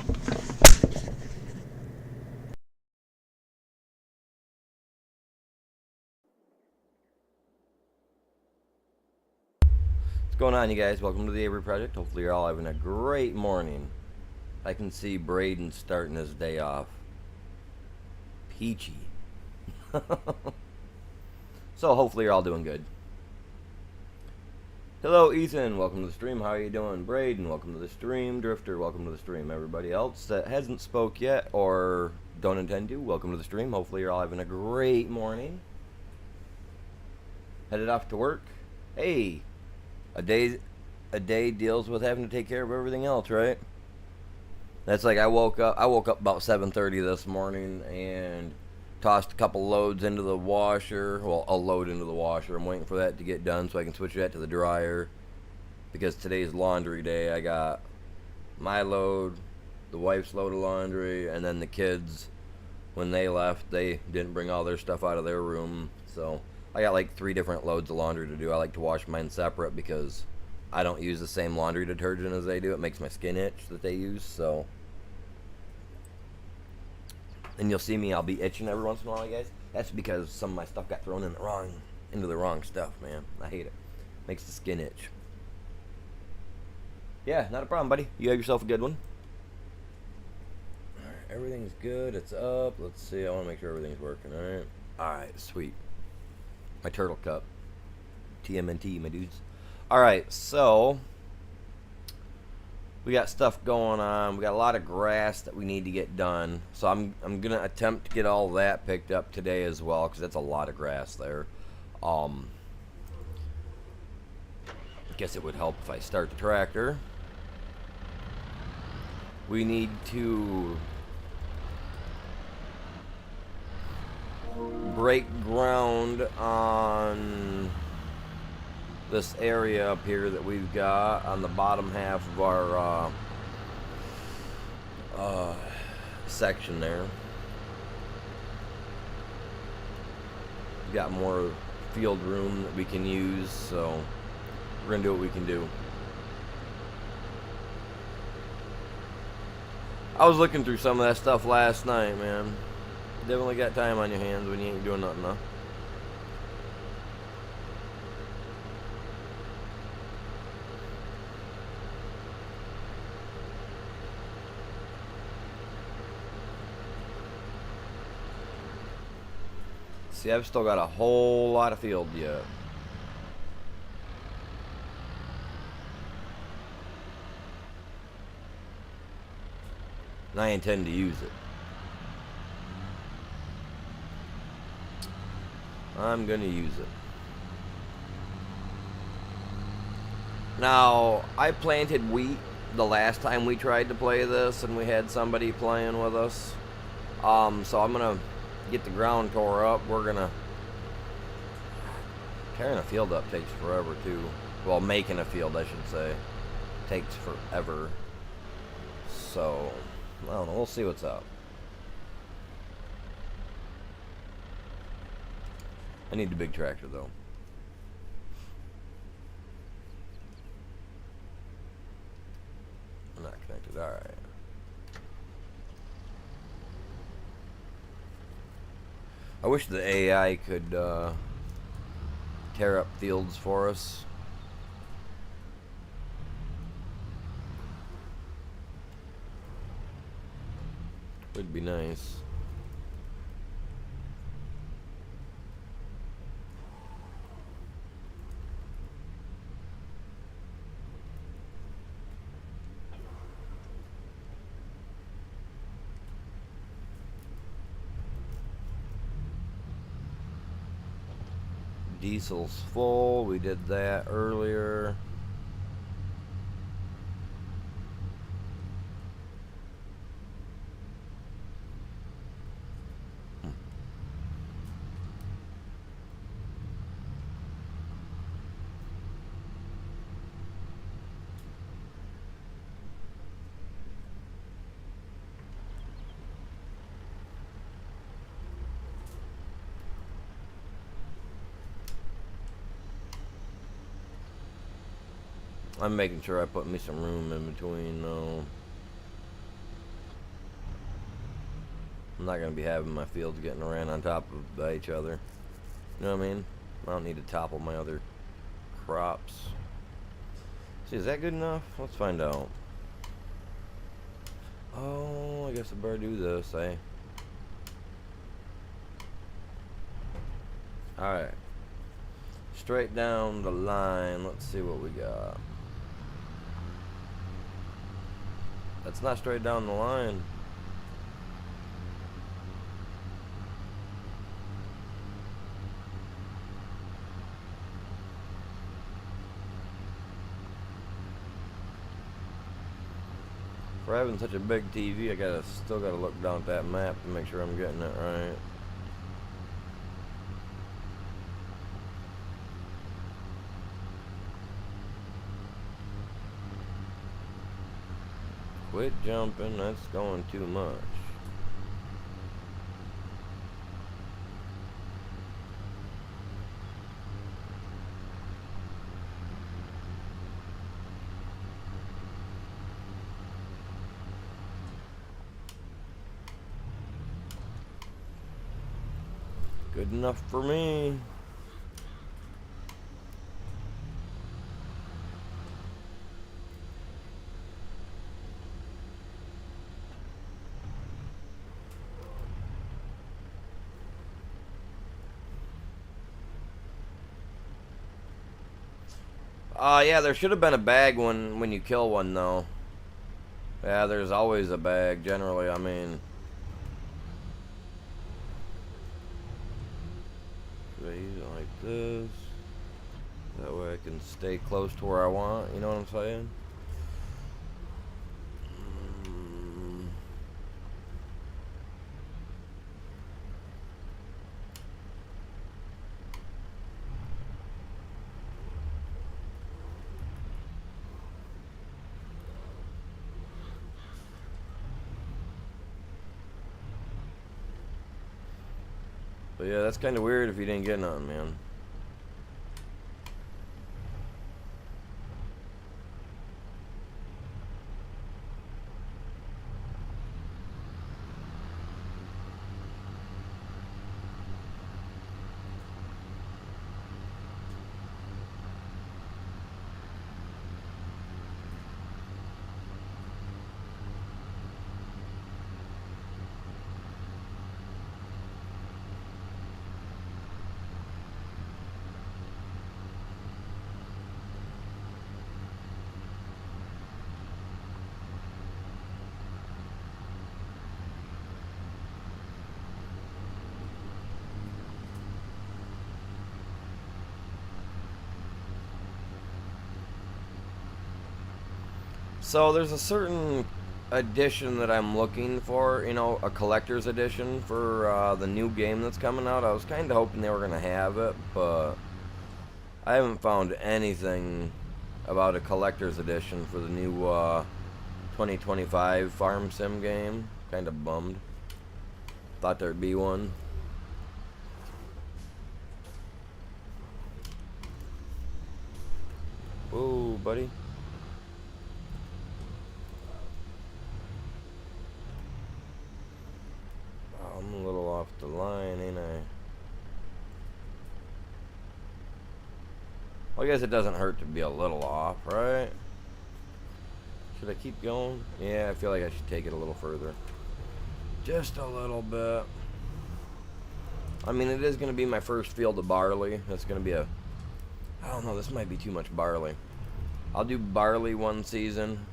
What's going on, you guys? Welcome to the Avery Project. Hopefully you're all having a great morning. I can see Braden starting his day off peachy. So hopefully you're all doing good. Hello, Ethan. Welcome to the stream. How are you doing? Braden, welcome to the stream. Drifter, welcome to the stream. Everybody else that hasn't spoke yet or don't intend to, welcome to the stream. Hopefully you're all having a great morning. Headed off to work. Hey, a day deals with having to take care of everything else, right? That's like I woke up about 7:30 this morning and tossed a couple loads into the washer. Well, a load into the washer. I'm waiting for that to get done so I can switch that to the dryer, because today's laundry day. I got my load, the wife's load of laundry, and then the kids, when they left, they didn't bring all their stuff out of their room. So I got like 3 different loads of laundry to do. I like to wash mine separate because I don't use the same laundry detergent as they do. It makes my skin itch that they use. So, and you'll see me, I'll be itching every once in a while, guys. That's because some of my stuff got thrown into the wrong stuff, man. I hate it. Makes the skin itch. Yeah, not a problem, buddy. You have yourself a good one. Alright, everything's good. It's up. Let's see. I want to make sure everything's working, alright? Alright, sweet. My turtle cup. TMNT, my dudes. Alright, so we got stuff going on. We got a lot of grass that we need to get done. So I'm gonna attempt to get all that picked up today as well, because that's a lot of grass there. I guess it would help if I start the tractor. We need to break ground on this area up here that we've got on the bottom half of our section there. We've got more field room that we can use, so we're gonna do what we can do. I was looking through some of that stuff last night, man. Definitely got time on your hands when you ain't doing nothing, huh? See, I've still got a whole lot of field yet. And I intend to use it. I'm gonna use it. Now, I planted wheat the last time we tried to play this and we had somebody playing with us. So I'm gonna get the ground tore up. We're gonna... Tearing a field up takes forever too. Well, making a field, I should say, takes forever. So, I don't know, we'll see what's up. I need the big tractor though. I'm not connected, alright. I wish the AI could tear up fields for us. Would be nice. Diesel's full. We did that earlier. I'm making sure I put me some room in between though. I'm not going to be having my fields getting ran on top of by each other. You know what I mean? I don't need to topple my other crops. See, is that good enough? Let's find out. Oh, I guess I better do this, eh? Alright. Straight down the line. Let's see what we got. That's not straight down the line. For having such a big TV, I still gotta look down at that map to make sure I'm getting it right. Quit jumping, that's going too much. Good enough for me. Yeah, there should have been a bag when you kill one, though. Yeah, there's always a bag, generally, I mean. Should I use it like this? That way I can stay close to where I want, you know what I'm saying? But yeah, that's kind of weird if you didn't get none, man. So there's a certain edition that I'm looking for, you know, a collector's edition for the new game that's coming out. I was kind of hoping they were going to have it, but I haven't found anything about a collector's edition for the new 2025 Farm Sim game. Kind of bummed. Thought there'd be one. Whoa, buddy. I'm a little off the line, ain't I? Well, I guess it doesn't hurt to be a little off, right? Should I keep going? Yeah, I feel like I should take it a little further. Just a little bit. I mean, it is going to be my first field of barley. That's going to be I don't know, this might be too much barley. I'll do barley one season,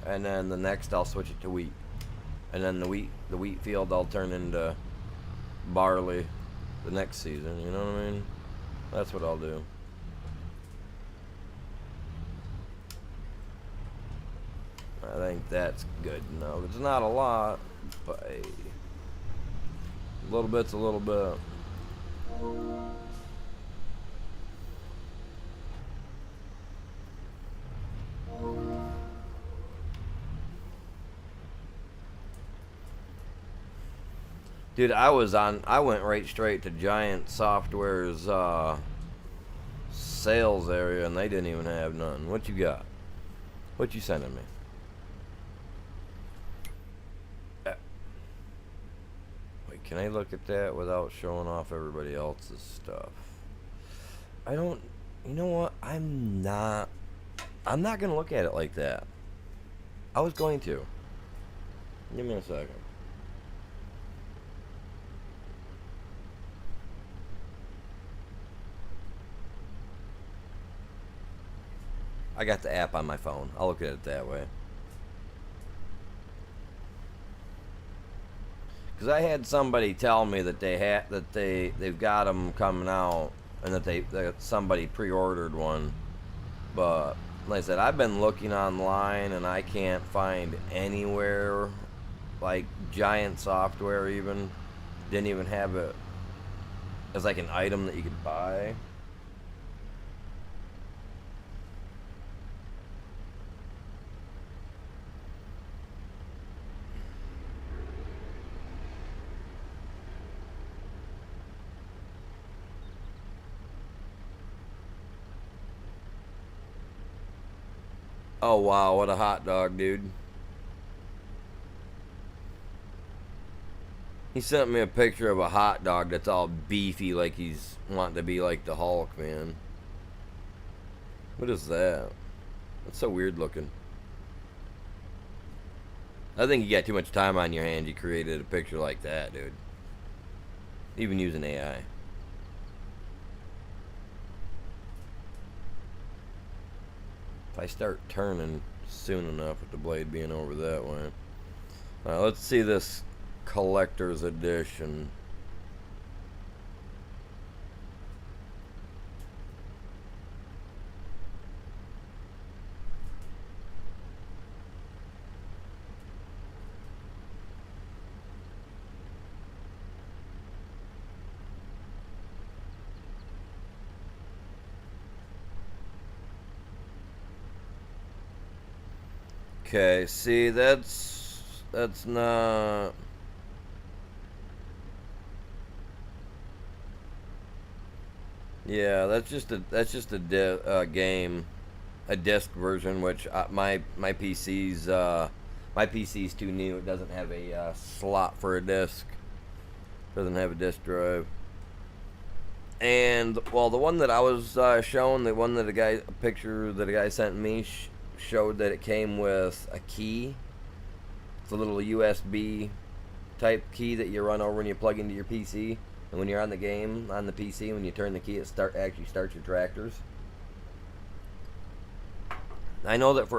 and then the next I'll switch it to wheat. And then the wheat field I'll turn into barley the next season, you know what I mean? That's what I'll do. I think that's good enough. It's not a lot, but hey, a little bit's a little bit. Dude, I went right straight to Giant Software's sales area, and they didn't even have none. What you got? What you sending me? Can I look at that without showing off everybody else's stuff? I don't. You know what? I'm not gonna look at it like that. I was going to. Give me a second. I got the app on my phone. I'll look at it that way. Because I had somebody tell me that they've got them coming out, and that somebody pre-ordered one. But like I said, I've been looking online and I can't find anywhere, like Giant Software even didn't even have it as like an item that you could buy. Oh wow, what a hot dog, dude. He sent me a picture of a hot dog that's all beefy, like he's wanting to be like the Hulk, man. What is that? That's so weird looking. I think you got too much time on your hands. You created a picture like that, dude. Even using AI. If I start turning soon enough with the blade being over that way. Alright, let's see this collector's edition. Okay, see, that's not. Yeah, that's just a game, a disc version, which my PC's too new. It doesn't have a slot for a disc. Doesn't have a disc drive. And well, the one that I was shown, the one that a picture that a guy sent me showed that it came with a key. It's a little USB type key that you run over when you plug into your PC. And when you're on the game, on the PC, when you turn the key, it actually starts your tractors. I know that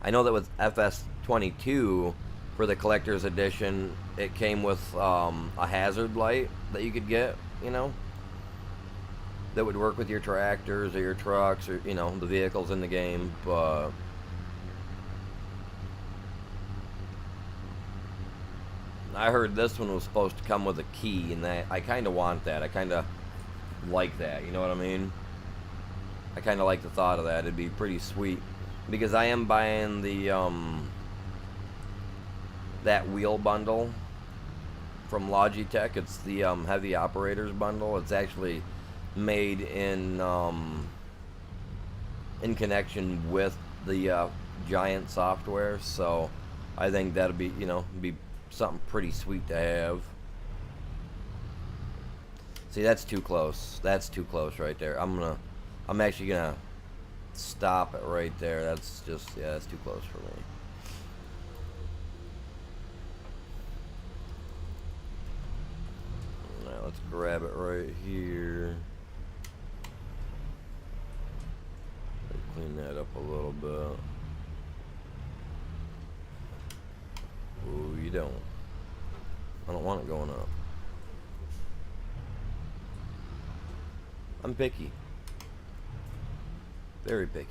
I know that with FS22 for the collector's edition, it came with a hazard light that you could get, you know, that would work with your tractors or your trucks or, you know, the vehicles in the game. But I heard this one was supposed to come with a key, and I kind of want that. I kind of like that, you know what I mean? I kind of like the thought of that. It'd be pretty sweet, because I am buying the that wheel bundle from Logitech. It's the heavy operators bundle. It's actually made in connection with the Giant Software, so I think that'll be, you know, be something pretty sweet to have. See, that's too close. That's too close right there. I'm actually gonna stop it right there. That's just, yeah, that's too close for me. Alright, let's grab it right here. Clean that up a little bit. Ooh, you don't. I don't want it going up. I'm picky. Very picky.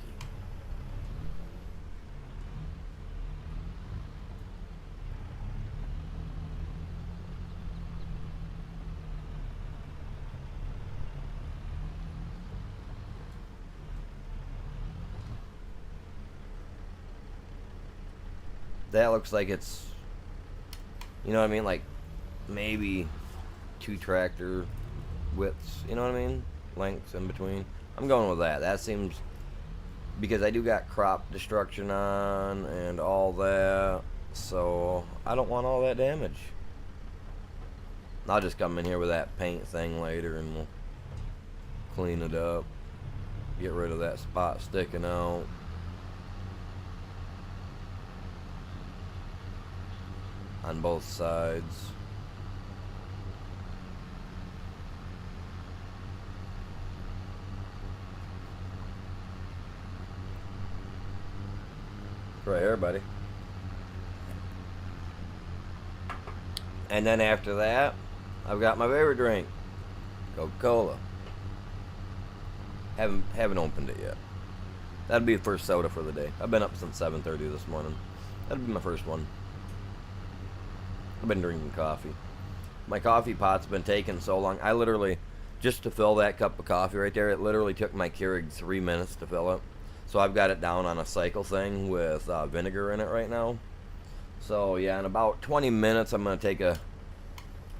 That looks like it's, you know what I mean, like maybe 2 tractor widths, you know what I mean, lengths in between. I'm going with that. That seems, because I do got crop destruction on and all that. So I don't want all that damage. I'll just come in here with that paint thing later and we'll clean it up. Get rid of that spot sticking out. On both sides. Right here, buddy. And then after that, I've got my favorite drink, Coca-Cola. Haven't opened it yet. That'd be the first soda for the day. I've been up since 7:30 this morning. That'd be my first one. I've been drinking coffee. My coffee pot's been taking so long. I literally, just to fill that cup of coffee right there, it literally took my Keurig 3 minutes to fill it. So I've got it down on a cycle thing with vinegar in it right now. So yeah, in about 20 minutes, I'm gonna take a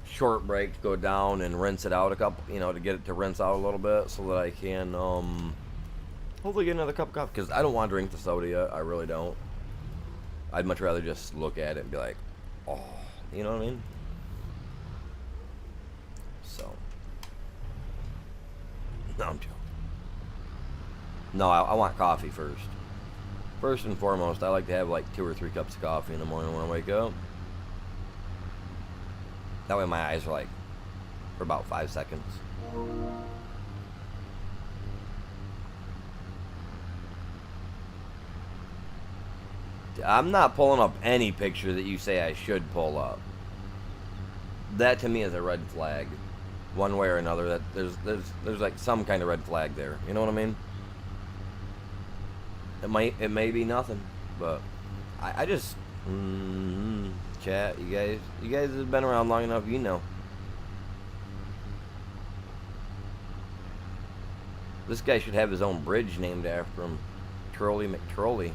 short break to go down and rinse it out a couple, to get it to rinse out a little bit, so that I can hopefully get another cup of coffee. Because I don't want to drink the soda yet. I really don't. I'd much rather just look at it and be like, oh, you know what I mean? So, no, I'm joking. No, I want coffee first. First and foremost, I like to have like 2 or 3 cups of coffee in the morning when I wake up. That way my eyes are like, for about 5 seconds. I'm not pulling up any picture that you say I should pull up. That to me is a red flag. One way or another, that there's like some kind of red flag there. You know what I mean? It may be nothing, but I just chat. You guys have been around long enough. You know. This guy should have his own bridge named after him, Trolley McTrolley.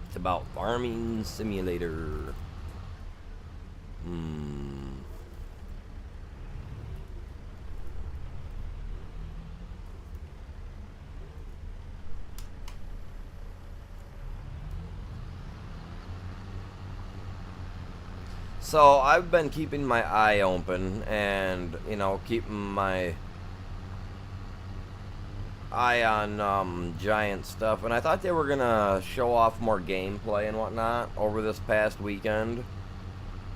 It's about farming simulator. So I've been keeping my eye open and, keeping my eye on giant stuff. And I thought they were going to show off more gameplay and whatnot over this past weekend,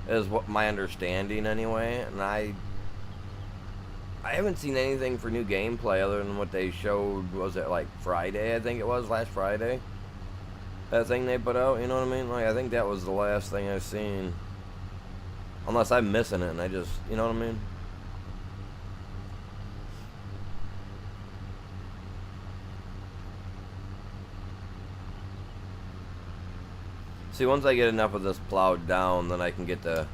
is what my understanding anyway. And I haven't seen anything for new gameplay other than what they showed. Was it like Friday? I think it was last Friday. That thing they put out, you know what I mean? Like, I think that was the last thing I've seen. Unless I'm missing it and I just, you know what I mean? See, once I get enough of this plowed down, then I can get the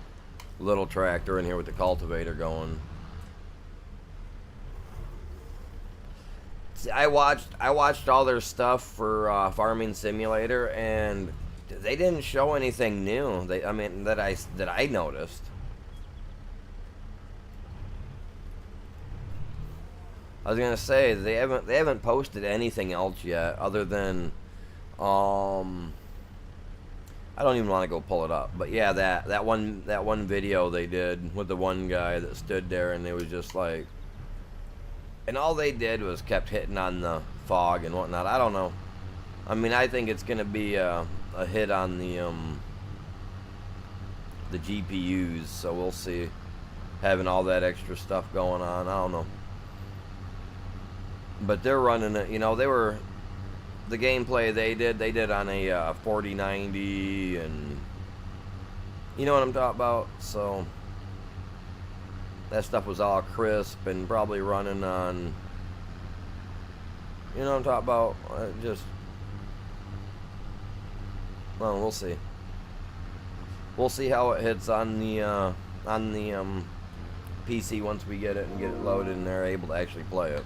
little tractor in here with the cultivator going. See, I watched all their stuff for Farming Simulator, and they didn't show anything new. That I noticed. I was gonna say they haven't posted anything else yet, other than I don't even want to go pull it up. But yeah, that one video they did with the one guy that stood there, and it was just like, and all they did was kept hitting on the fog and whatnot. I don't know. I mean, I think it's gonna be a hit on the GPUs, so we'll see. Having all that extra stuff going on, I don't know. But they're running it, the gameplay they did on a 4090, and you know what I'm talking about. So that stuff was all crisp and probably running on, you know what I'm talking about. Well, we'll see. We'll see how it hits on the PC once we get it and get it loaded and they're able to actually play it.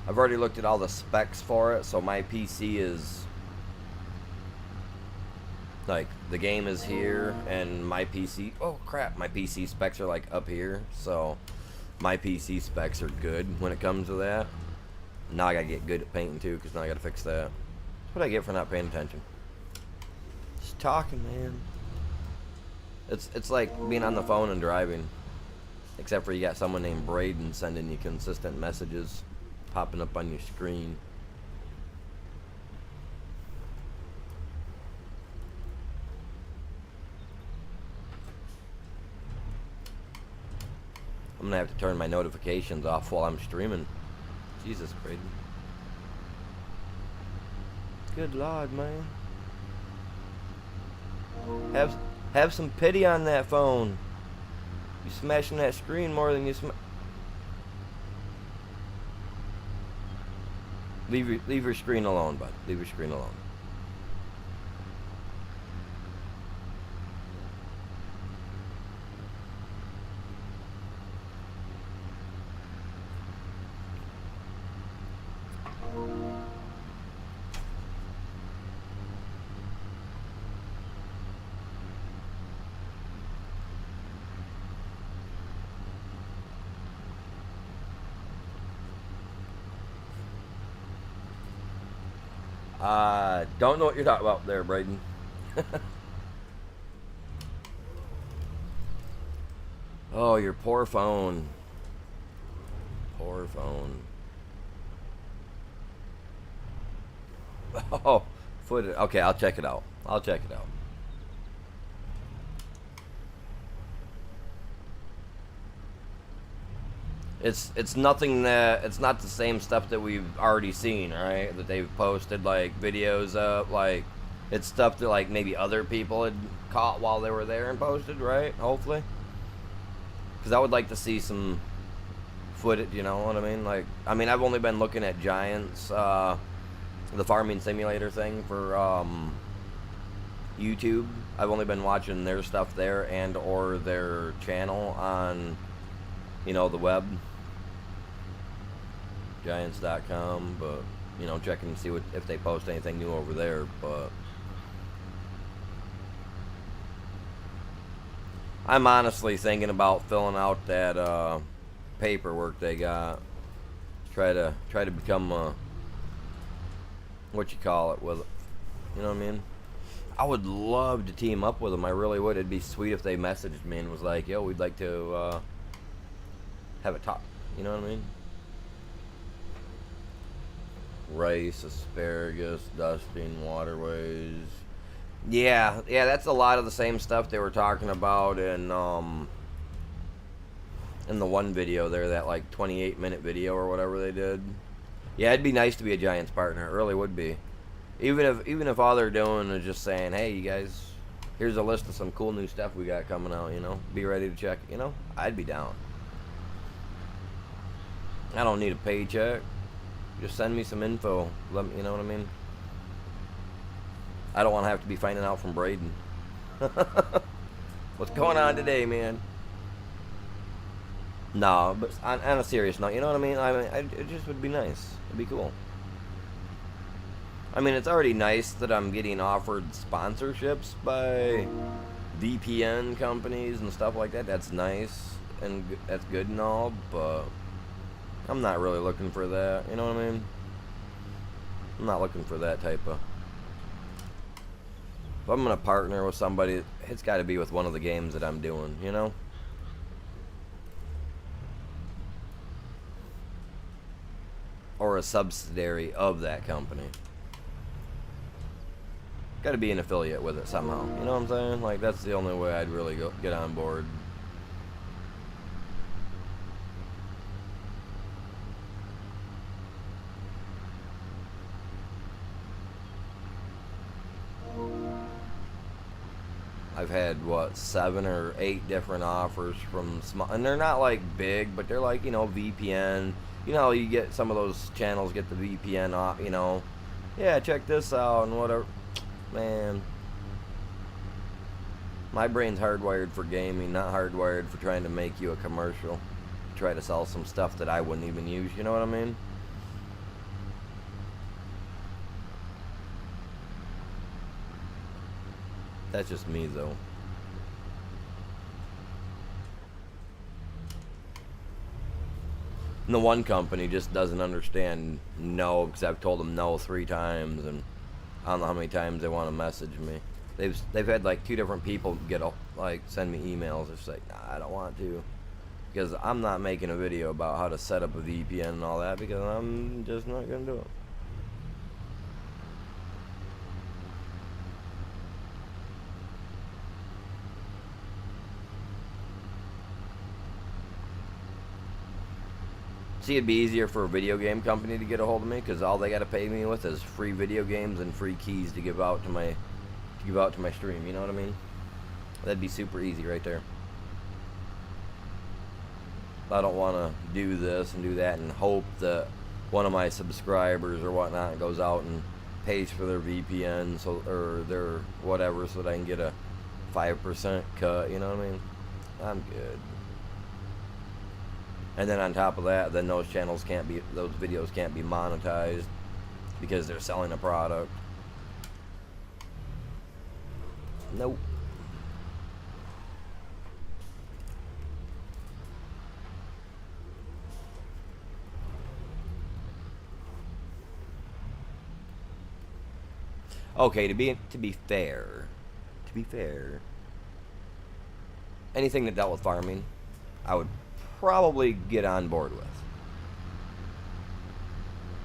I've already looked at all the specs for it, so my PC is, like, the game is here, and my PC, oh crap, my PC specs are like up here, so My PC specs are good when it comes to that. Now I gotta get good at painting too, because now I gotta fix that. That's what I get for not paying attention. Just talking, man. It's like being on the phone and driving. Except for you got someone named Braden sending you consistent messages popping up on your screen. I'm gonna have to turn my notifications off while I'm streaming. Jesus, Braden. Good Lord, man. Have some pity on that phone. You smashing that screen more than you leave your screen alone, bud. Leave your screen alone. Don't know what you're talking about there, Braden. Oh, your poor phone. Poor phone. Oh, footage. Okay, I'll check it out. I'll check it out. It's nothing that it's not the same stuff that we've already seen, right? That they've posted like videos of, like it's stuff that like maybe other people had caught while they were there and posted, right? Hopefully, because I would like to see some footage. You know what I mean? Like, I mean, I've only been looking at Giants, the farming simulator thing for YouTube. I've only been watching their stuff there and or their channel on, you know, the web, giants.com, but, you know, checking to see what if they post anything new over there. But I'm honestly thinking about filling out that paperwork they got. Try to become what you call it with it. You know what I mean? I would love to team up with them. I really would. It'd be sweet if they messaged me and was like, "Yo, we'd like to have a talk." You know what I mean? Rice, asparagus, dusting, waterways. Yeah, that's a lot of the same stuff they were talking about in the one video there, that like 28-minute video or whatever they did. Yeah, it'd be nice to be a Giants partner. It really would be. Even if all they're doing is just saying, "Hey, you guys, here's a list of some cool new stuff we got coming out, you know, be ready to check," you know, I'd be down. I don't need a paycheck. Just send me some info. Let me, you know what I mean? I don't want to have to be finding out from Braden. What's going on today, man? No, but on a serious note, you know what I mean? It just would be nice. It'd be cool. I mean, it's already nice that I'm getting offered sponsorships by VPN companies and stuff like that. That's nice and that's good and all, but I'm not really looking for that. You know what I mean? I'm not looking for that type of... If I'm going to partner with somebody, it's got to be with one of the games that I'm doing, you know? Or a subsidiary of that company. Got to be an affiliate with it somehow. You know what I'm saying? Like, that's the only way I'd really get on board. I've had, what, 7 or 8 different offers from small, and they're not like big, but they're like, you know, VPN. You know, you get some of those channels get the VPN off, you know. Yeah, check this out and whatever. Man, my brain's hardwired for gaming, not hardwired for trying to make you a commercial. Try to sell some stuff that I wouldn't even use, you know what I mean? That's just me, though. And the one company just doesn't understand no, because I've told them no 3 times, and I don't know how many times they want to message me. They've had like 2 different people send me emails. It's like, nah, I don't want to, because I'm not making a video about how to set up a VPN and all that, because I'm just not gonna do it. See, it'd be easier for a video game company to get a hold of me, because all they got to pay me with is free video games and free keys to give out to my stream. You know what I mean? That'd be super easy right there. I don't want to do this and do that and hope that one of my subscribers or whatnot goes out and pays for their VPN or their whatever, so that I can get a 5% cut. You know what I mean? I'm good. And then on top of that, then those videos can't be monetized because they're selling a product. Nope. Okay, to be fair, anything that dealt with farming, I would probably get on board with,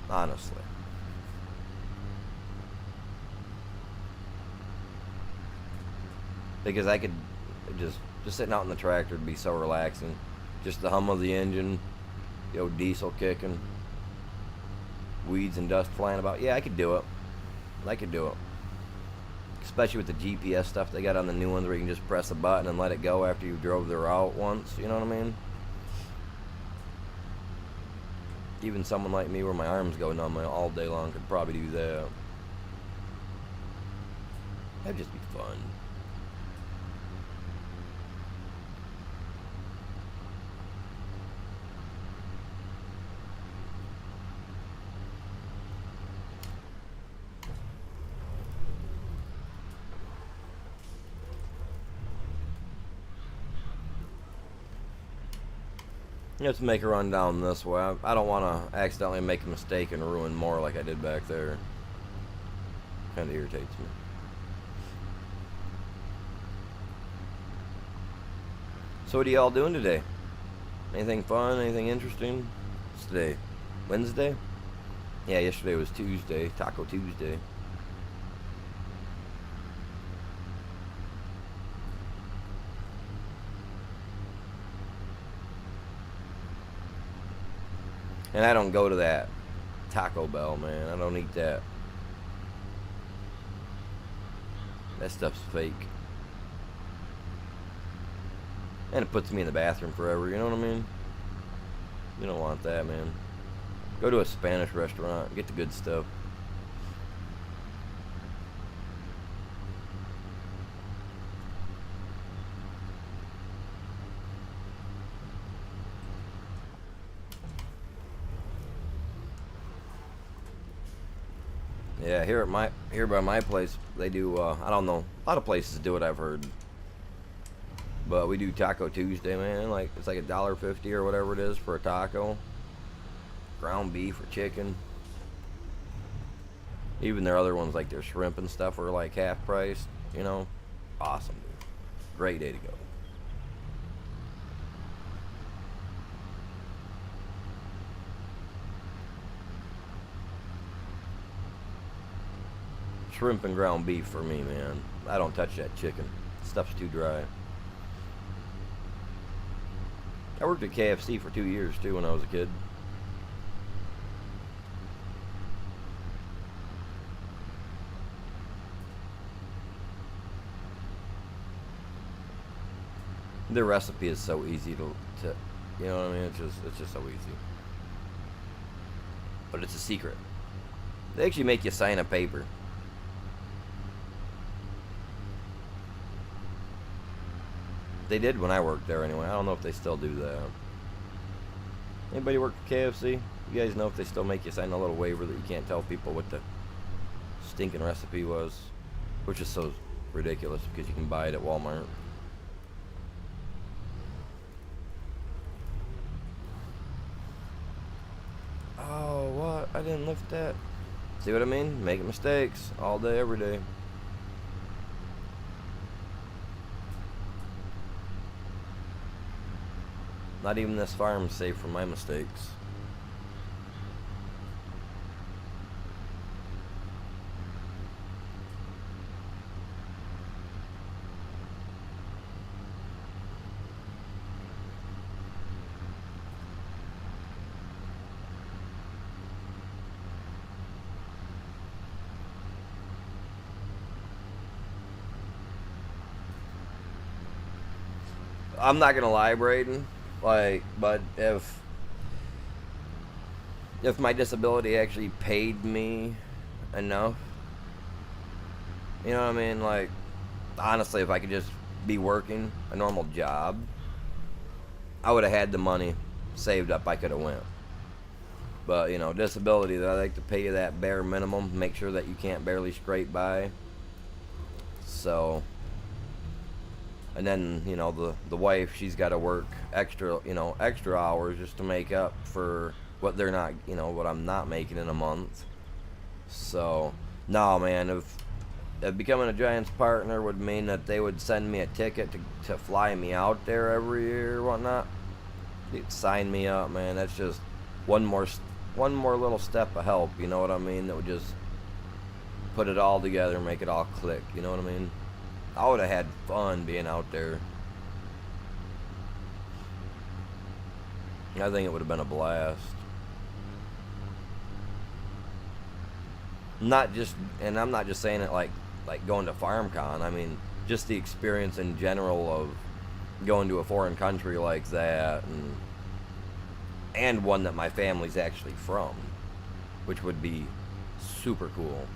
honestly. Because I could just sitting out in the tractor would be so relaxing. Just the hum of the engine, the old diesel kicking, weeds and dust flying about. Yeah, I could do it. Especially with the GPS stuff they got on the new ones, where you can just press a button and let it go after you drove the route once. You know what I mean? Even someone like me, where my arms go numb all day long, could probably do that. That'd just be fun. Let's make a run down this way. I don't want to accidentally make a mistake and ruin more like I did back there. Kind of irritates me. So what are y'all doing today? Anything fun? Anything interesting? What's today? Wednesday? Yeah, yesterday was Tuesday. Taco Tuesday. And I don't go to that Taco Bell, man. I don't eat that. That stuff's fake. And it puts me in the bathroom forever, you know what I mean? You don't want that, man. Go to a Spanish restaurant, get the good stuff. Yeah, here by my place, they do. I don't know. A lot of places do it, I've heard. But we do Taco Tuesday, man. Like it's like $1.50 or whatever it is for a taco. Ground beef or chicken. Even their other ones, like their shrimp and stuff, are like half price. You know, awesome, dude. Great day to go. Shrimp and ground beef for me, man. I don't touch that chicken. Stuff's too dry. I worked at KFC for 2 years too when I was a kid. Their recipe is so easy to you know what I mean? It's just so easy. But it's a secret. They actually make you sign a paper. They did when I worked there anyway. I don't know if they still do that. Anybody work at KFC? You guys know if they still make you sign a little waiver that you can't tell people what the stinking recipe was? Which is so ridiculous because you can buy it at Walmart. I didn't lift that. See what I mean? Making mistakes all day, every day. Not even this farm's safe from my mistakes. I'm not gonna lie, Braden. Like, but if my disability actually paid me enough, you know what I mean? Like, honestly, if I could just be working a normal job, I would have had the money saved up. I could have went. But you know, disability, that I like to pay you that bare minimum, make sure that you can't barely scrape by. So, and then you know the wife, she's got to work extra, you know, extra hours just to make up for what they're not, you know, what I'm not making in a month. So, no, man, if becoming a Giants partner would mean that they would send me a ticket to fly me out there every year or whatnot, they'd sign me up, man. That's just one more one more little step of help, you know what I mean? That would just put it all together, make it all click, you know what I mean? I would have had fun being out there. I think it would have been a blast. Not just, and I'm not just saying it like going to FarmCon. I mean, just the experience in general of going to a foreign country like that, and one that my family's actually from, which would be super cool.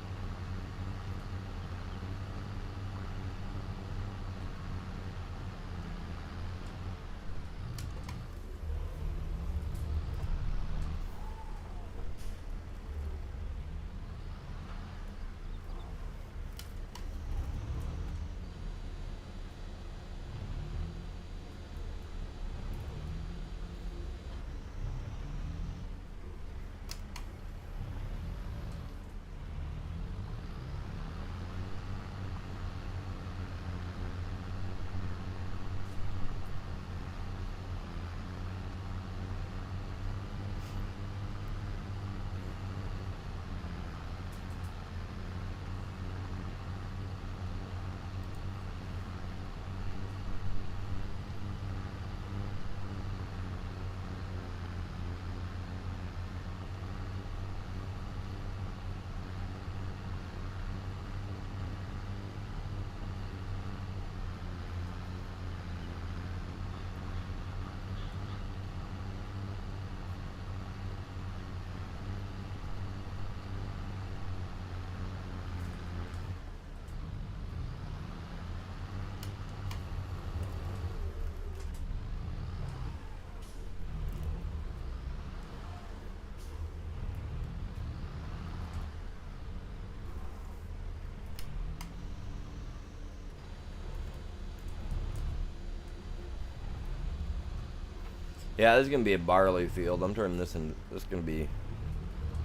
Yeah, this is gonna be a barley field. I'm turning this in. This is gonna be.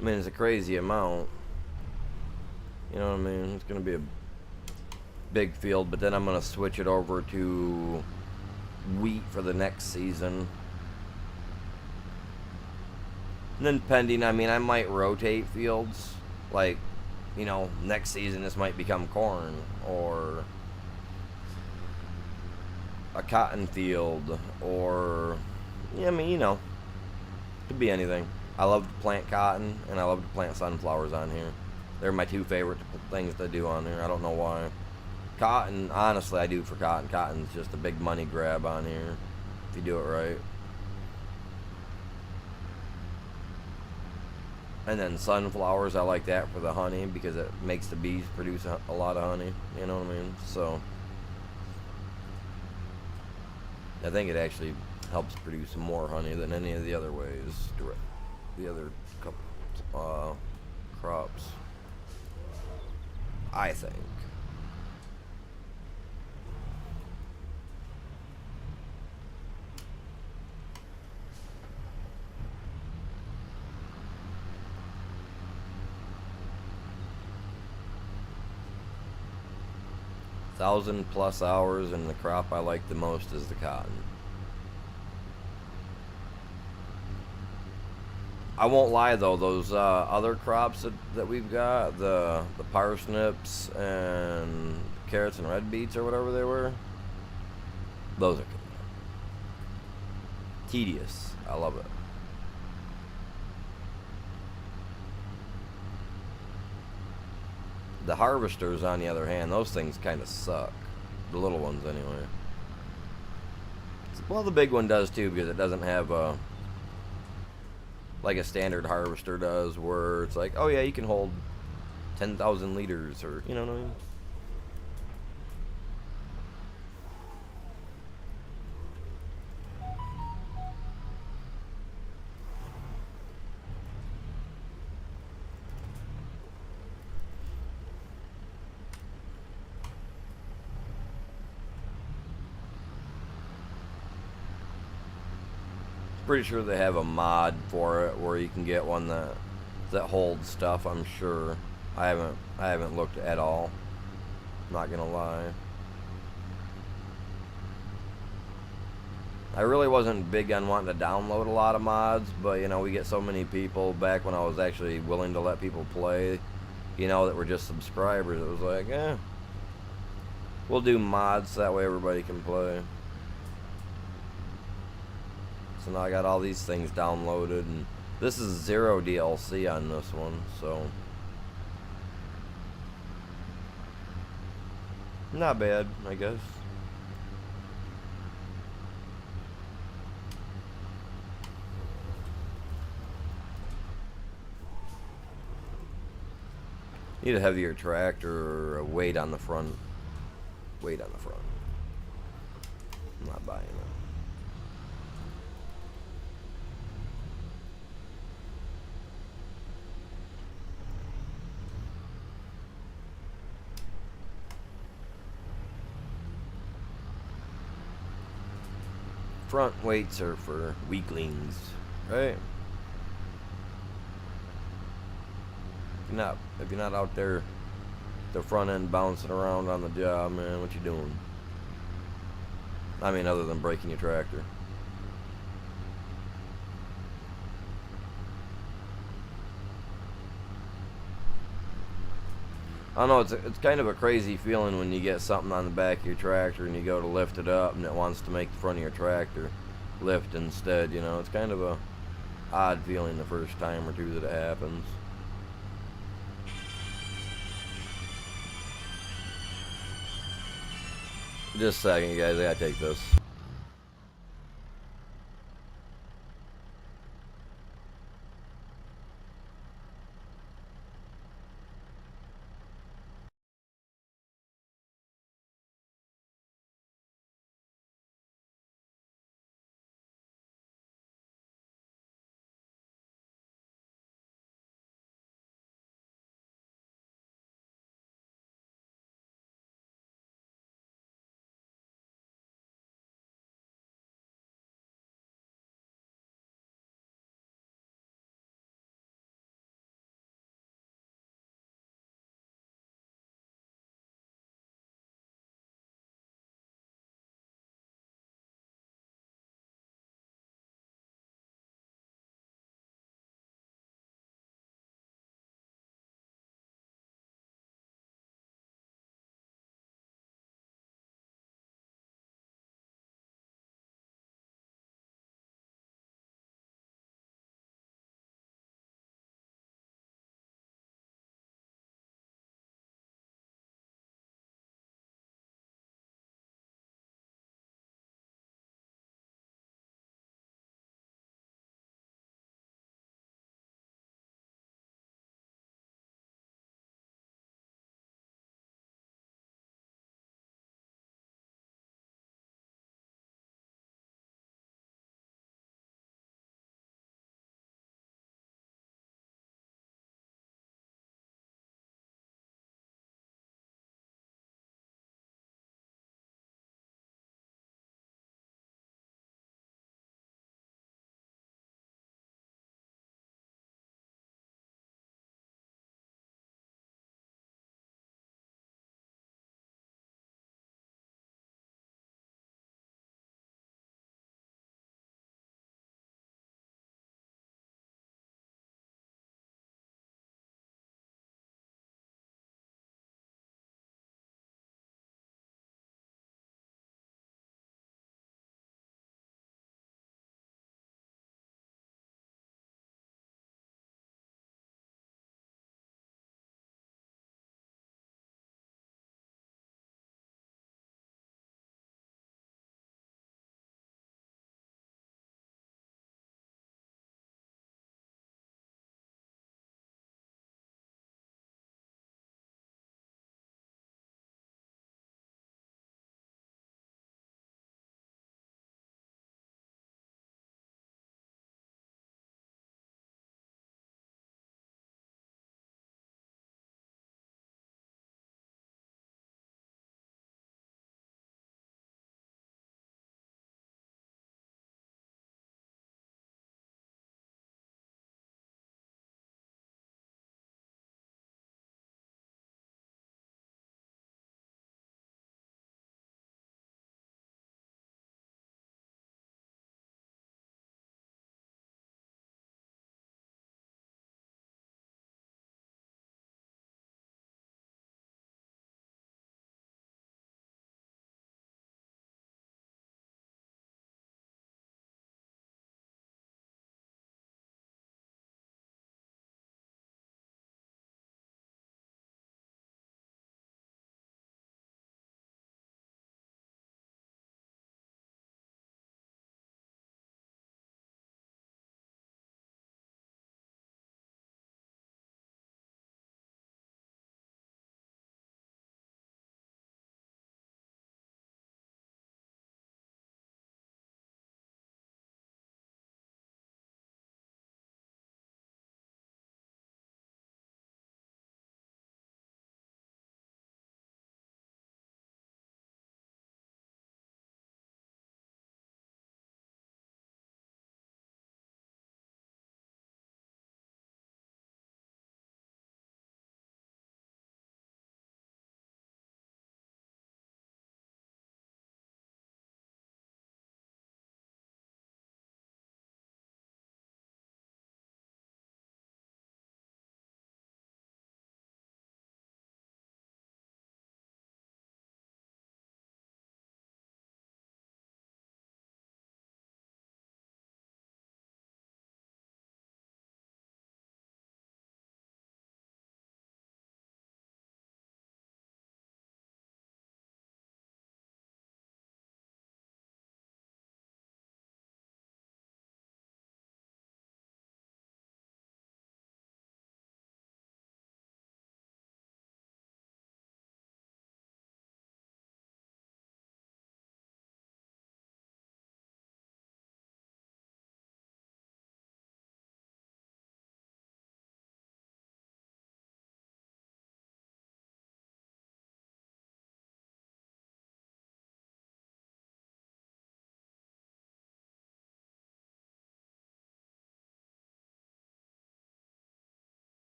I mean, it's a crazy amount. You know what I mean? It's gonna be a big field, but then I'm gonna switch it over to wheat for the next season. And then pending, I mean, I might rotate fields. Like, you know, next season this might become corn or a cotton field or, yeah, I mean, you know, it could be anything. I love to plant cotton and I love to plant sunflowers on here. They're my two favorite things to do on here. I don't know why. Cotton, honestly, I do for cotton. Cotton's just a big money grab on here if you do it right. And then sunflowers, I like that for the honey because it makes the bees produce a lot of honey. You know what I mean? So I think it actually helps produce more honey than any of the other ways. The other couple crops, I think. 1,000 plus hours, and the crop I like the most is the cotton. I won't lie though, those other crops that we've got, the parsnips and carrots and red beets or whatever they were, those are tedious. I love it. The harvesters, on the other hand, those things kind of suck. The little ones, anyway. Well, the big one does too, because it doesn't have a like a standard harvester does, where it's like, oh yeah, you can hold 10,000 liters, or you know what I mean. Pretty sure they have a mod for it where you can get one that holds stuff. I'm sure. I haven't looked at all. Not gonna lie. I really wasn't big on wanting to download a lot of mods, but you know, we get so many people back when I was actually willing to let people play, you know, that were just subscribers. It was like, we'll do mods so that way everybody can play. So now I got all these things downloaded, and this is 0 DLC on this one, so not bad, I guess. Need a heavier tractor or a weight on the front. Weight on the front. I'm not buying it. Front weights are for weaklings, right? If you're not out there the front end bouncing around on the job, man, what you doing? I mean, other than breaking your tractor. I don't know, it's kind of a crazy feeling when you get something on the back of your tractor and you go to lift it up and it wants to make the front of your tractor lift instead, you know. It's kind of a odd feeling the first time or two that it happens. Just a second, you guys, I gotta take this.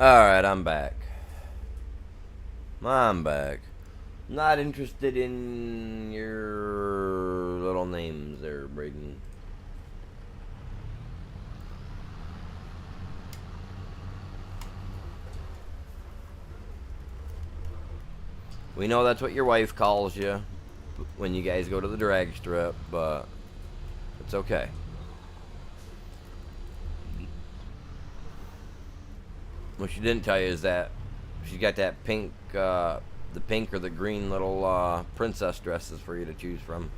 Alright, I'm back. I'm back. Not interested in your little names there, Braden. We know that's what your wife calls you when you guys go to the drag strip, but it's okay. What she didn't tell you is that she's got that pink, the pink or the green little princess dresses for you to choose from.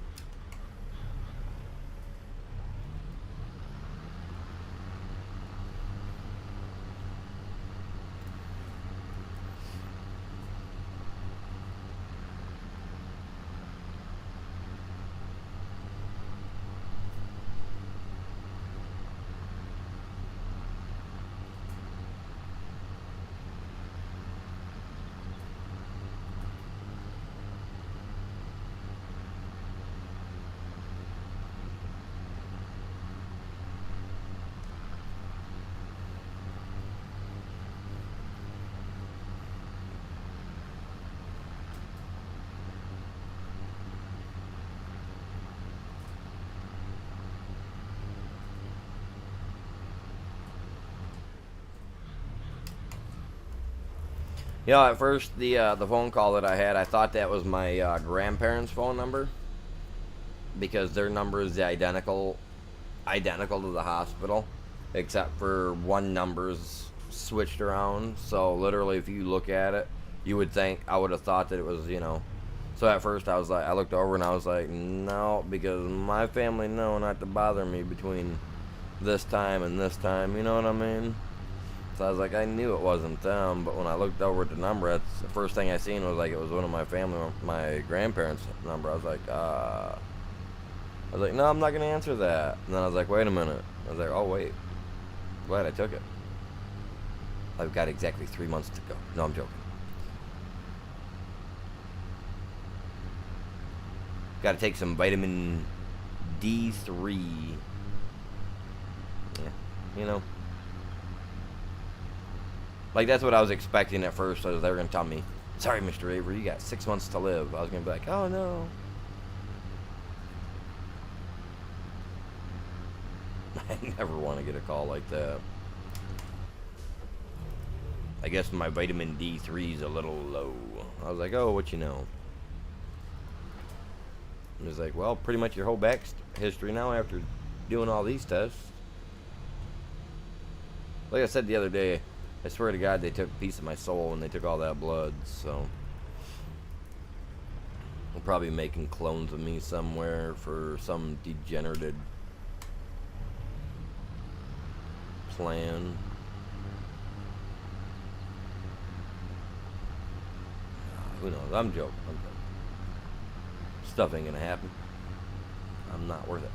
You know, at first the phone call that I had, I thought that was my grandparents' phone number because their number is identical to the hospital, except for one number's switched around. So literally, if you look at it, you would think I would have thought that it was, you know. So at first I was like, I looked over and I was like, no, because my family know not to bother me between this time and this time. You know what I mean? So I was like, I knew it wasn't them, but when I looked over at the number, that's the first thing I seen was like it was one of my family, my grandparents' number. I was like, no, I'm not gonna answer that. And then I was like, wait a minute. I was like, oh wait, glad I took it. I've got exactly 3 months to go. No, I'm joking. Got to take some vitamin D3. Yeah, you know. Like, that's what I was expecting at first. So they were going to tell me, sorry, Mr. Avery, you got 6 months to live. I was going to be like, oh, no. I never want to get a call like that. I guess my vitamin D3 is a little low. I was like, oh, what you know? And he was like, well, pretty much your whole back history now after doing all these tests. Like I said the other day, I swear to God, they took a piece of my soul when they took all that blood, so they're probably making clones of me somewhere for some degenerated plan. Who knows? I'm joking. Stuff ain't gonna happen. I'm not worth it.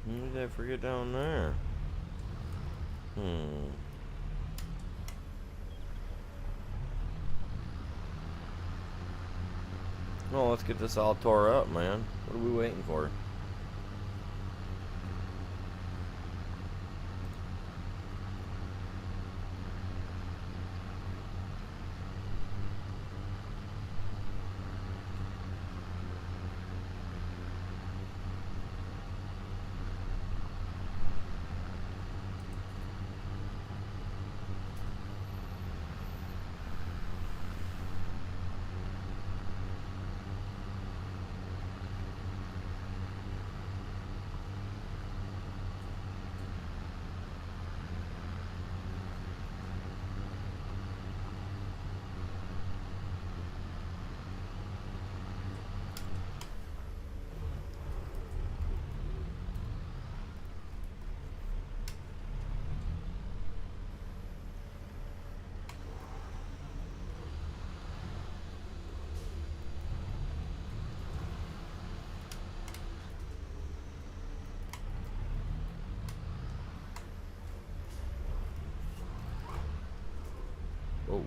What did I forget down there? Well, let's get this all tore up, man. What are we waiting for? Oh.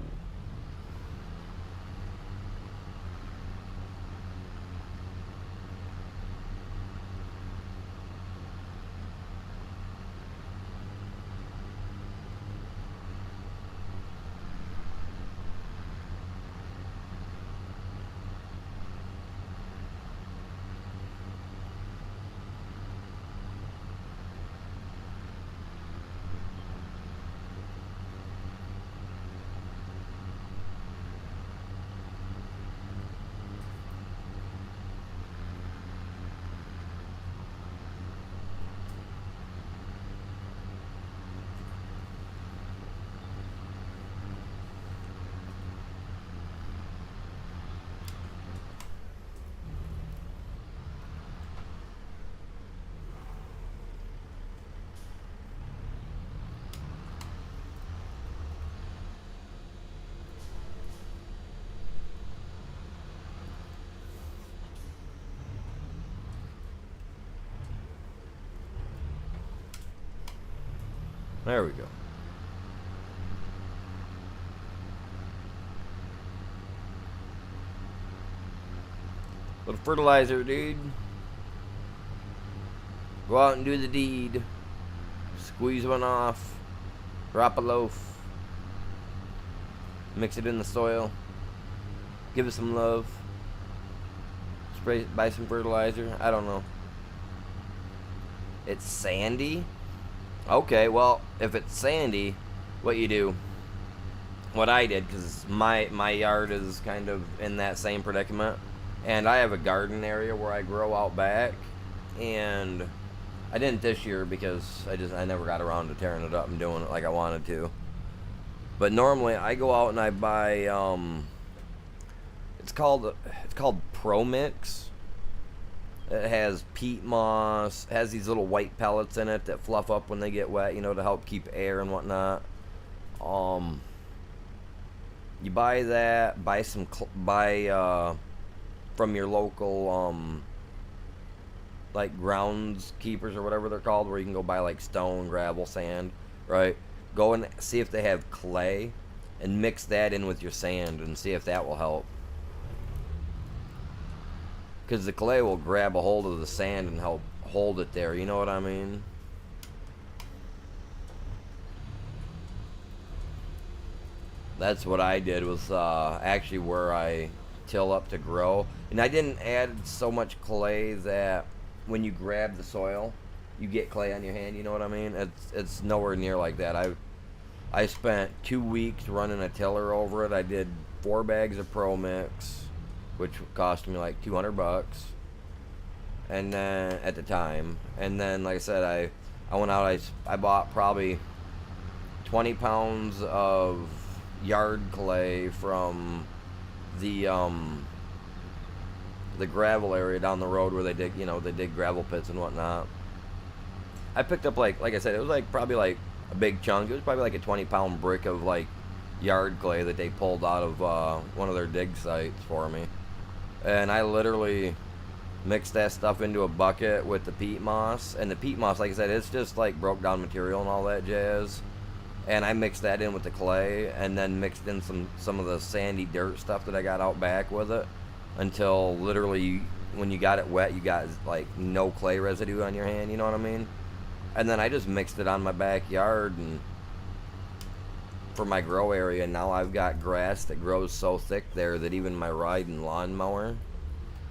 There we go. Little fertilizer, dude. Go out and do the deed. Squeeze one off. Drop a loaf. Mix it in the soil. Give it some love. Spray, buy some fertilizer. I don't know. It's sandy? Okay, well, if it's sandy, what you do, what I did, because my yard is kind of in that same predicament, and I have a garden area where I grow out back, and I didn't this year because I never got around to tearing it up and doing it like I wanted to. But normally I go out and I buy it's called Pro Mix. It has peat moss, has these little white pellets in it that fluff up when they get wet, you know, to help keep air and whatnot. You buy that, buy from your local like groundskeepers or whatever they're called, where you can go buy like stone, gravel, sand, right? Go and see if they have clay and mix that in with your sand and see if that will help. Because the clay will grab a hold of the sand and help hold it there, you know what I mean? That's what I did, was actually where I till up to grow. And I didn't add so much clay that when you grab the soil, you get clay on your hand, you know what I mean? It's nowhere near like that. I spent 2 weeks running a tiller over it. I did 4 bags of Pro Mix, which cost me like $200, and then at the time, and then like I said, I went out, I bought probably 20 pounds of yard clay from the gravel area down the road where they dig gravel pits and whatnot. I picked up like I said, it was like probably like a big chunk. It was probably like a 20-pound brick of like yard clay that they pulled out of one of their dig sites for me. And I literally Mix that stuff into a bucket with the peat moss. And the peat moss, like I said, it's just like broke down material and all that jazz. And I mixed that in with the clay, and then mixed in some of the sandy dirt stuff that I got out back with it, until literally when you got it wet, you got like no clay residue on your hand. You know what I mean? And then I just mixed it on my backyard and for my grow area. And now I've got grass that grows so thick there that even my riding lawnmower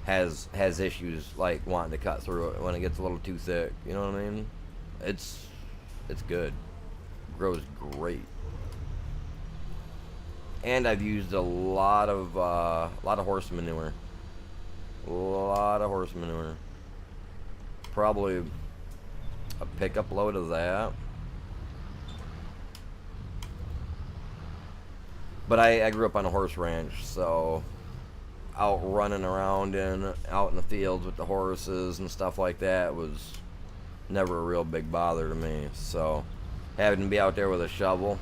has issues like wanting to cut through it when it gets a little too thick. You know what I mean? It's good. Grows great. And I've used a lot of horse manure. A lot of horse manure. Probably a pickup load of that. But I grew up on a horse ranch, so out running around out in the fields with the horses and stuff like that was never a real big bother to me. So having to be out there with a shovel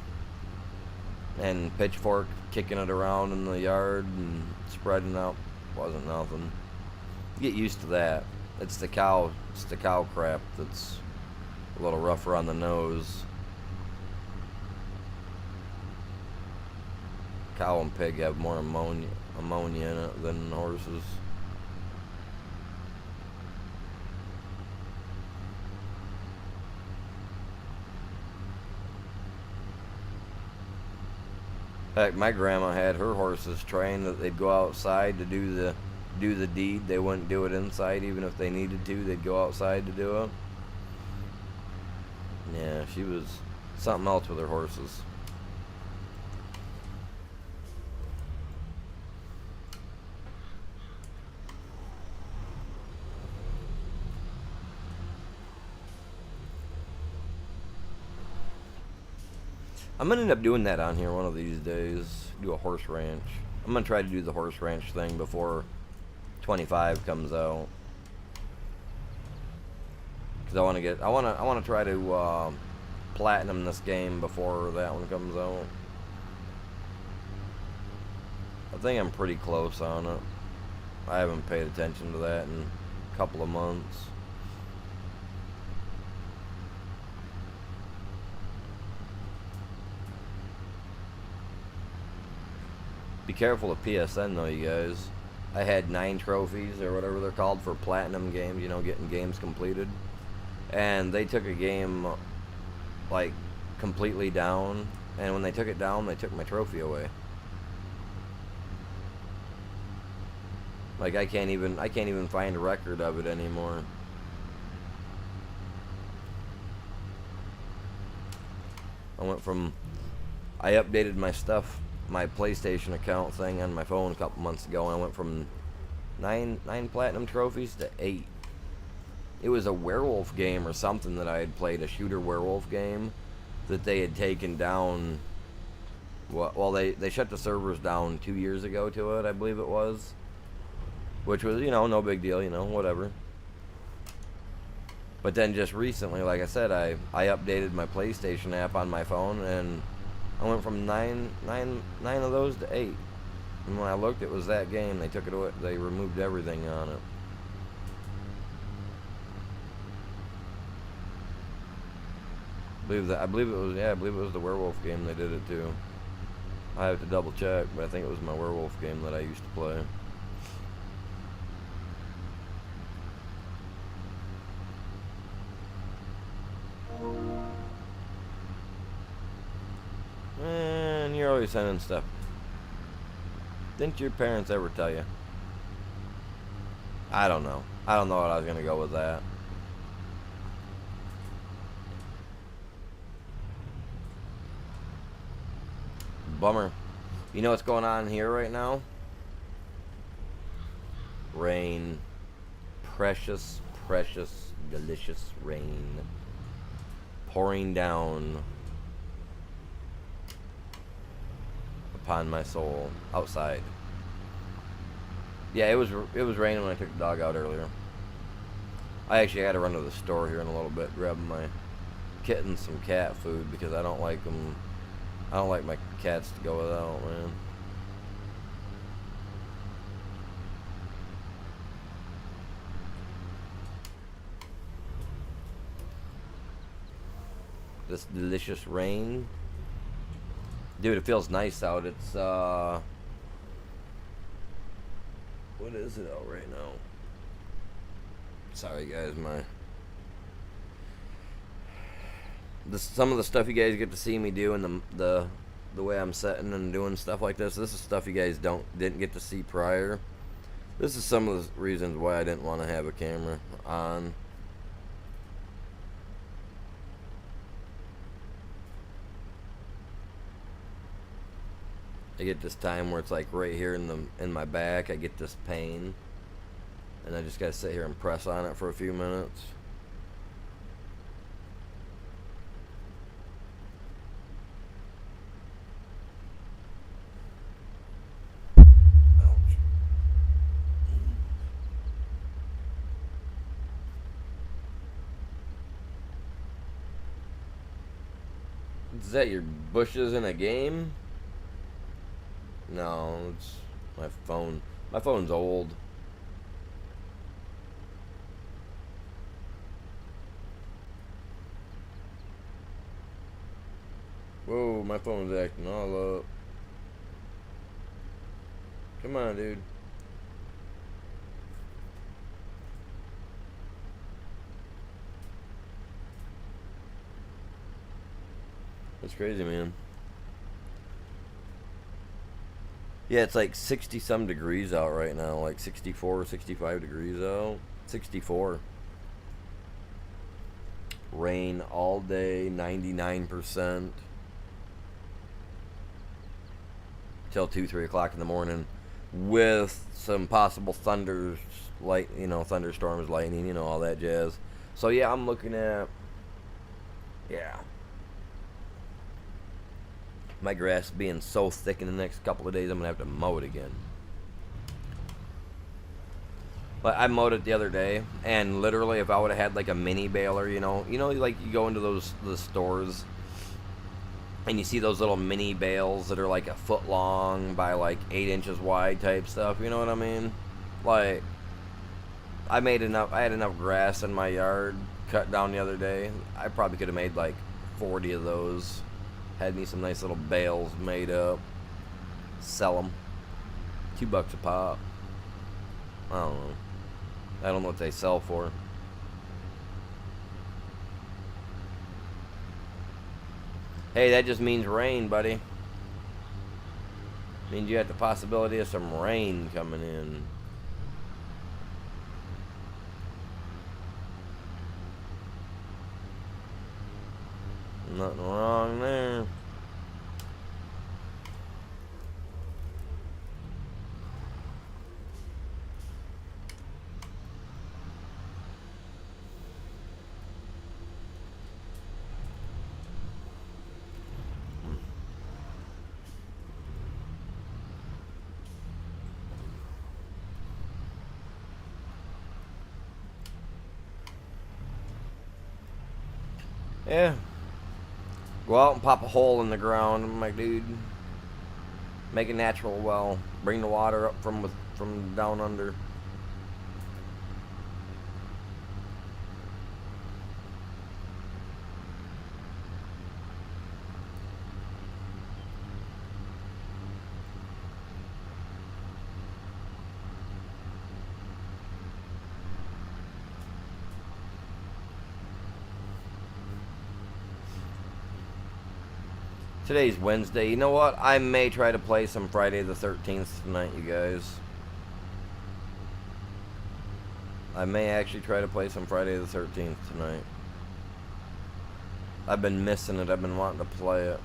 and pitchfork kicking it around in the yard and spreading out wasn't nothing. You get used to that. It's the cow crap that's a little rougher on the nose. Cow and pig have more ammonia in it than horses. Heck, my grandma had her horses trained that they'd go outside to do the deed. They wouldn't do it inside, even if they needed to. They'd go outside to do it. Yeah, she was something else with her horses. I'm gonna end up doing that on here one of these days. Do a horse ranch. I'm gonna try to do the horse ranch thing before 25 comes out. Cause I wanna try to platinum this game before that one comes out. I think I'm pretty close on it. I haven't paid attention to that in a couple of months. Be careful of PSN though, you guys. I had 9 trophies or whatever they're called for platinum games, you know, getting games completed. And they took a game like completely down, and when they took it down, they took my trophy away. Like I can't even find a record of it anymore. I updated my stuff, my PlayStation account thing on my phone a couple months ago, and I went from 9 platinum trophies to 8. It was a werewolf game or something that I had played, a shooter werewolf game that they had taken down. Well, they shut the servers down 2 years ago to it, I believe it was. Which was, you know, no big deal, you know, whatever. But then just recently, like I said, I updated my PlayStation app on my phone, and I went from 9 of those to 8. And when I looked, it was that game. They took it away. They removed everything on it. I believe it was the werewolf game they did it to. I have to double check, but I think it was my werewolf game that I used to play. And you're always sending stuff. Didn't your parents ever tell you? I don't know. I don't know what I was gonna go with that. Bummer. You know what's going on here right now? Rain. Precious, precious, delicious rain. Pouring down upon my soul outside. Yeah, it was raining when I took the dog out earlier. I actually had to run to the store here in a little bit, grab my kittens some cat food because I don't like them. I don't like my cats to go without, man. this delicious rain. Dude, it feels nice out. It's what is it out right now? Sorry guys, some of the stuff you guys get to see me do and the way I'm setting and doing stuff like this is stuff you guys didn't get to see prior. This is some of the reasons why I didn't want to have a camera on. I get this time where it's like right here in my back. I get this pain, and I just gotta sit here and press on it for a few minutes. Ouch. Is that your bushes in a game? No, it's my phone. My phone's old. Whoa, my phone's acting all up. Come on, dude. That's crazy, man. Yeah, it's like 60 some degrees out right now, like 64, 65 degrees out. 64. Rain all day, 99%. Till 2, 3 o'clock in the morning, with some possible thunderstorms, lightning, all that jazz. So yeah, I'm looking at, yeah, my grass being so thick in the next couple of days, I'm gonna have to mow it again. But I mowed it the other day, and literally, if I would have had like a mini baler, like you go into the stores, and you see those little mini bales that are like a foot long by like 8 inches wide type stuff. You know what I mean? Like, I had enough grass in my yard cut down the other day. I probably could have made like 40 of those. Had me some nice little bales made up. Sell them. $2 a pop. I don't know. I don't know what they sell for. Hey, that just means rain, buddy. Means you have the possibility of some rain coming in. Nothing wrong there. Yeah. Go out and pop a hole in the ground, my dude. Make a natural well. Bring the water up from down under. Today's Wednesday. You know what? I may try to play some Friday the 13th tonight, you guys. I may actually try to play some Friday the 13th tonight. I've been missing it. I've been wanting to play it.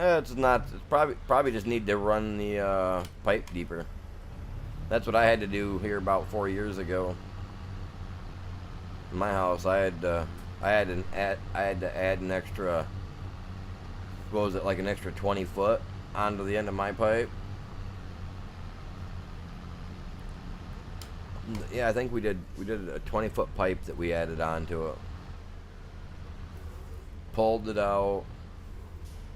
It's not. It's probably just need to run the pipe deeper. That's what I had to do here about 4 years ago. In my house, I had to add an extra. What was it, like an extra 20 foot onto the end of my pipe? Yeah, I think we did a 20-foot pipe that we added onto it. pulled it out,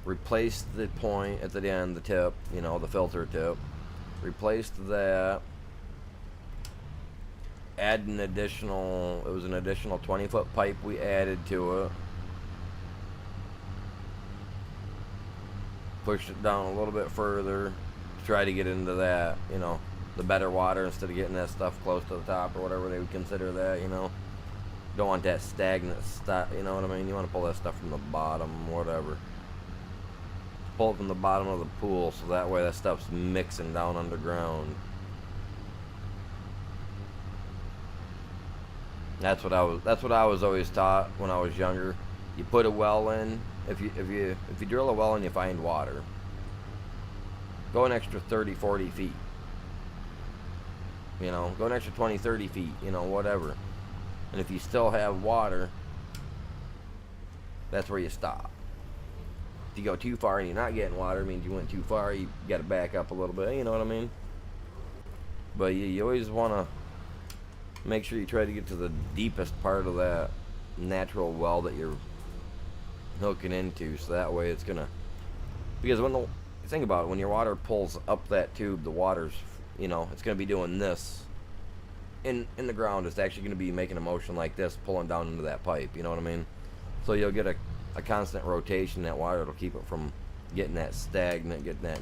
replaced the point at the end, the tip, you know, the filter tip, replaced that, add an additional, it was an additional 20-foot pipe we added to it, pushed it down a little bit further, try to get into that, you know, the better water instead of getting that stuff close to the top or whatever they would consider that, you know. Don't want that stagnant stuff, you know what I mean? You want to pull that stuff from the bottom, whatever. Pull it from the bottom of the pool so that way that stuff's mixing down underground. That's what I was always taught when I was younger. You put a well in, if you drill a well and you find water, go an extra 30, 40 feet. You know, go an extra 20, 30 feet, you know, whatever. And if you still have water, that's where you stop. If you go too far and you're not getting water, it means you went too far, you got to back up a little bit, you know what I mean? But you always want to make sure you try to get to the deepest part of that natural well that you're hooking into, so that way it's going to... Because think about it, when your water pulls up that tube, the water's, you know, it's going to be doing this. In the ground, it's actually going to be making a motion like this, pulling down into that pipe, you know what I mean? So you'll get a constant rotation in that water. It'll keep it from getting that stagnant, getting that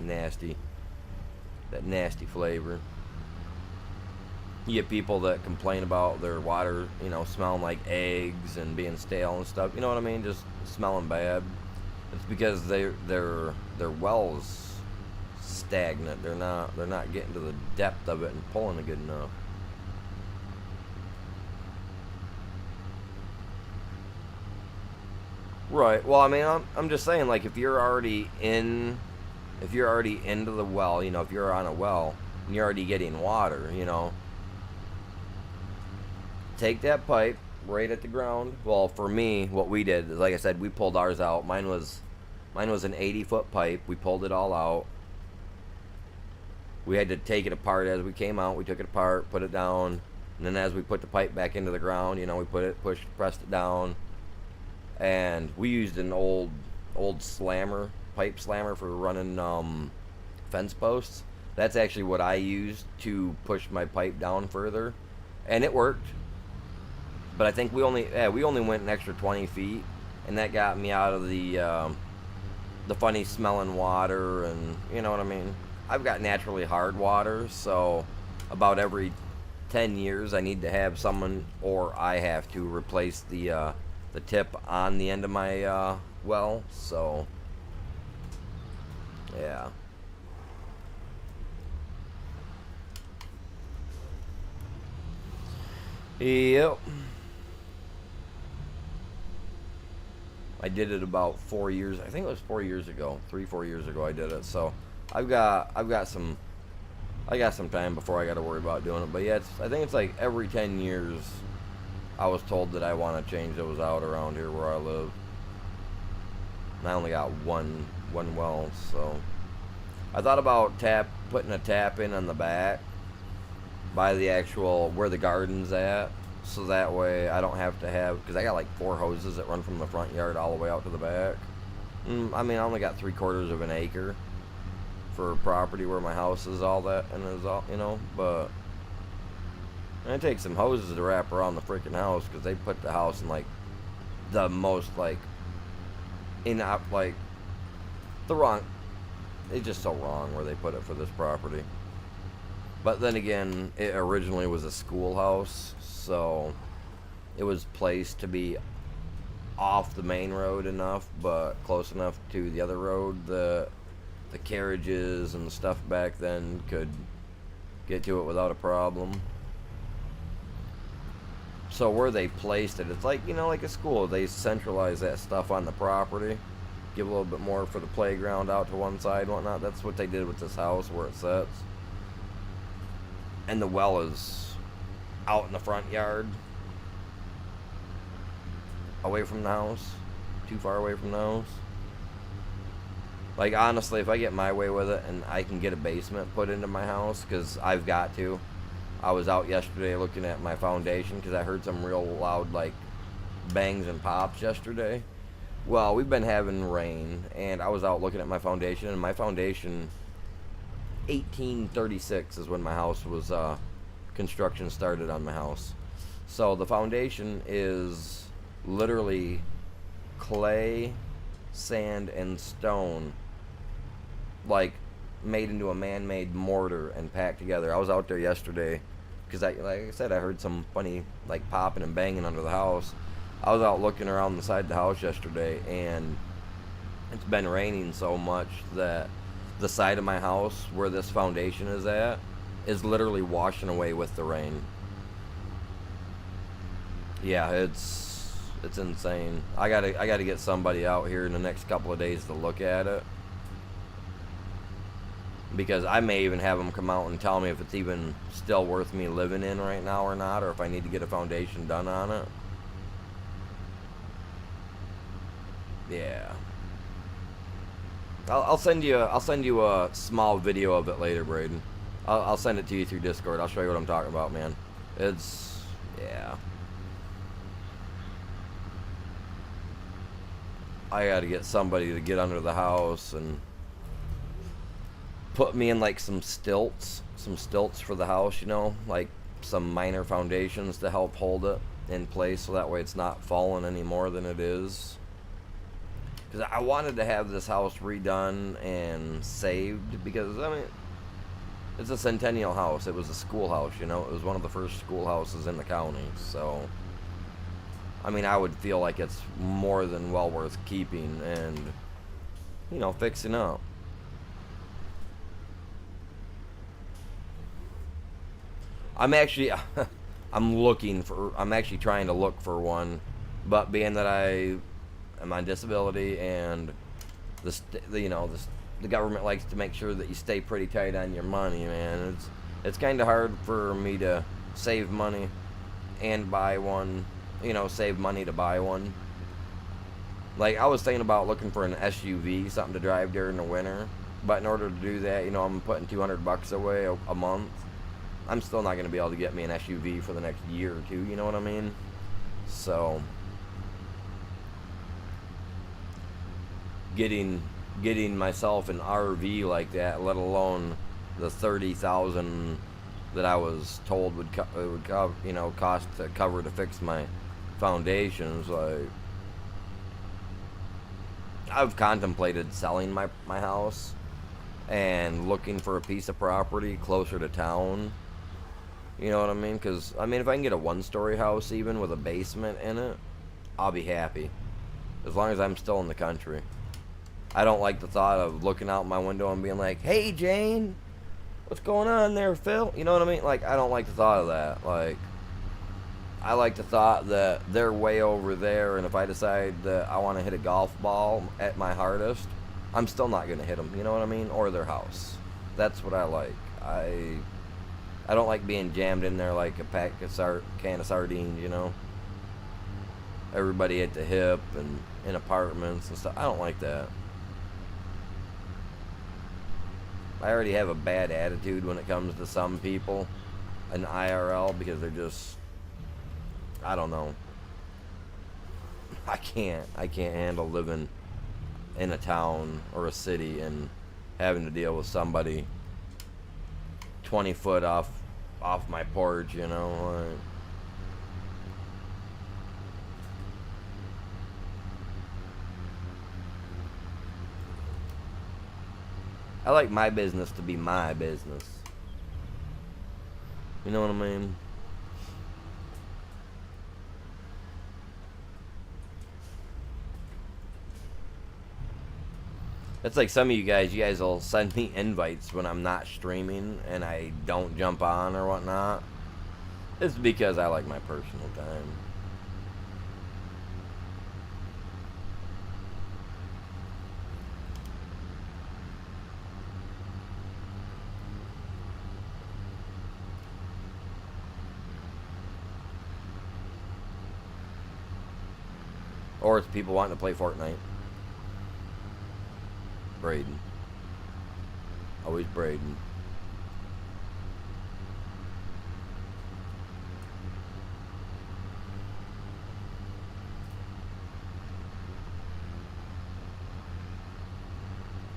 nasty flavor. You get people that complain about their water, you know, smelling like eggs and being stale and stuff, you know what I mean? Just smelling bad. It's because their well's stagnant. They're not getting to the depth of it and pulling it good enough. Right. Well, I mean, I'm just saying, like, if you're already into the well, you know, if you're on a well and you're already getting water, you know, take that pipe right at the ground. Well, for me, what we did, like I said, we pulled ours out. Mine was an 80-foot pipe. We pulled it all out. We had to take it apart as we came out. We took it apart, put it down, and then as we put the pipe back into the ground, you know, we pressed it down. And we used an old pipe slammer for running fence posts. That's actually what I used to push my pipe down further, and it worked. But I think we only went an extra 20 feet, and that got me out of the funny smelling water, and you know what I mean. I've got naturally hard water, so about every 10 years I need to have someone, or I have to replace the tip on the end of my well, so yeah. Yep. I did it about 4 years. I think it was 4 years ago, 3-4 years ago. I did it, so I got some time before I got to worry about doing it. But yeah, I think it's like every 10 years. I was told that I want to change those out around here where I live. And I only got one well, so I thought about putting a tap in on the back by the actual where the garden's at, so that way I don't have to have, because I got like 4 hoses that run from the front yard all the way out to the back. I mean, I only got 3/4 of an acre for property where my house is, all that, and is all, you know, but. And it takes some hoses to wrap around the freaking house, because they put the house in like the most like the wrong. It's just so wrong where they put it for this property. But then again, it originally was a schoolhouse, so it was placed to be off the main road enough, but close enough to the other road that the carriages and the stuff back then could get to it without a problem. So where they placed it, it's like, you know, like a school. They centralize that stuff on the property, give a little bit more for the playground out to one side and whatnot. That's what they did with this house where it sits. And the well is out in the front yard, away from the house, too far away from the house. Like, honestly, if I get my way with it and I can get a basement put into my house, because I've got to. I was out yesterday looking at my foundation because I heard some real loud, like, bangs and pops yesterday. Well, we've been having rain, and I was out looking at my foundation, and my foundation, 1836 is when my house was, construction started on my house. So the foundation is literally clay, sand, and stone, like made into a man-made mortar and packed together. I was out there yesterday because, like I said, I heard some funny like popping and banging under the house. I was out looking around the side of the house yesterday, and it's been raining so much that the side of my house where this foundation is at is literally washing away with the rain. Yeah, it's insane. I gotta get somebody out here in the next couple of days to look at it, because I may even have them come out and tell me if it's even still worth me living in right now or not, or if I need to get a foundation done on it. Yeah. I'll send you a small video of it later, Braden. I'll send it to you through Discord. I'll show you what I'm talking about, man. It's, yeah. I gotta get somebody to get under the house and put me in like some stilts for the house, you know, like some minor foundations to help hold it in place, so that way it's not falling any more than it is. Because I wanted to have this house redone and saved, because I mean, it's a centennial house. It was a schoolhouse, you know. It was one of the first schoolhouses in the county, so I mean, I would feel like it's more than well worth keeping and, you know, fixing up. I'm actually, I'm actually trying to look for one, but being that I am on disability and the government likes to make sure that you stay pretty tight on your money, man. It's kind of hard for me to save money and buy one, you know, save money to buy one. Like, I was thinking about looking for an SUV, something to drive during the winter, but in order to do that, you know, I'm putting $200 away a month. I'm still not going to be able to get me an SUV for the next year or two, you know what I mean? So getting myself an RV like that, let alone the $30,000 that I was told would cost to cover to fix my foundations. Like, I've contemplated selling my house and looking for a piece of property closer to town. You know what I mean? Because, I mean, if I can get a one-story house even with a basement in it, I'll be happy. As long as I'm still in the country. I don't like the thought of looking out my window and being like, "Hey, Jane, what's going on there, Phil?" You know what I mean? Like, I don't like the thought of that. Like, I like the thought that they're way over there, and if I decide that I want to hit a golf ball at my hardest, I'm still not going to hit them, you know what I mean? Or their house. That's what I like. I don't like being jammed in there like a can of sardines, you know? Everybody at the hip and in apartments and stuff. I don't like that. I already have a bad attitude when it comes to some people in IRL, because they're just, I don't know. I can't handle living in a town or a city and having to deal with somebody 20 foot off my porch, you know. Like, I like my business to be my business. You know what I mean? It's like some of you guys will send me invites when I'm not streaming and I don't jump on or whatnot. It's because I like my personal time. Or it's people wanting to play Fortnite. Braden. Always Braden.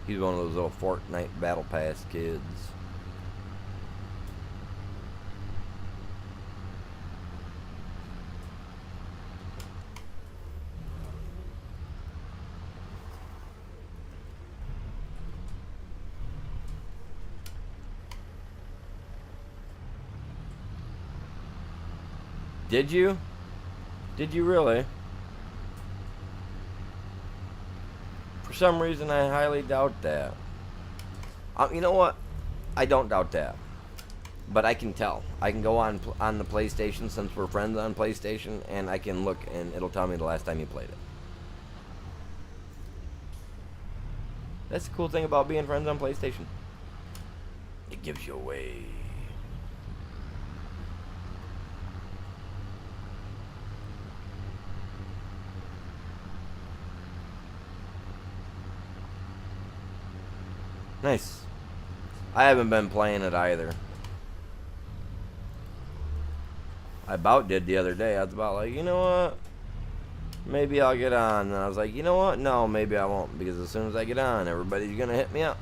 He's one of those little Fortnite Battle Pass kids. Did you? Did you really? For some reason, I highly doubt that. You know what? I don't doubt that. But I can tell. I can go on the PlayStation, since we're friends on PlayStation, and I can look and it'll tell me the last time you played it. That's the cool thing about being friends on PlayStation. It gives you away. Nice. I haven't been playing it either. I about did the other day. I was about like, you know what? Maybe I'll get on. And I was like, you know what? No, maybe I won't. Because as soon as I get on, everybody's going to hit me up.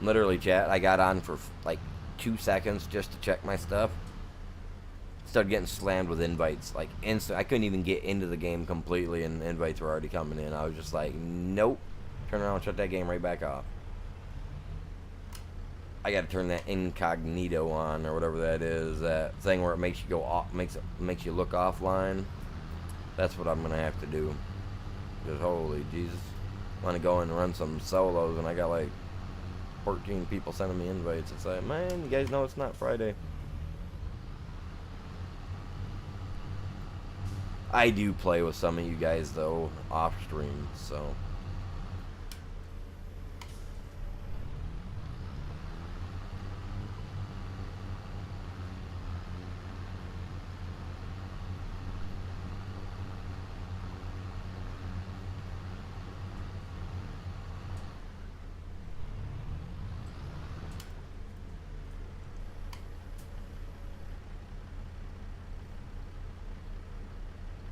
Literally, chat. I got on for like 2 seconds just to check my stuff. Started getting slammed with invites. Like, instant. I couldn't even get into the game completely, and invites were already coming in. I was just like, nope. Turn around and shut that game right back off. I gotta turn that incognito on, or whatever that is, that thing where it makes you go off, makes you look offline. That's what I'm gonna have to do. Because holy Jesus, I want to go and run some solos, and I got like 14 people sending me invites. It's like, man, you guys know it's not Friday. I do play with some of you guys though off stream, so.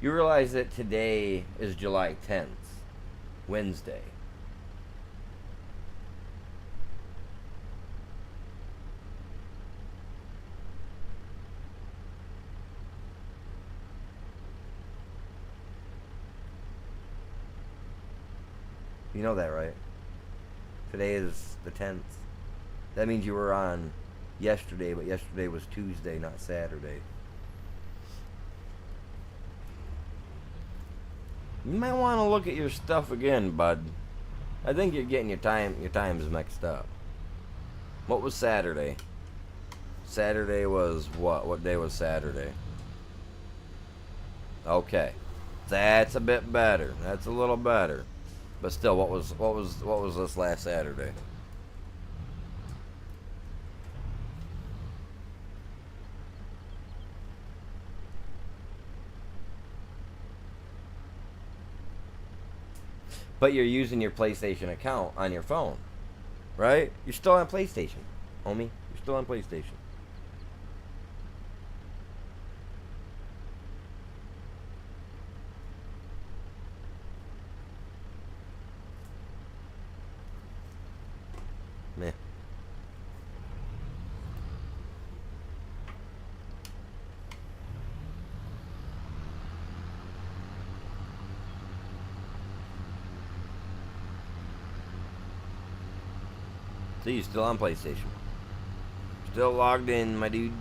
You realize that today is July 10th, Wednesday. You know that, right? Today is the 10th. That means you were on yesterday, but yesterday was Tuesday, not Saturday. You might want to look at your stuff again, bud. I think you're getting your times mixed up. What was Saturday? Saturday was what? What day was Saturday? Okay. That's a bit better. That's a little better. But still, what was this last Saturday? But you're using your PlayStation account on your phone, right? You're still on PlayStation, homie. You're still on PlayStation. Meh. So you're still on PlayStation. Still logged in, my dude.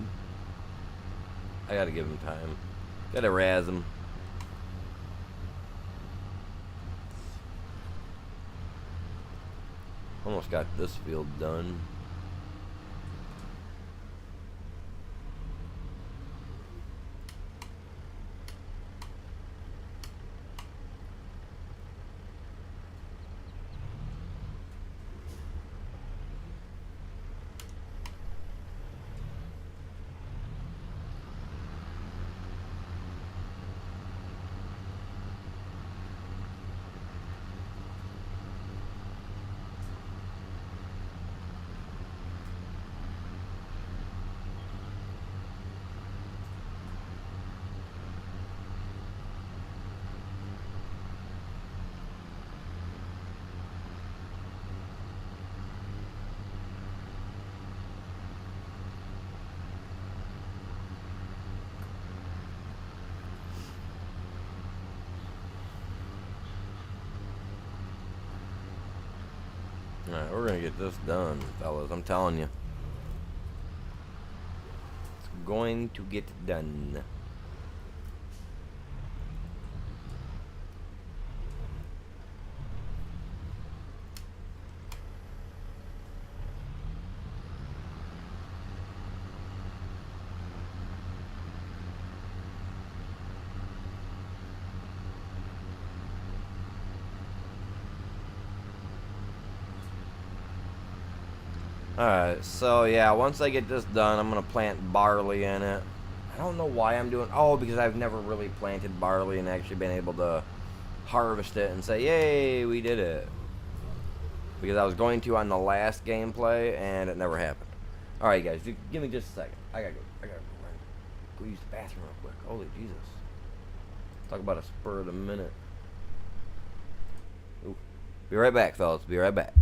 I gotta give him time. Gotta razz him. Almost got this field done. Alright, we're gonna get this done, fellas. I'm telling you. It's going to get done. Alright, so yeah, once I get this done, I'm gonna plant barley in it. I don't know why I'm doing... Oh, because I've never really planted barley and actually been able to harvest it and say, yay, we did it. Because I was going to on the last gameplay, and it never happened. Alright, guys, give me just a second. I gotta go use the bathroom real quick. Holy Jesus. Talk about a spur of the minute. Ooh. Be right back, fellas. Be right back.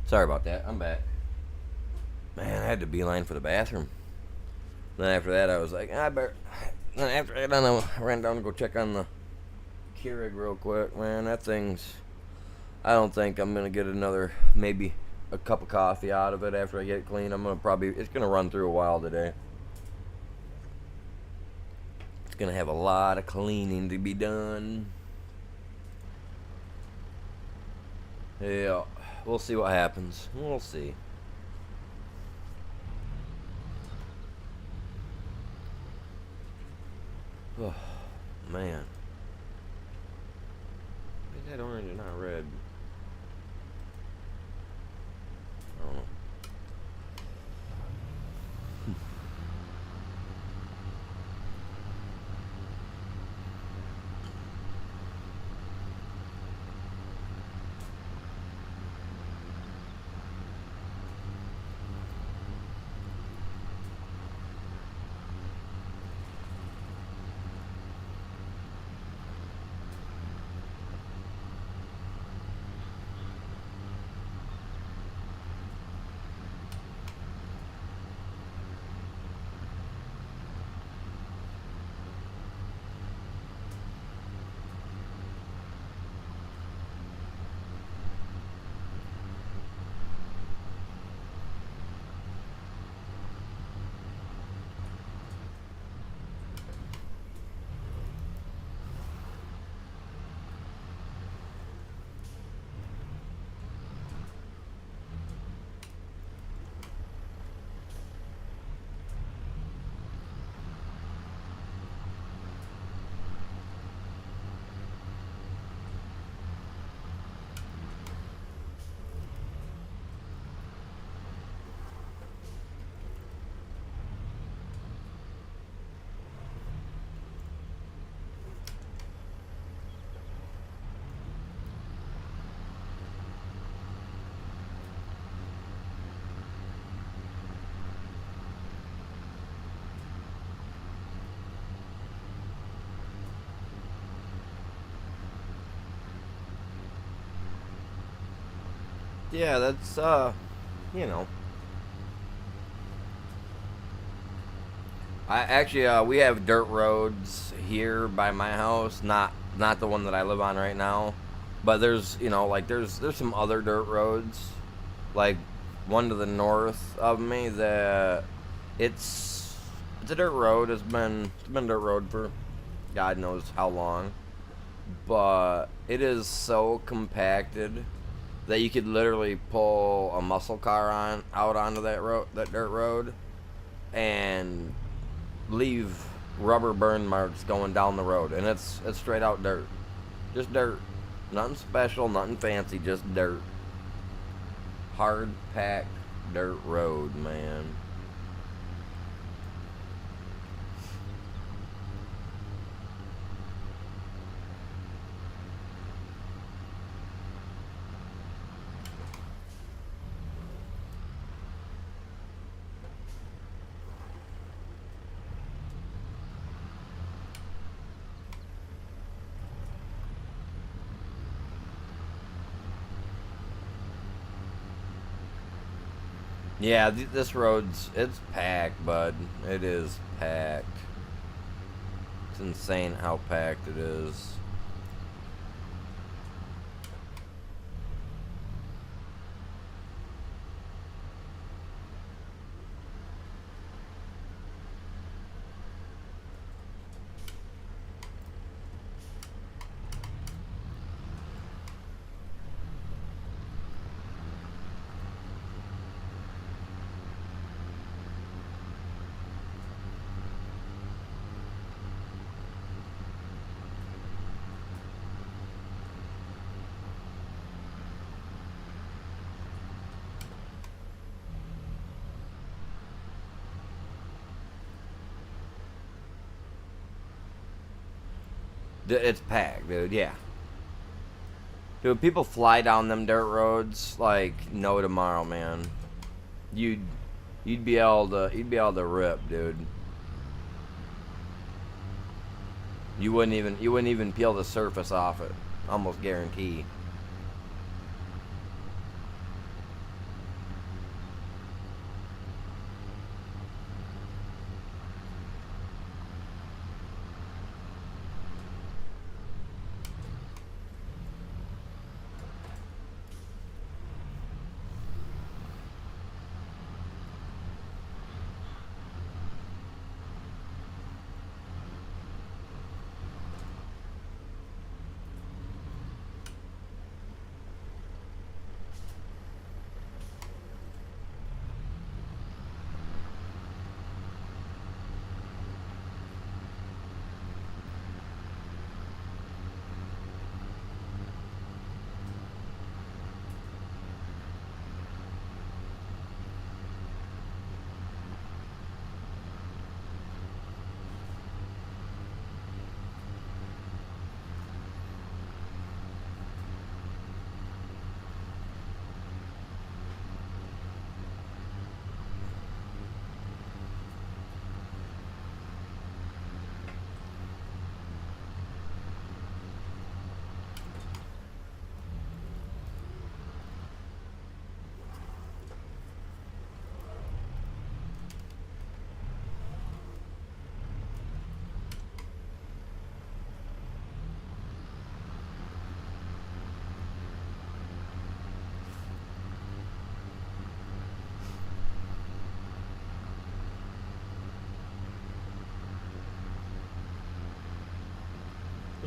Sorry about that. I'm back. Man, I had to beeline for the bathroom. Then after that, I was like, I better. Then after that, I ran down to go check on the Keurig real quick. Man, that thing's. I don't think I'm gonna get another, maybe a cup of coffee out of it after I get it clean. I'm gonna probably. It's gonna run through a while today. It's gonna have a lot of cleaning to be done. Yeah, we'll see what happens. We'll see. Oh, man. Why is that orange and not red? I don't know. Yeah, that's you know. I actually we have dirt roads here by my house, not the one that I live on right now, but there's like there's some other dirt roads, like one to the north of me that it's a dirt road. It's been a dirt road for God knows how long, but it is so compacted that you could literally pull a muscle car out onto that dirt road, and leave rubber burn marks going down the road, and it's straight out dirt, just dirt, nothing special, nothing fancy, just dirt, hard packed dirt road, man. Yeah, this road's it's packed, bud. It is packed. It's insane how packed it is. It's packed, dude. Yeah. Dude, people fly down them dirt roads like no tomorrow, man. You'd you'd be able to rip, dude. You wouldn't even peel the surface off it. Almost guarantee.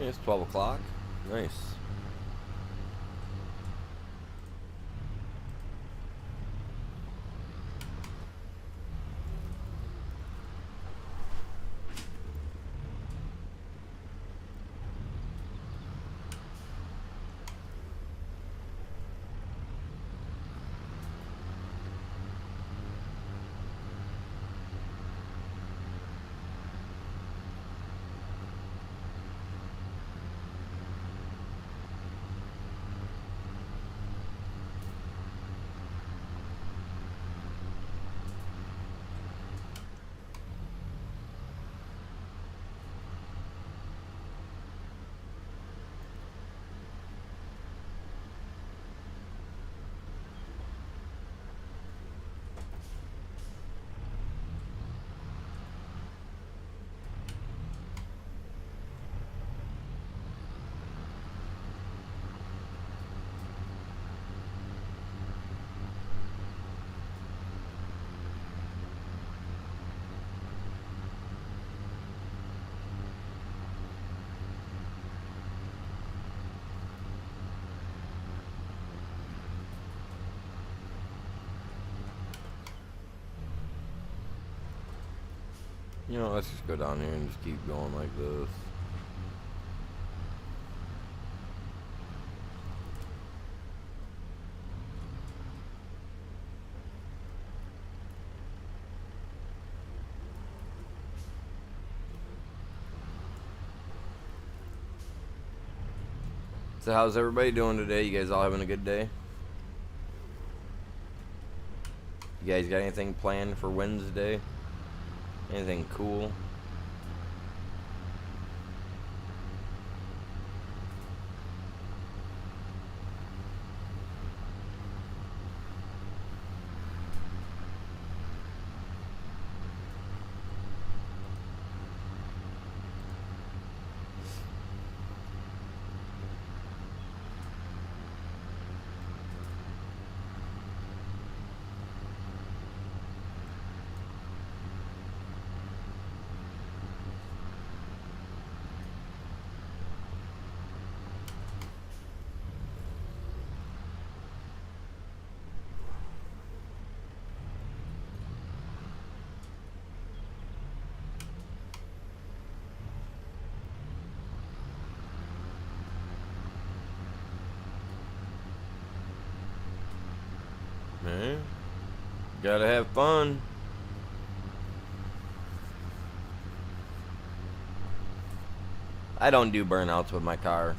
It's 12 o'clock. Nice. You know, let's just go down here and just keep going like this. So how's everybody doing today? You guys all having a good day? You guys got anything planned for Wednesday? Anything cool? Man, gotta have fun. I don't do burnouts with my car.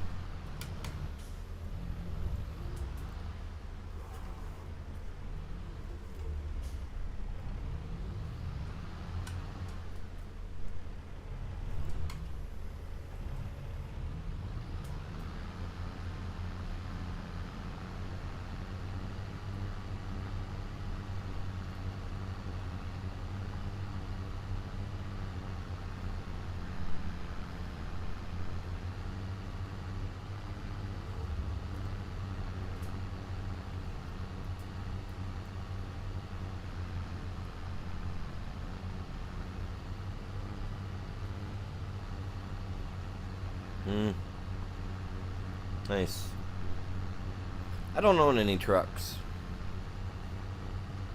Nice. I don't own any trucks.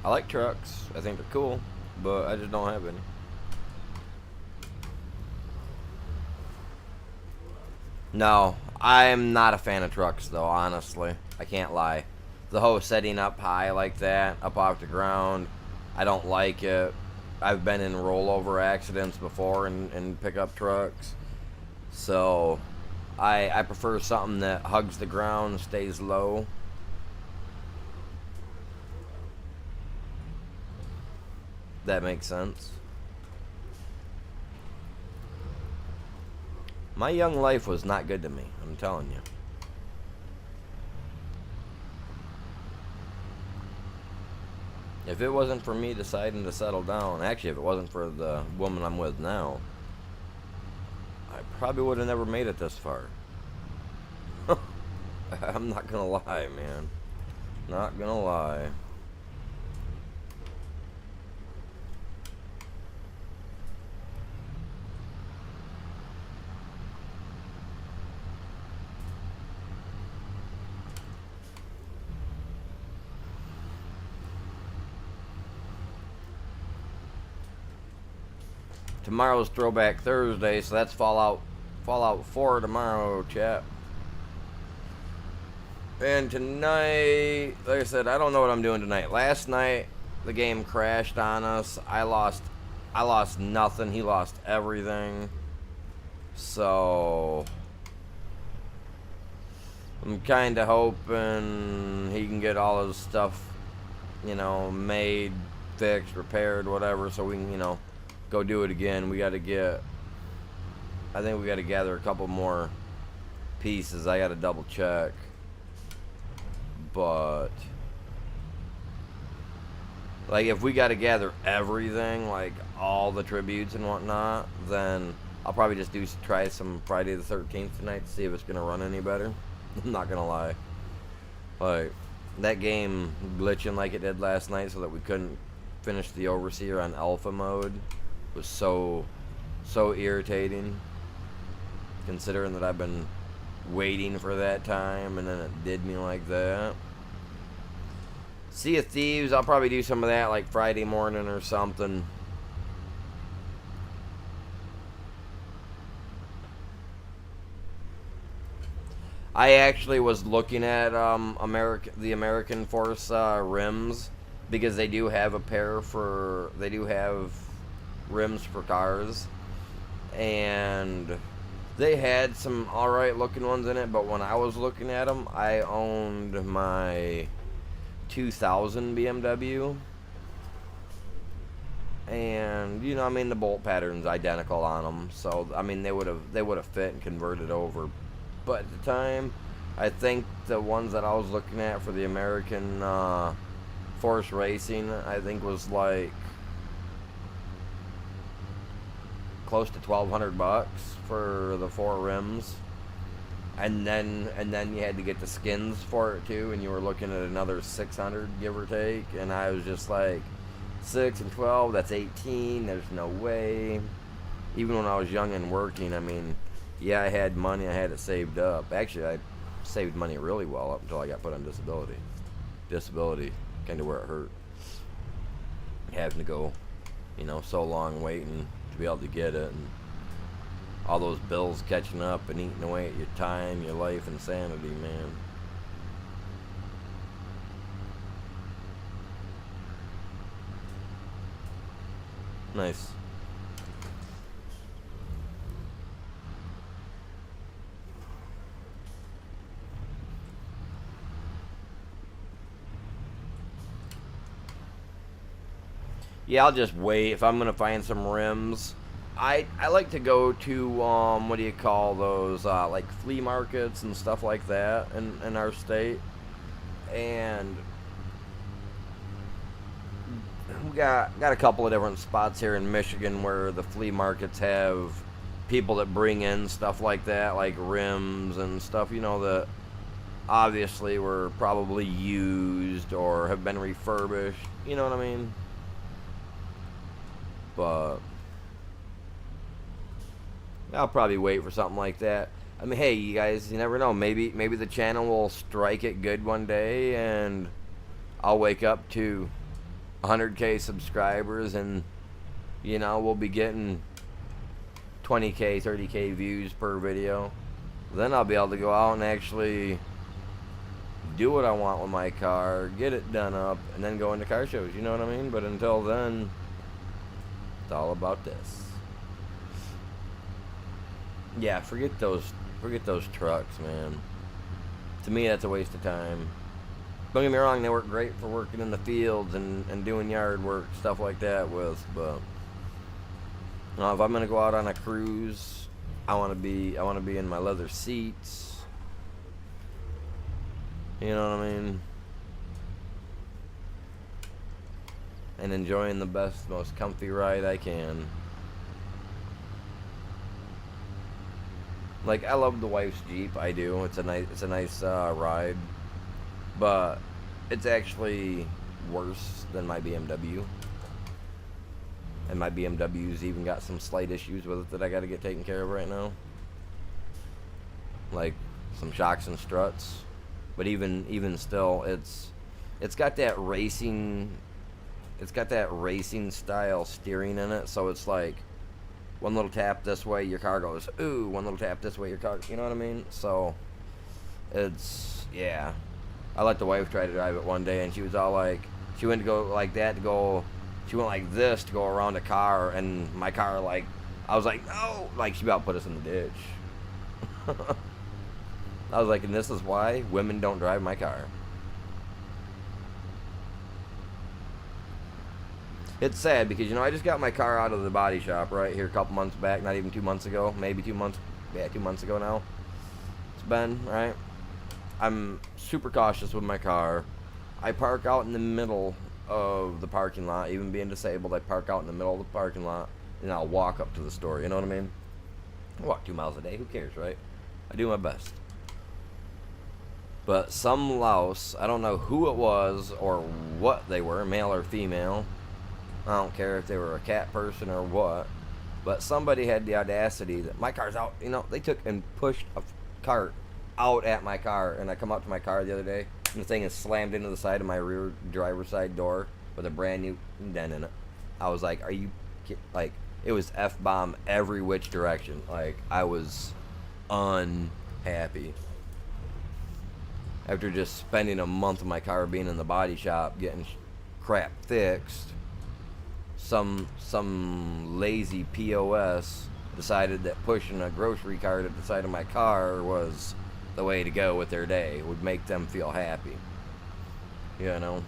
I like trucks. I think they're cool, but I just don't have any. No, I'm not a fan of trucks though, honestly. I can't lie. The whole setting up high like that, up off the ground, I don't like it. I've been in rollover accidents before in pickup trucks. So I prefer something that hugs the ground, stays low. That makes sense. My young life was not good to me, I'm telling you. If it wasn't for me deciding to settle down, actually if it wasn't for the woman I'm with now, I probably would have never made it this far. I'm not gonna lie, man. Not gonna lie. Tomorrow's Throwback Thursday, so that's Fallout 4 tomorrow, chat. And tonight, like I said, I don't know what I'm doing tonight. Last night, the game crashed on us. I lost nothing. He lost everything. So I'm kind of hoping he can get all his stuff, you know, made, fixed, repaired, whatever, so we can, you know, go do it again. I think we got to gather a couple more pieces. I got to double check. But like, if we got to gather everything, like all the tributes and whatnot, then I'll probably just try some Friday the 13th tonight to see if it's gonna run any better. I'm not gonna lie. Like, that game glitching like it did last night so that we couldn't finish the Overseer on alpha mode was so irritating, considering that I've been waiting for that time, and then it did me like that. Sea of Thieves, I'll probably do some of that like Friday morning or something. I actually was looking at the American Force rims, because they do have rims for cars, and they had some alright looking ones in it, but when I was looking at them, I owned my 2000 BMW, and you know, I mean, the bolt pattern's identical on them, so I mean, they would have fit and converted over. But at the time, I think the ones that I was looking at for the American Force Racing, I think was like close to $1,200 for the 4 rims, and then you had to get the skins for it too, and you were looking at another $600, give or take. And I was just like, 6 and 12, that's 18. There's no way. Even when I was young and working, I mean, yeah, I had money, I had it saved up. Actually, I saved money really well up until I got put on disability. Disability, kind of where it hurt. Having to go, you know, so long waiting to be able to get it, and all those bills catching up and eating away at your time, your life, and sanity, man. Nice. Yeah, I'll just wait. If I'm gonna find some rims, I like to go to what do you call those, like flea markets and stuff like that in our state. And we got a couple of different spots here in Michigan where the flea markets have people that bring in stuff like that, like rims and stuff, you know, that obviously were probably used or have been refurbished, you know what I mean? But I'll probably wait for something like that. I mean, hey, you guys, you never know. Maybe the channel will strike it good one day, and I'll wake up to 100K subscribers, and you know, we'll be getting 20K, 30K views per video. Then I'll be able to go out and actually do what I want with my car, get it done up, and then go into car shows. You know what I mean? But until then, it's all about this. Yeah, forget those trucks, man. To me, that's a waste of time. Don't get me wrong, they work great for working in the fields and doing yard work, stuff like that with, but if I'm gonna go out on a cruise, I wanna be in my leather seats. You know what I mean? And enjoying the best, most comfy ride I can. Like, I love the wife's Jeep, I do. It's a nice ride, but it's actually worse than my BMW. And my BMW's even got some slight issues with it that I got to get taken care of right now, like some shocks and struts. But even still, it's got that racing style steering in it, so it's like one little tap this way, your car goes, ooh, one little tap this way, your car, you know what I mean? So, it's, yeah. I let the wife try to drive it one day, and she was all like, she went to go like that to go, she went like this to go around the car, and my car, like, I was like, no, like, she about put us in the ditch. I was like, and this is why women don't drive my car. It's sad because, you know, I just got my car out of the body shop right here a couple months back, not even 2 months ago, maybe 2 months, yeah, 2 months ago now. It's been, right? I'm super cautious with my car. I park out in the middle of the parking lot, even being disabled, I park out in the middle of the parking lot, and I'll walk up to the store, you know what I mean? I walk 2 miles a day, who cares, right? I do my best. But some louse, I don't know who it was or what they were, male or female, I don't care if they were a cat person or what, but somebody had the audacity that my car's out, you know, they took and pushed a cart out at my car, and I come out to my car the other day, and the thing is slammed into the side of my rear driver's side door with a brand new dent in it. I was like, are you kidding? Like, it was F-bomb every which direction. Like, I was unhappy. After just spending a month of my car being in the body shop getting crap fixed, some lazy POS decided that pushing a grocery cart at the side of my car was the way to go with their day. It would make them feel happy. You know?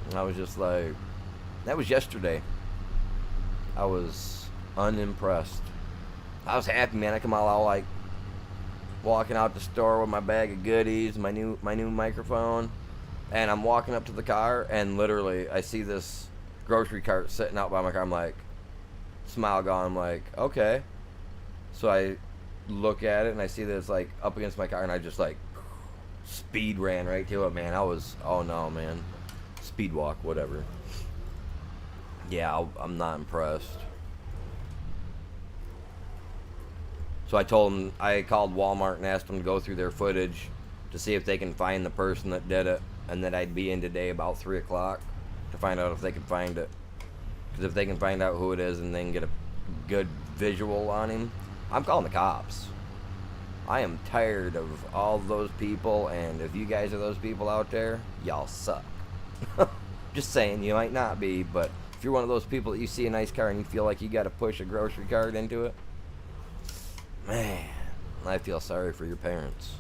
And I was just like, that was yesterday. I was unimpressed. I was happy, man. I come out all like walking out the store with my bag of goodies, my new microphone, and I'm walking up to the car, and literally I see this grocery cart sitting out by my car. I'm like, smile gone. I'm like, okay. So I look at it, and I see that it's like up against my car, and I just like speed ran right to it, man. I was, oh no, man. Speed walk, whatever. Yeah, I'm not impressed. So I called Walmart and asked them to go through their footage to see if they can find the person that did it, and that I'd be in today about 3 o'clock to find out if they can find it. Because if they can find out who it is and they can get a good visual on him, I'm calling the cops. I am tired of all those people, and if you guys are those people out there, y'all suck. Just saying, you might not be, but if you're one of those people that you see a nice car and you feel like you got to push a grocery cart into it, man, I feel sorry for your parents.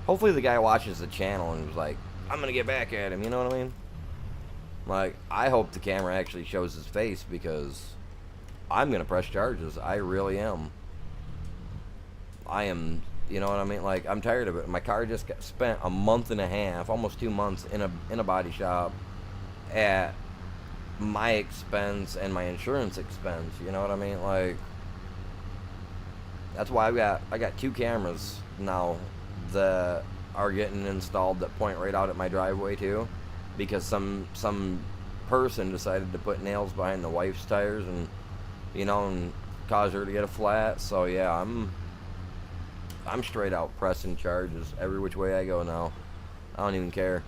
Hopefully the guy watches the channel and was like, I'm going to get back at him, you know what I mean? Like, I hope the camera actually shows his face, because I'm going to press charges. I really am. I am, you know what I mean? Like, I'm tired of it. My car just got spent a month and a half, almost 2 months in a body shop at my expense and my insurance expense, you know what I mean? Like, that's why I got 2 cameras now that are getting installed that point right out at my driveway too, because some person decided to put nails behind the wife's tires and, you know, and cause her to get a flat. So yeah, I'm straight out pressing charges every which way I go now. I don't even care.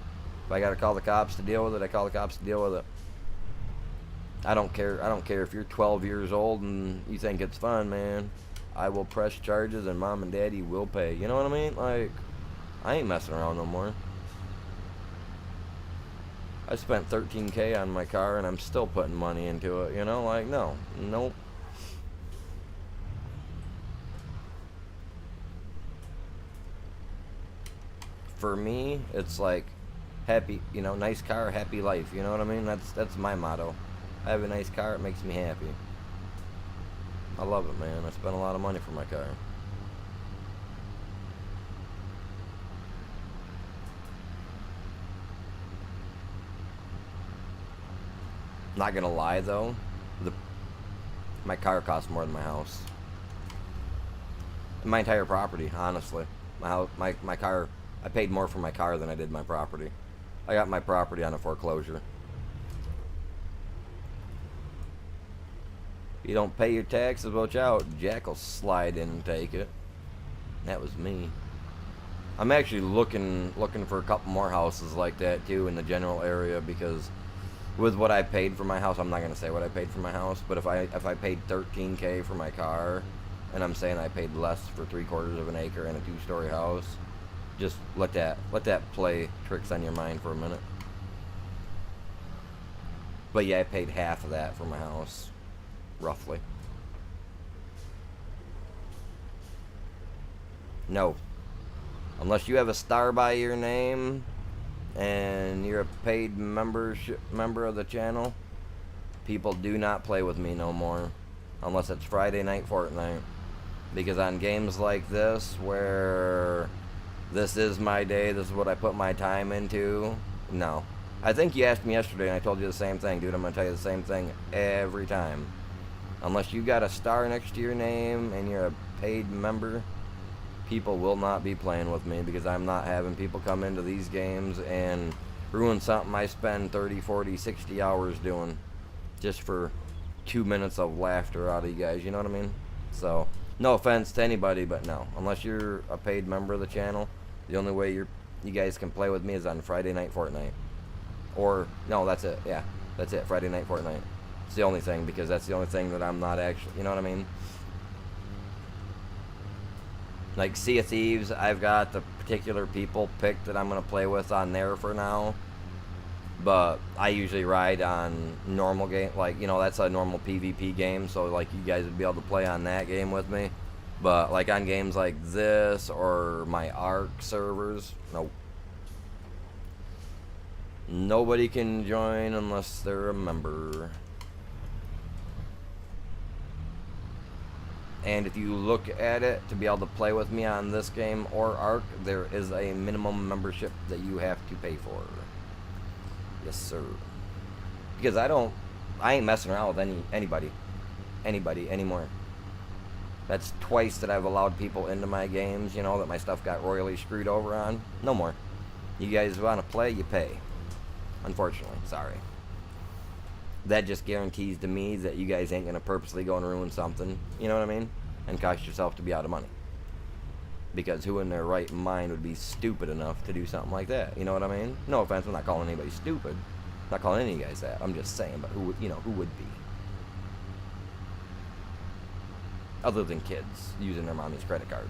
If I gotta call the cops to deal with it, I call the cops to deal with it. I don't care. I don't care if you're 12 years old and you think it's fun, man. I will press charges, and mom and daddy will pay. You know what I mean? Like, I ain't messing around no more. I spent $13K on my car, and I'm still putting money into it. You know, like, no, nope. For me, it's like happy, you know, nice car, happy life. You know what I mean? That's my motto. I have a nice car, it makes me happy. I love it, man. I spent a lot of money for my car. Not gonna lie though, my car costs more than my house. My entire property, honestly. My house, my car. I paid more for my car than I did my property. I got my property on a foreclosure. If you don't pay your taxes, watch out. Jack will slide in and take it. That was me. I'm actually looking for a couple more houses like that too in the general area, because with what I paid for my house, I'm not gonna say what I paid for my house, but if I paid 13K for my car, and I'm saying I paid less for 3/4 of an acre and a 2-story house, just let that play tricks on your mind for a minute. But yeah, I paid half of that for my house, roughly. No, unless you have a star by your name and you're a paid member of the channel, people do not play with me no more, unless it's Friday Night Fortnite. Because on games like this, where this is my day, this is what I put my time into, no. I think you asked me yesterday and I told you the same thing, dude. I'm going to tell you the same thing every time. Unless you got a star next to your name and you're a paid member, people will not be playing with me, because I'm not having people come into these games and ruin something I spend 30, 40, 60 hours doing just for 2 minutes of laughter out of you guys, you know what I mean? So, no offense to anybody, but no. Unless you're a paid member of the channel, the only way you guys can play with me is on Friday Night Fortnite. Or, no, that's it. Yeah, that's it. Friday Night Fortnite. It's the only thing, because that's the only thing that I'm not actually, you know what I mean? Like Sea of Thieves, I've got the particular people picked that I'm going to play with on there for now. But I usually ride on normal game, like, you know, that's a normal PvP game, so like you guys would be able to play on that game with me. But like on games like this or my Ark servers, nope. Nobody can join unless they're a member. And if you look at it, to be able to play with me on this game or Ark, there is a minimum membership that you have to pay for. Yes, sir. Because I ain't messing around with anybody anymore. That's twice that I've allowed people into my games, you know, that my stuff got royally screwed over on. No more. You guys want to play, you pay. Unfortunately, sorry. That just guarantees to me that you guys ain't going to purposely go and ruin something, you know what I mean? And cost yourself to be out of money. Because who in their right mind would be stupid enough to do something like that? You know what I mean? No offense, I'm not calling anybody stupid. I'm not calling any of you guys that. I'm just saying, but who, you know, who would be? Other than kids using their mommy's credit card.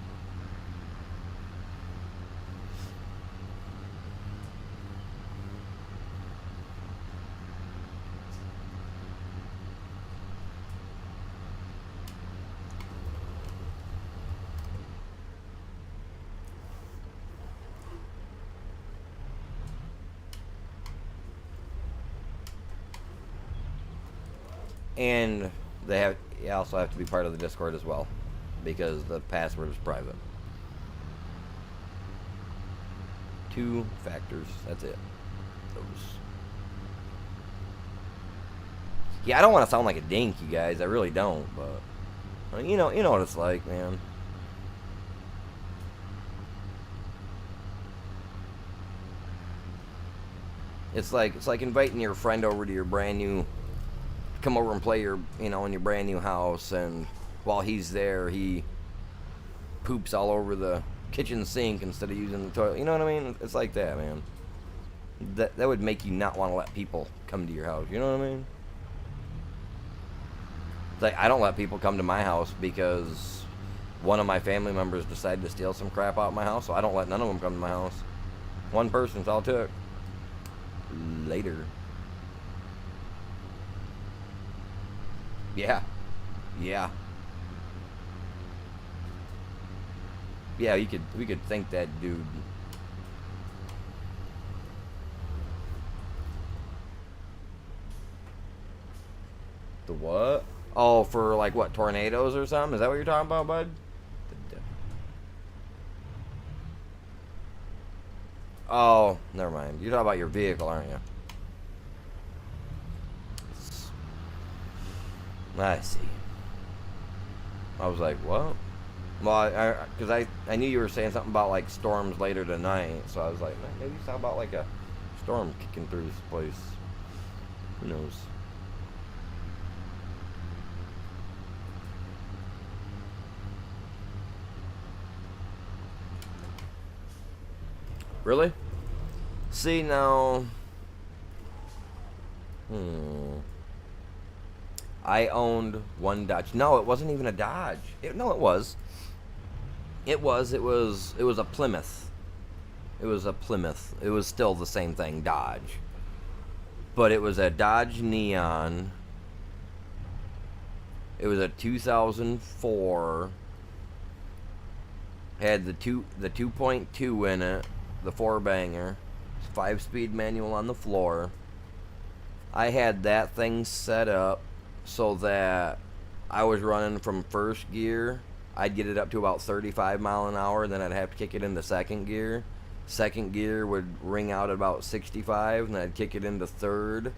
And you also have to be part of the Discord as well, because the password is private. 2 factors, that's it. Those. Yeah, I don't want to sound like a dink, you guys. I really don't, but I mean, you know what it's like, man. It's like inviting your friend over to your brand new, come over and play your, you know, in your brand new house, and while he's there, he poops all over the kitchen sink instead of using the toilet. You know what I mean? It's like that, man. That would make you not want to let people come to your house. You know what I mean? It's like, I don't let people come to my house because one of my family members decided to steal some crap out of my house, so I don't let none of them come to my house. One person's all it took. Later. Yeah. Yeah, we could think that dude. The what? Oh, for like what, tornadoes or something? Is that what you're talking about, bud? Oh, never mind. You're talking about your vehicle, aren't you? I see. I was like, what? Well, because I knew you were saying something about like storms later tonight, so I was like, maybe it's about like a storm kicking through this place. Who knows? Really? See, now, Hmm. I owned one Dodge. No, it wasn't even a Dodge. No, it was. It was a Plymouth. It was a Plymouth. It was still the same thing, Dodge. But it was a Dodge Neon. It was a 2004. Had the 2.2 in it, the four banger, 5-speed manual on the floor. I had that thing set up so that I was running from first gear. I'd get it up to about 35 mile an hour, then I'd have to kick it into second gear. Second gear would ring out at about 65, and then I'd kick it into third,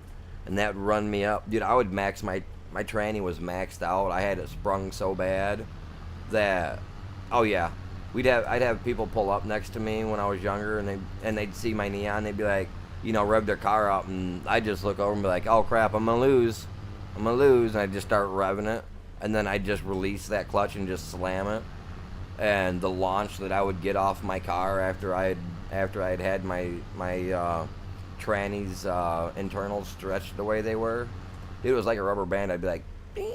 and that would run me up. Dude, I would max my tranny was maxed out. I had it sprung so bad that, oh yeah, I'd have people pull up next to me when I was younger, and they'd see my Neon, they'd be like, rev their car up, and I'd just look over and be like, oh crap, I'm gonna lose, and I'd just start revving it, and then I'd just release that clutch and just slam it, and the launch that I would get off my car after I'd had my tranny's internals stretched the way they were, it was like a rubber band. I'd be like, ding,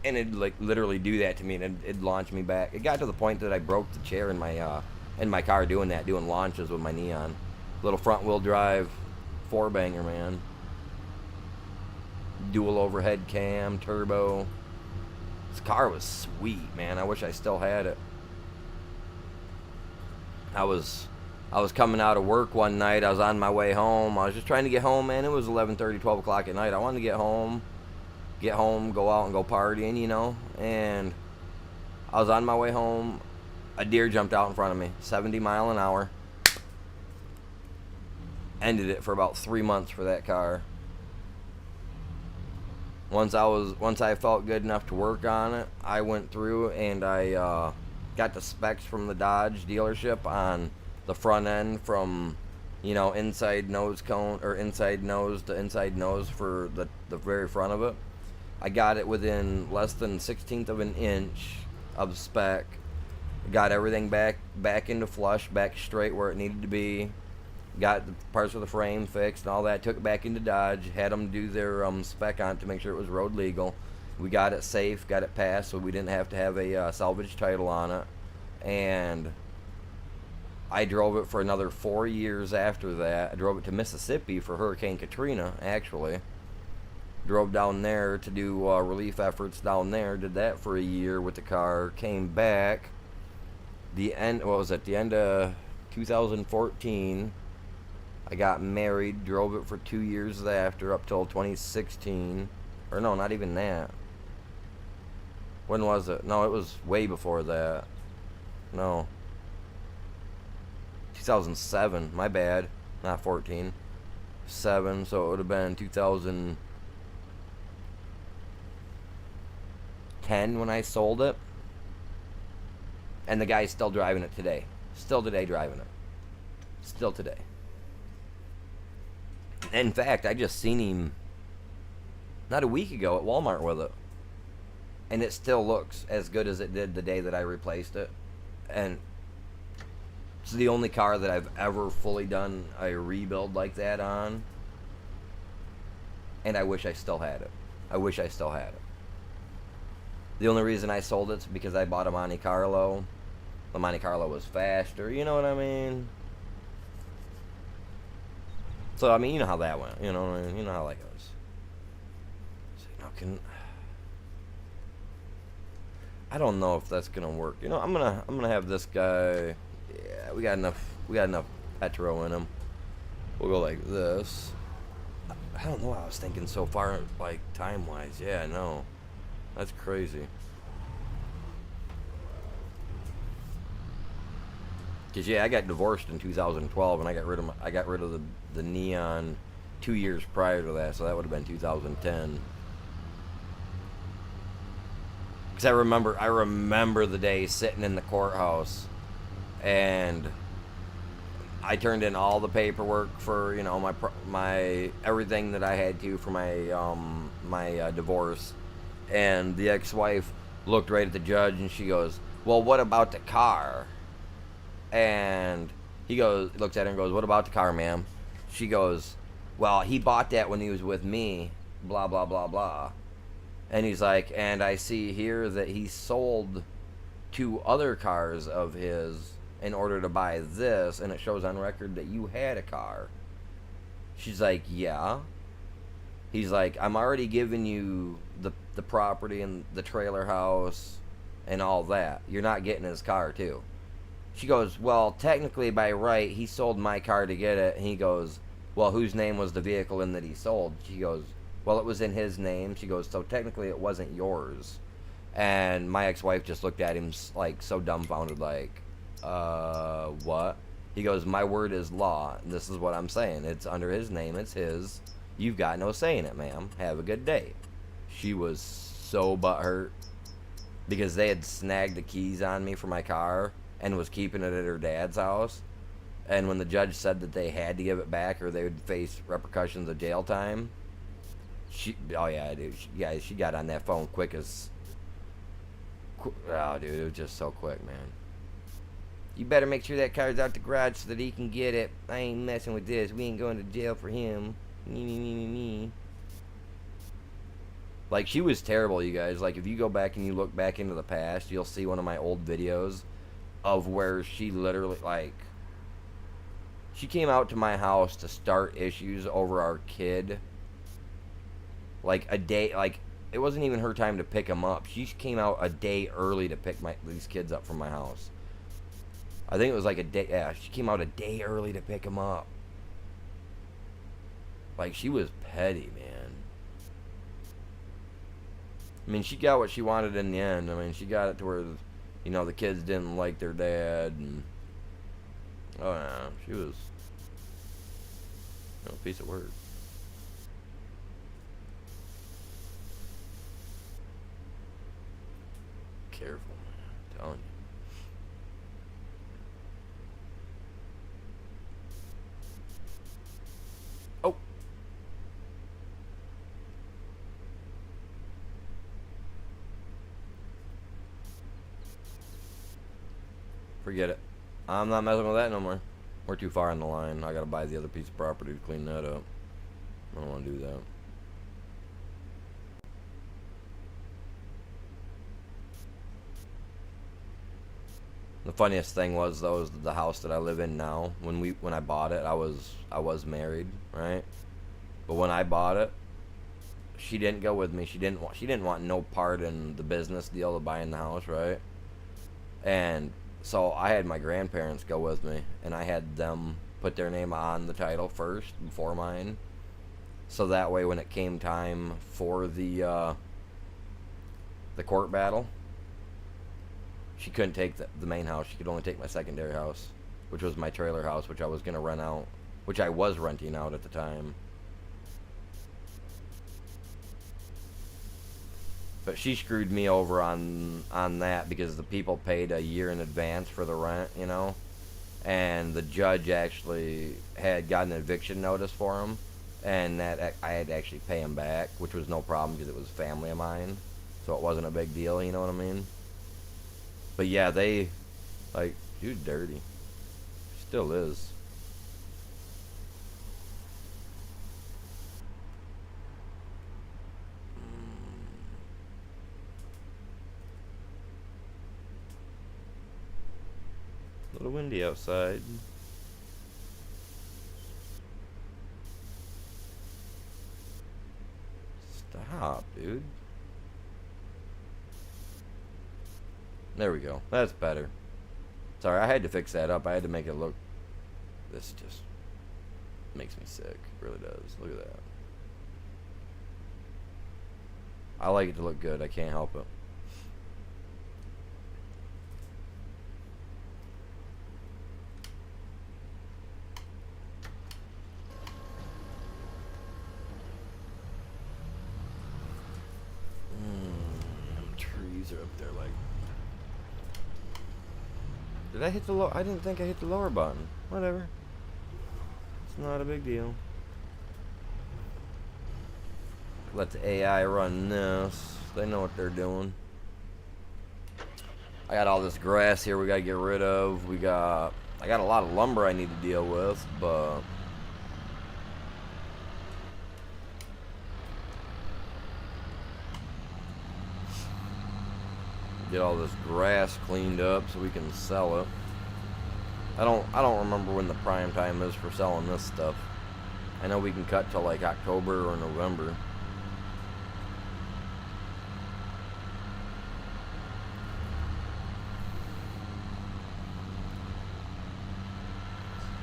and it'd like literally do that to me, and it'd launch me back. It got to the point that I broke the chair in my car doing launches with my Neon. Little front wheel drive, four banger, man. Dual overhead cam, turbo. This car was sweet, man. I wish I still had it. I was coming out of work one night. I was on my way home. I was just trying to get home, man. It was 11:30, 12 o'clock at night. I wanted to get home, go out and go partying, and I was on my way home. A deer jumped out in front of me, 70 mile an hour. Ended it for about 3 months for that car. Once I felt good enough to work on it, I went through and I got the specs from the Dodge dealership on the front end, from inside nose cone, or inside nose to inside nose for the very front of it. I got it within less than 1/16 of an inch of spec. Got everything back into flush, back straight where it needed to be. Got the parts of the frame fixed and all that. Took it back into Dodge. Had them do their spec on it to make sure it was road legal. We got it safe, got it passed, so we didn't have to have a salvage title on it. And I drove it for another 4 years after that. I drove it to Mississippi for Hurricane Katrina, actually. Drove down there to do relief efforts down there. Did that for a year with the car. Came back. The end of 2014. I got married. Drove it for 2 years after, up till 2016. Or no, not even that. When was it? No, it was way before that. No. 2007. My bad. Not 14. 7. So it would have been 2010 when I sold it. And the guy's still driving it today. Still today driving it. Still today. In fact, I just seen him not a week ago at Walmart with it. And it still looks as good as it did the day that I replaced it. And it's the only car that I've ever fully done a rebuild like that on. And I wish I still had it. The only reason I sold it is because I bought a Monte Carlo. The Monte Carlo was faster, you know what I mean? So, I mean, you know how that went. You know what I mean? You know how that goes. So, I don't know if that's gonna work. I'm gonna have this guy. Yeah, we got enough petro in him. We'll go like this. I don't know what I was thinking so far, like time wise. Yeah, no, that's crazy. Cause I got divorced in 2012, and I got rid of the Neon 2 years prior to that, so that would have been 2010. Cause I remember the day sitting in the courthouse, and I turned in all the paperwork for my everything that I had to for my divorce, and the ex-wife looked right at the judge and she goes, "Well, what about the car?" And he looks at her and goes, "What about the car, ma'am?" She goes, Well, he bought that when he was with me, blah, blah, blah, blah. And he's like, and I see here that he sold 2 other cars of his in order to buy this, and it shows on record that you had a car. She's like, yeah. He's like, I'm already giving you the property and the trailer house and all that. You're not getting his car, too. She goes, well, technically by right, he sold my car to get it. And he goes, well, whose name was the vehicle in that he sold? She goes, well, it was in his name. She goes, so technically it wasn't yours. And my ex-wife just looked at him like so dumbfounded, like, what? He goes, my word is law, and this is what I'm saying. It's under his name. It's his. You've got no say in it, ma'am. Have a good day. She was so butthurt because they had snagged the keys on me for my car and was keeping it at her dad's house. And when the judge said that they had to give it back or they would face repercussions of jail time, oh yeah, dude, she got on that phone quick as, oh dude, it was just so quick, man. You better make sure that car's out the garage so that he can get it. I ain't messing with this. We ain't going to jail for him. Me. Like, she was terrible, you guys. Like, if you go back and you look back into the past, you'll see one of my old videos of where she literally, like, she came out to my house to start issues over our kid. Like, a day, like, it wasn't even her time to pick him up. She came out a day early to pick these kids up from my house. I think it was like a day, yeah, she came out a day early to pick him up. Like, she was petty, man. I mean, she got what she wanted in the end. I mean, she got it to where, you know, the kids didn't like their dad, and, oh, yeah, she was, you know, a piece of work. Careful, man, I'm telling you. Oh. Forget it. I'm not messing with that no more. We're too far on the line. I gotta buy the other piece of property to clean that up. I don't want to do that. The funniest thing was, though, is the house that I live in now. When I bought it, I was married, right? But when I bought it, she didn't go with me. She didn't want no part in the business deal of buying the house, right? And so I had my grandparents go with me, and I had them put their name on the title first before mine. So that way, when it came time for the court battle, she couldn't take the main house. She could only take my secondary house, which was my trailer house, which I was gonna rent out, which I was renting out at the time. But she screwed me over on that because the people paid a year in advance for the rent, you know, and the judge actually had gotten an eviction notice for him, and that I had to actually pay him back, which was no problem because it was family of mine, so it wasn't a big deal, you know what I mean? But yeah, they, like, dude's dirty. Still is. A little windy outside. Stop, dude. There we go. That's better. Sorry, I had to fix that up. I had to make it look... This just makes me sick. It really does. Look at that. I like it to look good. I can't help it. Trees are up there like... Did I hit the low? I didn't think I hit the lower button. Whatever. It's not a big deal. Let the AI run this. They know what they're doing. I got all this grass here we gotta get rid of. I got a lot of lumber I need to deal with, but Get all this grass cleaned up so we can sell it. I don't remember when the prime time is for selling this stuff. I know we can cut till like October or November.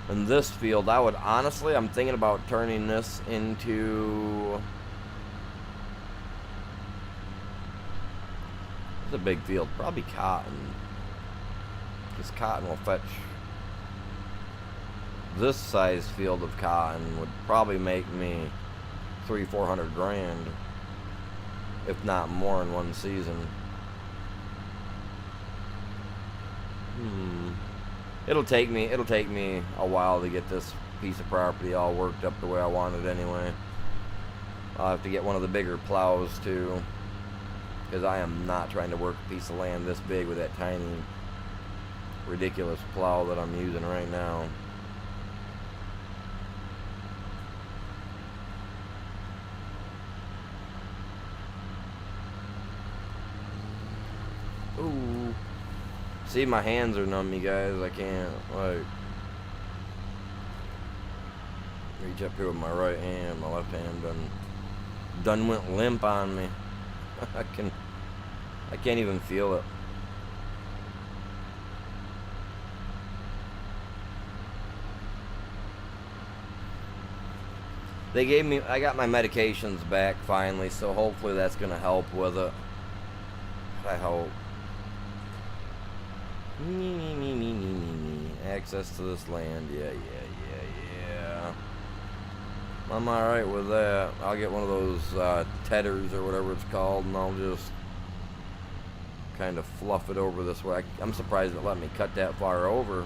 In this field, I would honestly, I'm thinking about turning this into... It's a big field, probably cotton. Because cotton will fetch... This size field of cotton would probably make me 300-400 grand, if not more, in one season. It'll take me a while to get this piece of property all worked up the way I want it anyway. I'll have to get one of the bigger plows too, because I am not trying to work a piece of land this big with that tiny, ridiculous plow that I'm using right now. Ooh. See, my hands are numb, you guys. I can't, like, reach up here with my right hand. My left hand done went limp on me. I can't even feel it. They gave me, I got my medications back finally, so hopefully that's gonna help with it. I hope. Access to this land, yeah. I'm alright with that. I'll get one of those tethers or whatever it's called, and I'll just kind of fluff it over this way. I'm surprised it let me cut that far over.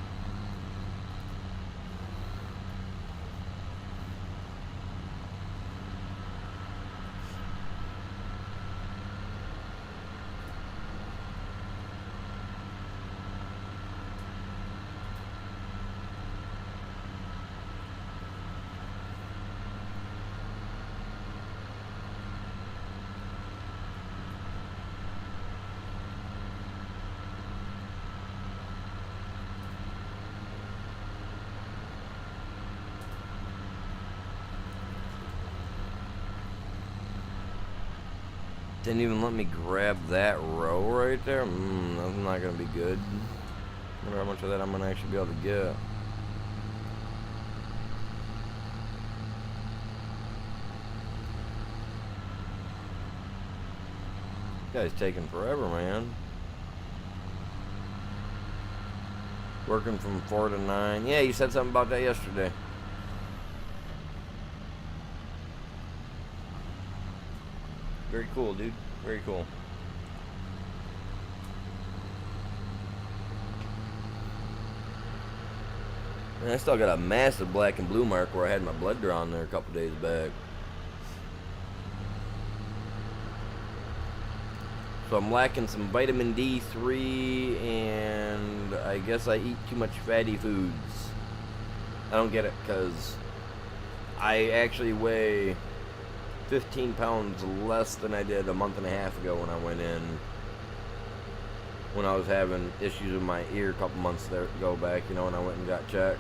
Didn't even let me grab that row right there. That's not gonna be good. Wonder how much of that I'm gonna actually be able to get. This guy's taking forever, man. Working from 4 to 9. Yeah, you said something about that yesterday. Very cool, dude. Very cool. And I still got a massive black and blue mark where I had my blood drawn there a couple days back. So I'm lacking some vitamin D3, and I guess I eat too much fatty foods. I don't get it, because I actually weigh 15 pounds less than I did a month and a half ago when I went in, when I was having issues with my ear a couple months ago back, you know, when I went and got checked.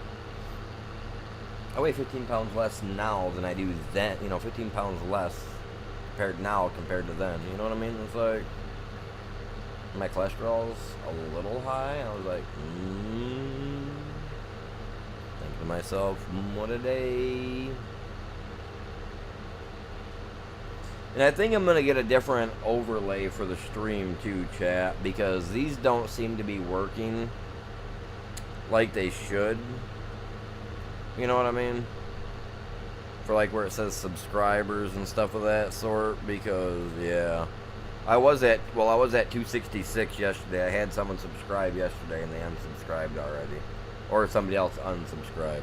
I weigh 15 pounds less now than I do then, you know, 15 pounds less compared to then, you know what I mean? It's like, my cholesterol's a little high. I was like, thinking to myself, what a day. And I think I'm going to get a different overlay for the stream too, chat, because these don't seem to be working like they should. You know what I mean? For like where it says subscribers and stuff of that sort, because, yeah. I was at 266 yesterday. I had someone subscribe yesterday and they unsubscribed already. Or somebody else unsubscribed.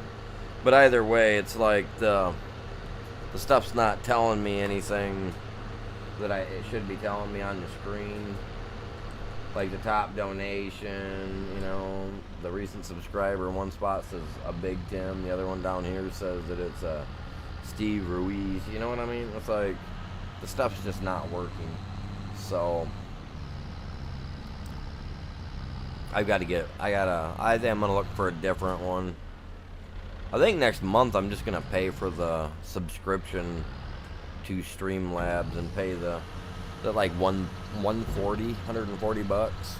But either way, it's like the stuff's not telling me anything that it should be telling me on the screen. Like the top donation, you know, the recent subscriber. One spot says a Big Tim. The other one down here says that it's Steve Ruiz. You know what I mean? It's like the stuff's just not working. So I think I'm gonna look for a different one. I think next month I'm just gonna pay for the subscription to Streamlabs and pay the like 140 bucks.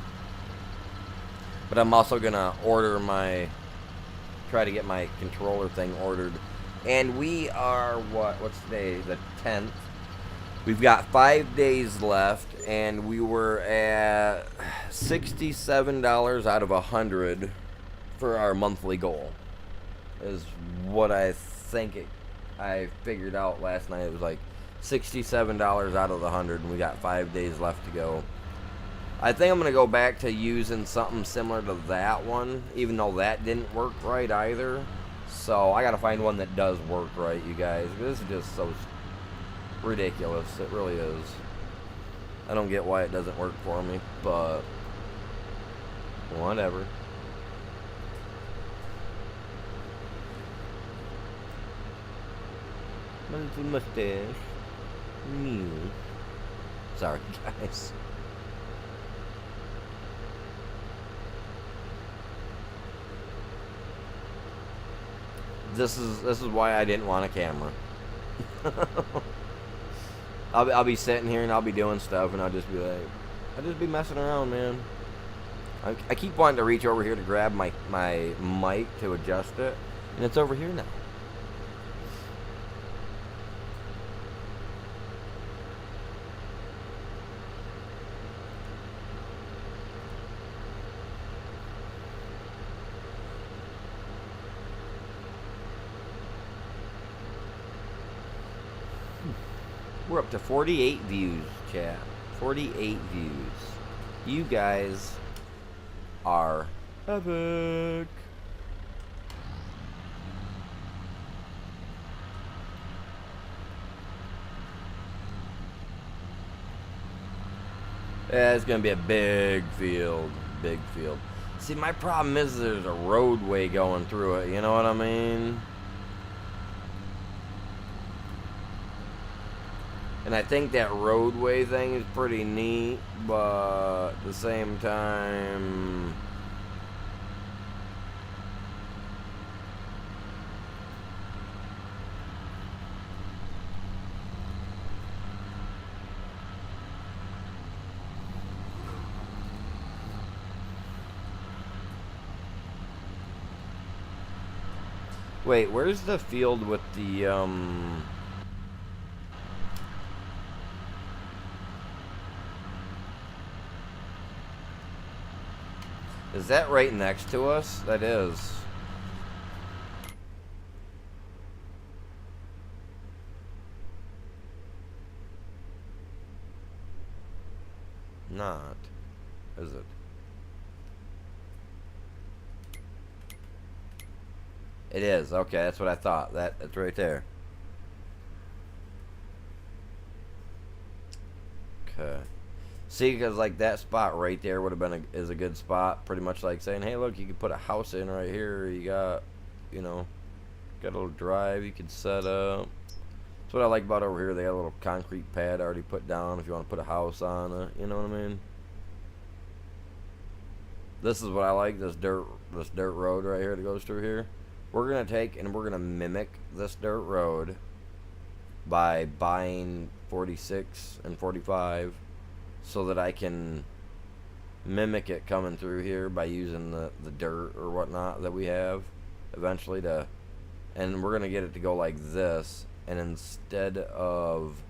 But I'm also gonna try to get my controller thing ordered. And we are what's today? The 10th. We've got 5 days left, and we were at $67 out of 100 for our monthly goal. Is what I think I figured out last night. It was like $67 out of the 100, and we got 5 days left to go. I think I'm going to go back to using something similar to that one, even though that didn't work right either. So I got to find one that does work right, you guys. This is just so ridiculous. It really is. I don't get why it doesn't work for me, but whatever. My little mustache. Mew. Sorry, guys. This is why I didn't want a camera. I'll be sitting here and I'll be doing stuff and I'll just be messing around, man. I keep wanting to reach over here to grab my mic to adjust it, and it's over here now. We're up to 48 views, chat. 48 views. You guys are epic. Yeah, it's gonna be a big field. Big field. See, my problem is there's a roadway going through it, you know what I mean? And I think that roadway thing is pretty neat, but at the same time, wait, where's the field with the is that right next to us? That is. Not. Is it? It is. Okay, that's what I thought. That's right there. Okay. See, because like that spot right there would have been is a good spot. Pretty much like saying, hey, look, you could put a house in right here. You got, you know, got a little drive you could set up. That's what I like about over here. They got a little concrete pad already put down if you want to put a house on it. You know what I mean? This is what I like. This dirt road right here that goes through here. We're gonna take and we're gonna mimic this dirt road by buying 46 and 45. So that I can mimic it coming through here by using the dirt or whatnot that we have eventually and we're going to get it to go like this, and instead of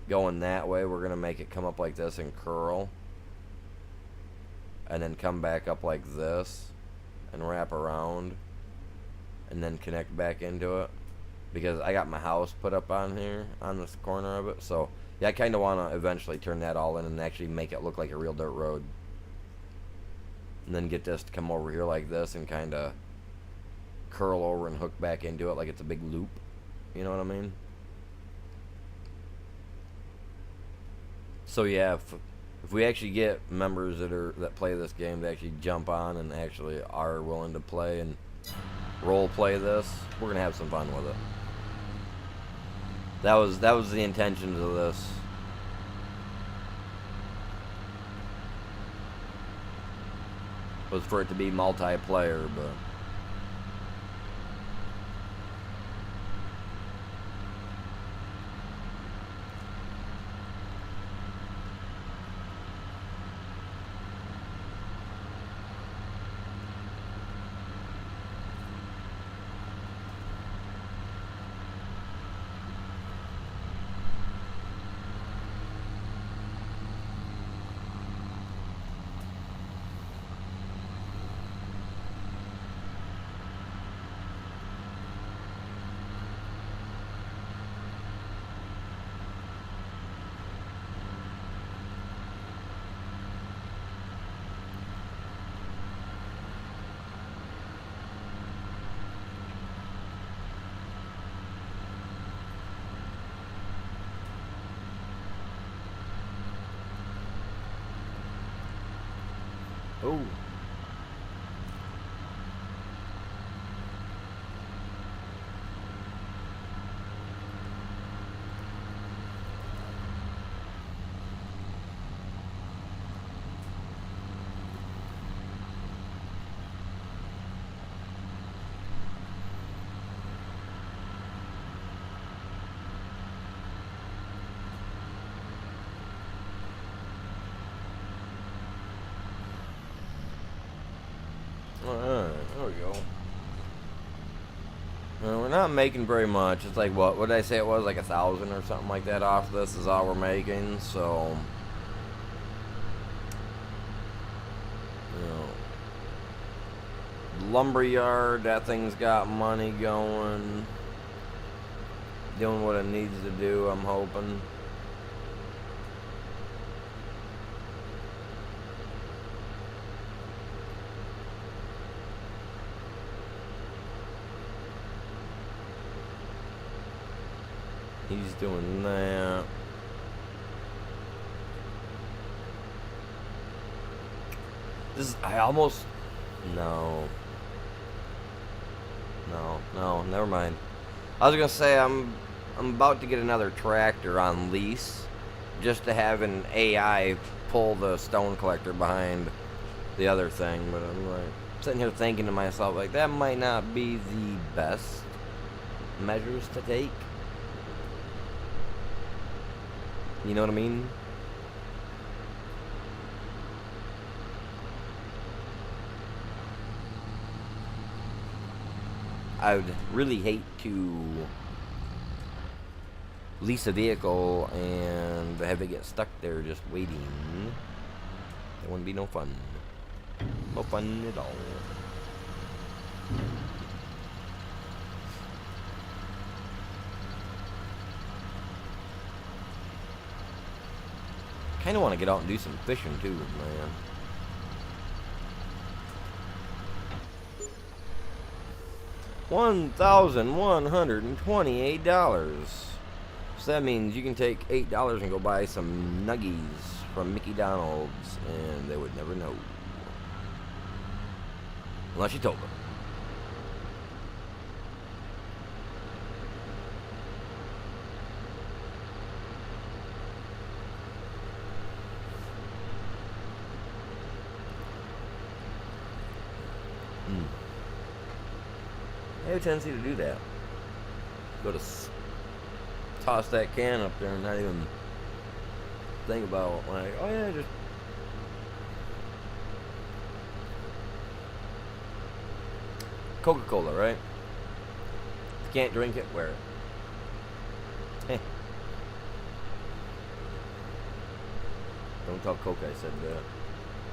going that way, we're going to make it come up like this and curl, and then come back up like this and wrap around and then connect back into it, because I got my house put up on here on this corner of it. So yeah, I kind of want to eventually turn that all in and actually make it look like a real dirt road. And then get this to come over here like this and kind of curl over and hook back into it like it's a big loop. You know what I mean? So yeah, if we actually get members that play this game to actually jump on and actually are willing to play and role play this, we're going to have some fun with it. That was the intentions of this. was for it to be multiplayer, but. Oh. Alright, there we go. We're not making very much. It's like, what did I say it was? Like 1,000 or something like that off this is all we're making, so. Lumberyard, that thing's got money going. Doing what it needs to do, I'm hoping. He's doing that. I almost, no, never mind. I was gonna say I'm about to get another tractor on lease, just to have an AI pull the stone collector behind the other thing. But I'm like sitting here thinking to myself, like, that might not be the best measures to take. You know what I mean? I would really hate to lease a vehicle and have it get stuck there just waiting. That wouldn't be no fun. No fun at all. Kind of want to get out and do some fishing too, man. $1,128. So that means you can take $8 and go buy some nuggies from Mickey Donald's, and they would never know. Unless you told them. I have a tendency to do that. Go to toss that can up there and not even think about, like, oh yeah, just Coca-Cola, right? If you can't drink it, wear it. Hey. Don't tell Coke I said that.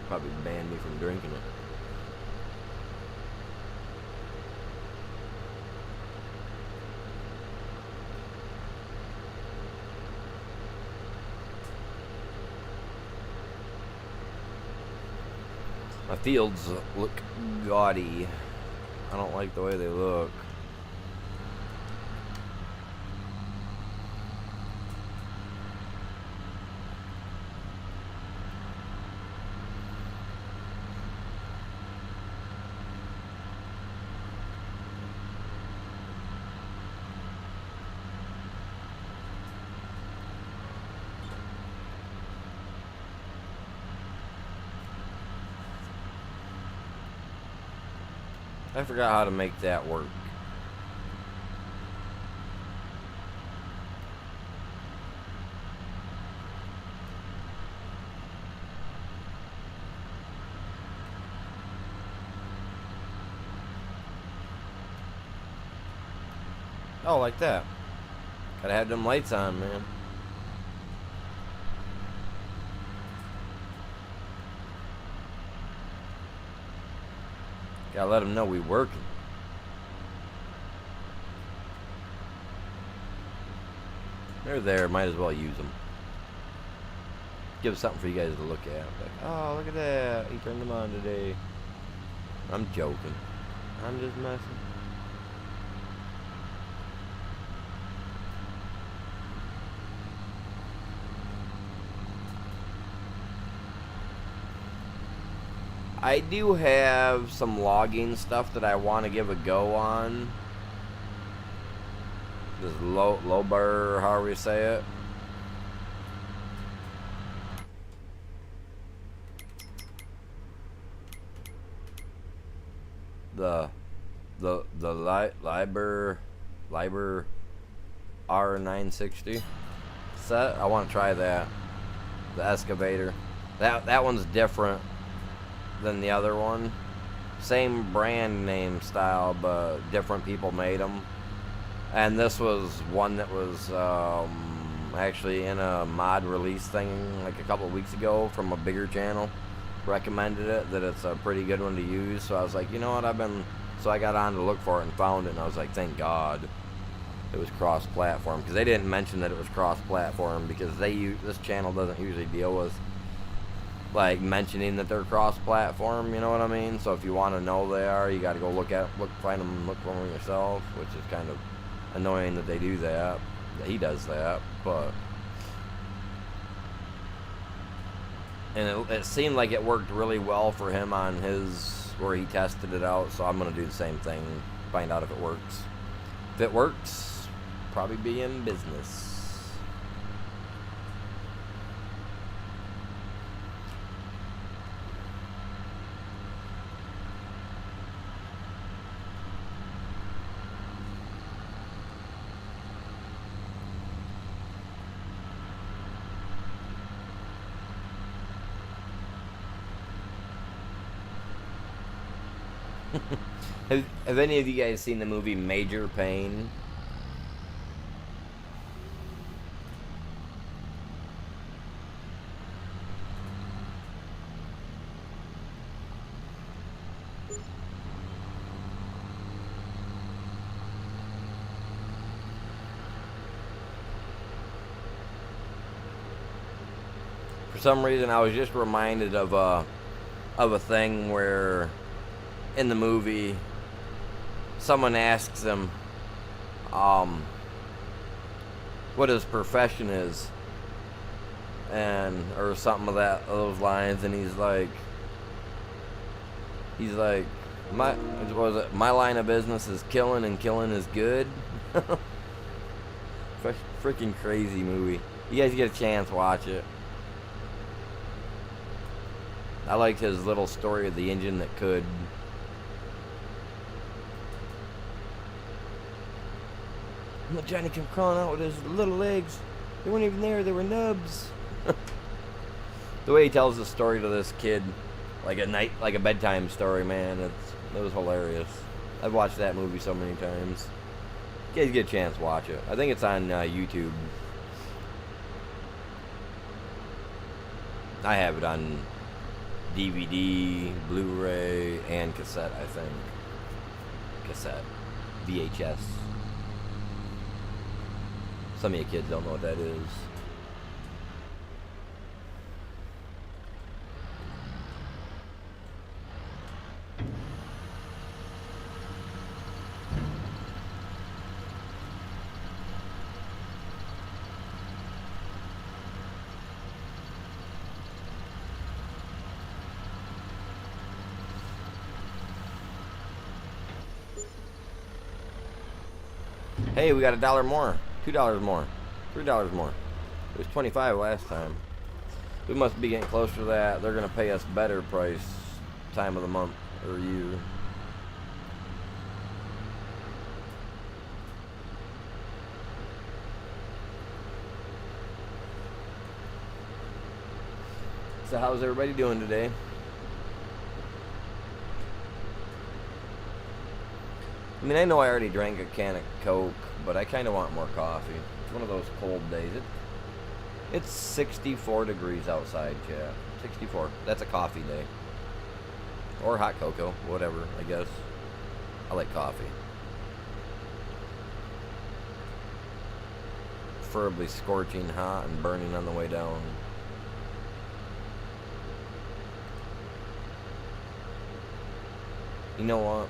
Probably ban me from drinking it. My fields look gaudy. I don't like the way they look. I forgot how to make that work. Oh, like that. Gotta have them lights on, man. Gotta let them know we working. They're there, might as well use them. Give us something for you guys to look at. Like, oh, look at that. He turned them on today. I'm joking. I'm just messing. I do have some logging stuff that I want to give a go on. This low bar, however you say it. The Liber R960 set. I want to try that. The excavator. That one's different than the other one. Same brand name style, but different people made them. And this was one that was actually in a mod release thing like a couple of weeks ago from a bigger channel. Recommended it, that it's a pretty good one to use. So I was like, you know what, so I got on to look for it and found it, and I was like, thank God it was cross-platform, because they didn't mention that it was cross-platform, because this channel doesn't usually deal with like mentioning that they're cross-platform, you know what I mean? So if you want to know they are, you got to go find them, look for them yourself, which is kind of annoying that they do that. That he does that, but and it seemed like it worked really well for him on his where he tested it out. So I'm gonna do the same thing, find out if it works. If it works, probably be in business. Have any of you guys seen the movie Major Pain? For some reason, I was just reminded of a thing where in the movie someone asks him what his profession is, and or something of those lines, and he's like my line of business is killing, and killing is good. Freaking crazy movie. You guys get a chance, watch it. I liked his little story of the engine that could. Look, Johnny come crawling out with his little legs. They weren't even there, they were nubs. The way he tells the story to this kid, like a bedtime story, man, it was hilarious. I've watched that movie so many times. You guys get a chance, watch it. I think it's on YouTube. I have it on DVD, Blu-ray, and cassette, I think. Cassette. VHS. Some of you kids don't know what that is. Hey, we got $1 more. $2 more, $3 more. It was $25 last time. We must be getting closer to that. They're gonna pay us better price time of the month or year. So how's everybody doing today? I mean, I know I already drank a can of Coke, but I kind of want more coffee. It's one of those cold days. It's 64 degrees outside, chat. 64. That's a coffee day. Or hot cocoa, whatever, I guess. I like coffee. Preferably scorching hot and burning on the way down. You know what?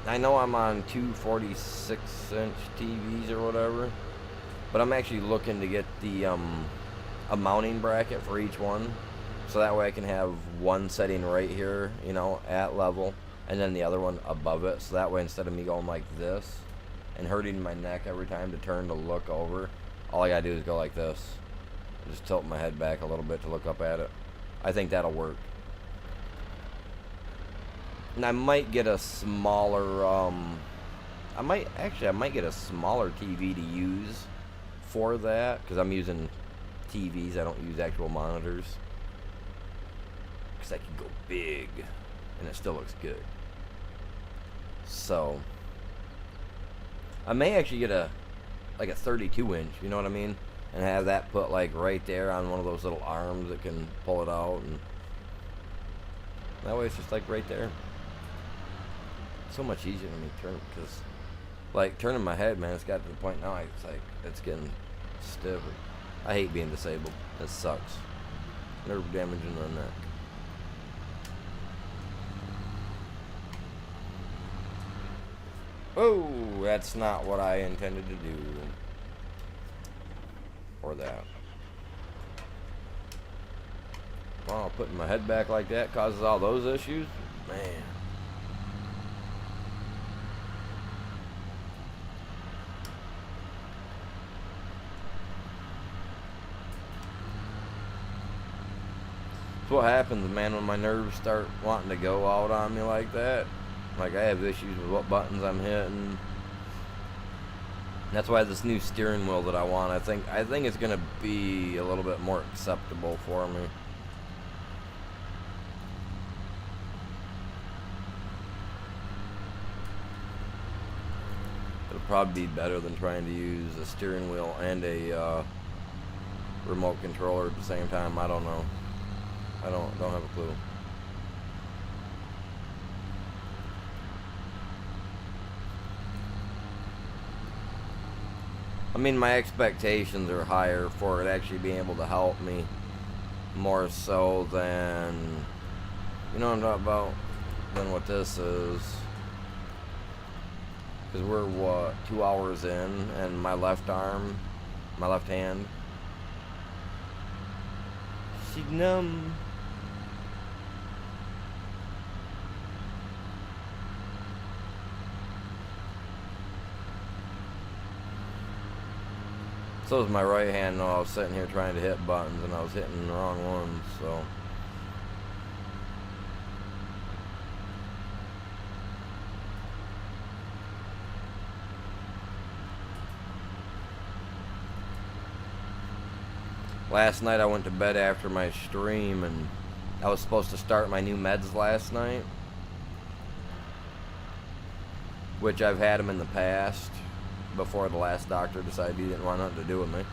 I know I'm on two 46-inch TVs or whatever, but I'm actually looking to get the a mounting bracket for each one, so that way I can have one setting right here, you know, at level, and then the other one above it, so that way instead of me going like this and hurting my neck every time to turn to look over, all I gotta do is go like this. Just tilt my head back a little bit to look up at it. I think that'll work. And I might get a smaller, I might get a smaller TV to use for that, because I'm using TVs, I don't use actual monitors. Because I can go big, and it still looks good. So, I may actually get a 32-inch, you know what I mean? And have that put like right there on one of those little arms that can pull it out, and that way it's just like right there. So much easier to me turn, because like turning my head, man, it's got to the point now it's like it's getting stiff. I hate being disabled. It sucks. Nerve damage in the neck. Oh, that's not what I intended to do. Or that. Wow, putting my head back like that causes all those issues? Man. That's what happens, man, when my nerves start wanting to go out on me like that. Like, I have issues with what buttons I'm hitting. That's why this new steering wheel that I want, I think it's gonna be a little bit more acceptable for me. It'll probably be better than trying to use a steering wheel and a remote controller at the same time. I don't know. I don't have a clue. I mean, my expectations are higher for it actually being able to help me more so than, you know what I'm talking about, than what this is. Because we're, what, 2 hours in, and my left arm, my left hand, she's numb. So is my right hand. No, I was sitting here trying to hit buttons and I was hitting the wrong ones, so. Last night I went to bed after my stream and I was supposed to start my new meds last night, which I've had them in the past. Before the last doctor decided he didn't want nothing to do with me.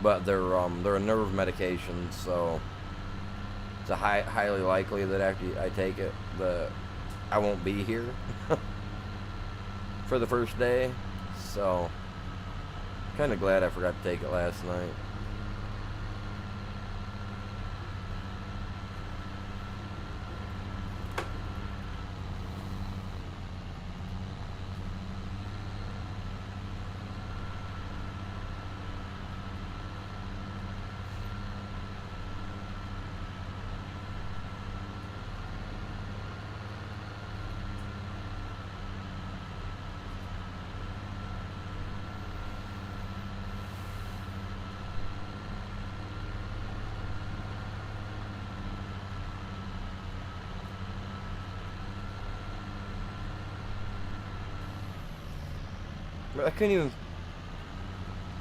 But they're a nerve medication, so it's highly likely that after I take it, that I won't be here for the first day. So kind of glad I forgot to take it last night. I couldn't even.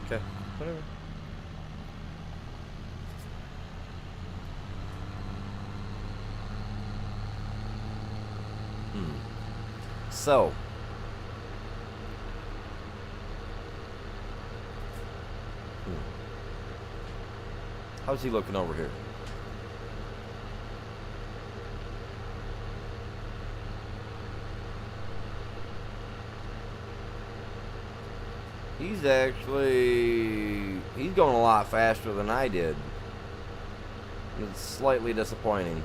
Okay, whatever. So, how's he looking over here? He's going a lot faster than I did. It's slightly disappointing.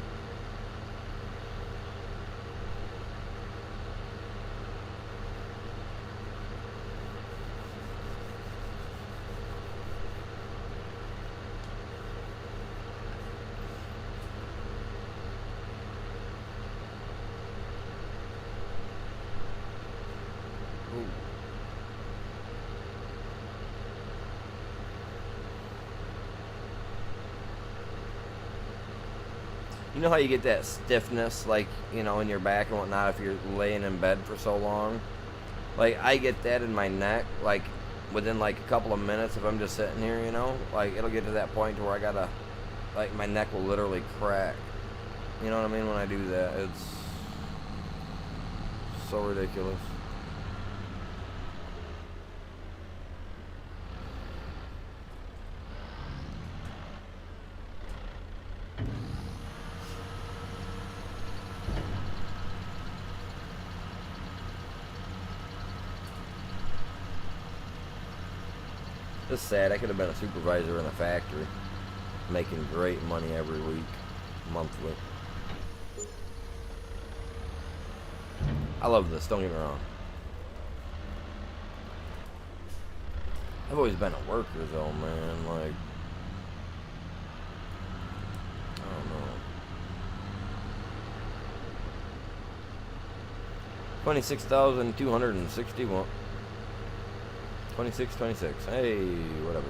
You know how you get that stiffness, like, you know, in your back and whatnot if you're laying in bed for so long? Like, I get that in my neck, like, within, like, a couple of minutes if I'm just sitting here, you know? Like, it'll get to that point to where I gotta, like, my neck will literally crack. You know what I mean? When I do that, it's so ridiculous. It's sad. I could have been a supervisor in a factory, making great money every week, monthly. I love this, don't get me wrong. I've always been a worker though, man. Like, I don't know. 26,261. 26. Hey, whatever.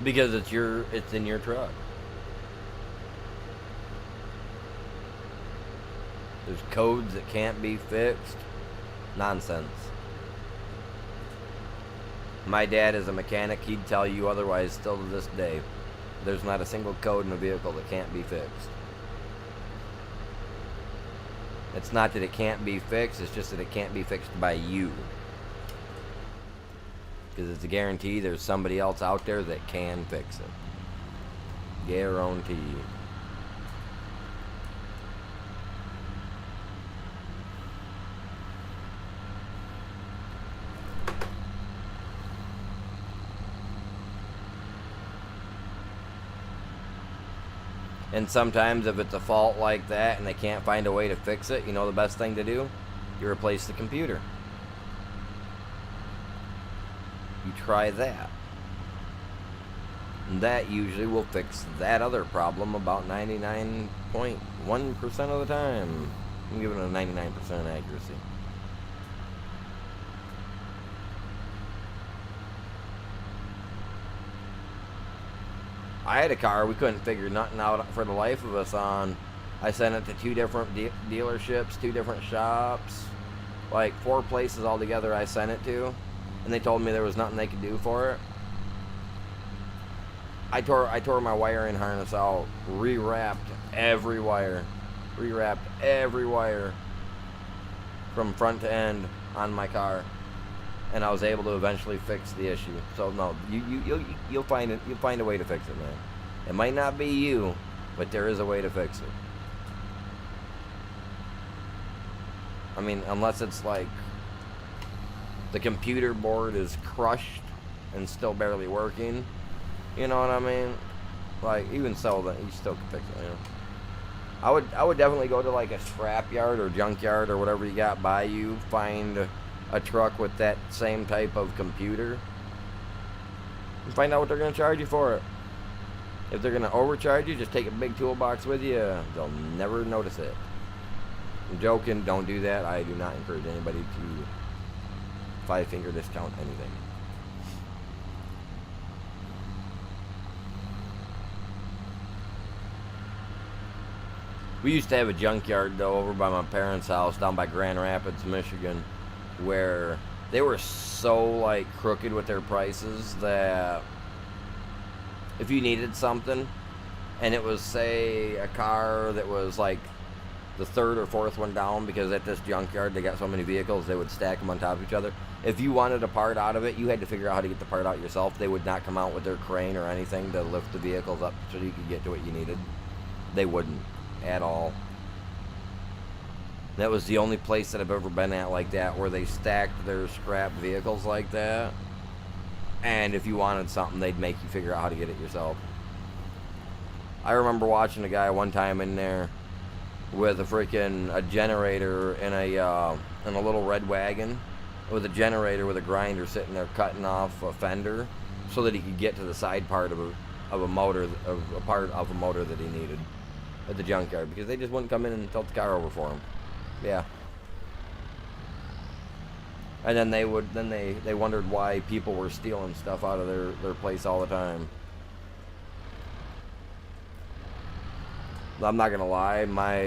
Because it's in your truck. There's codes that can't be fixed. Nonsense. My dad is a mechanic. He'd tell you otherwise still to this day. There's not a single code in a vehicle that can't be fixed. It's not that it can't be fixed, it's just that it can't be fixed by you. Because it's a guarantee there's somebody else out there that can fix it. Guarantee. And sometimes if it's a fault like that and they can't find a way to fix it, you know the best thing to do? You replace the computer. You try that. And that usually will fix that other problem about 99.1% of the time. I'm giving it a 99% accuracy. I had a car we couldn't figure nothing out for the life of us on. I sent it to 2 different dealerships, 2 different shops, like 4 places altogether I sent it to. And they told me there was nothing they could do for it. I tore my wiring harness out, rewrapped every wire from front to end on my car, and I was able to eventually fix the issue. So no, you'll find a way to fix it, man. It might not be you, but there is a way to fix it. I mean, unless it's like the computer board is crushed and still barely working. You know what I mean? Like, even so, that you still can fix it, you know? I would definitely go to like a scrap yard or junkyard or whatever you got by you, find a truck with that same type of computer, and find out what they're going to charge you for it. If they're going to overcharge you, just take a big toolbox with you. They'll never notice it. I'm joking. Don't do that. I do not encourage anybody to 5-finger discount, anything. We used to have a junkyard, though, over by my parents' house down by Grand Rapids, Michigan, where they were so, like, crooked with their prices that if you needed something and it was, say, a car that was, like, the third or fourth one down, because at this junkyard they got so many vehicles, they would stack them on top of each other. If you wanted a part out of it, you had to figure out how to get the part out yourself. They would not come out with their crane or anything to lift the vehicles up so you could get to what you needed. They wouldn't. At all. That was the only place that I've ever been at like that, where they stacked their scrap vehicles like that, and if you wanted something, they'd make you figure out how to get it yourself. I remember watching a guy one time in there with a generator in a little red wagon, with a generator with a grinder sitting there cutting off a fender so that he could get to the side part of a motor that he needed at the junkyard, because they just wouldn't come in and tilt the car over for him. Yeah. And then they wondered why people were stealing stuff out of their place all the time. I'm not gonna lie,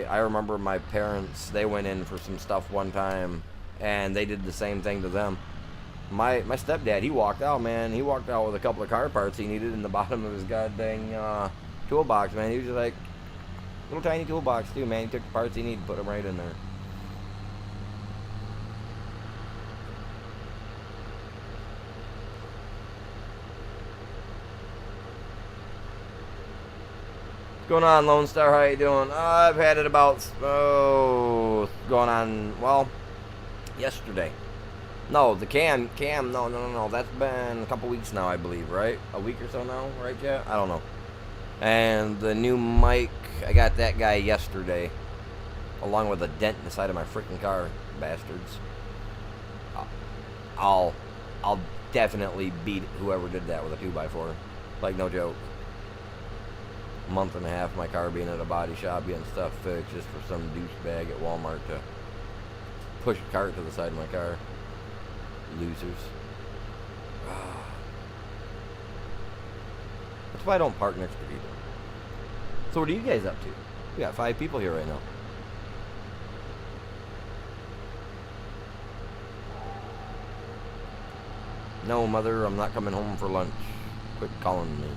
I remember my parents, they went in for some stuff one time and they did the same thing to them. My stepdad, he walked out, man. He walked out with a couple of car parts he needed in the bottom of his goddamn toolbox, man. He was just like, little tiny toolbox too, man. He took the parts he needed, put them right in there. What's going on, Lone Star? How you doing? I've had it about going on, well, yesterday. No, the cam. No. That's been a couple weeks now, I believe, right? A week or so now, right, Chat? I don't know. And the new mic, I got that guy yesterday, along with a dent in the side of my freaking car, bastards. I'll definitely beat whoever did that with a 2x4. Like, no joke. A month and a half, my car being at a body shop, getting stuff fixed just for some douchebag at Walmart to push a cart to the side of my car. Losers. That's why I don't park next to people. So what are you guys up to? We got 5 people here right now. No, mother, I'm not coming home for lunch. Quit calling me.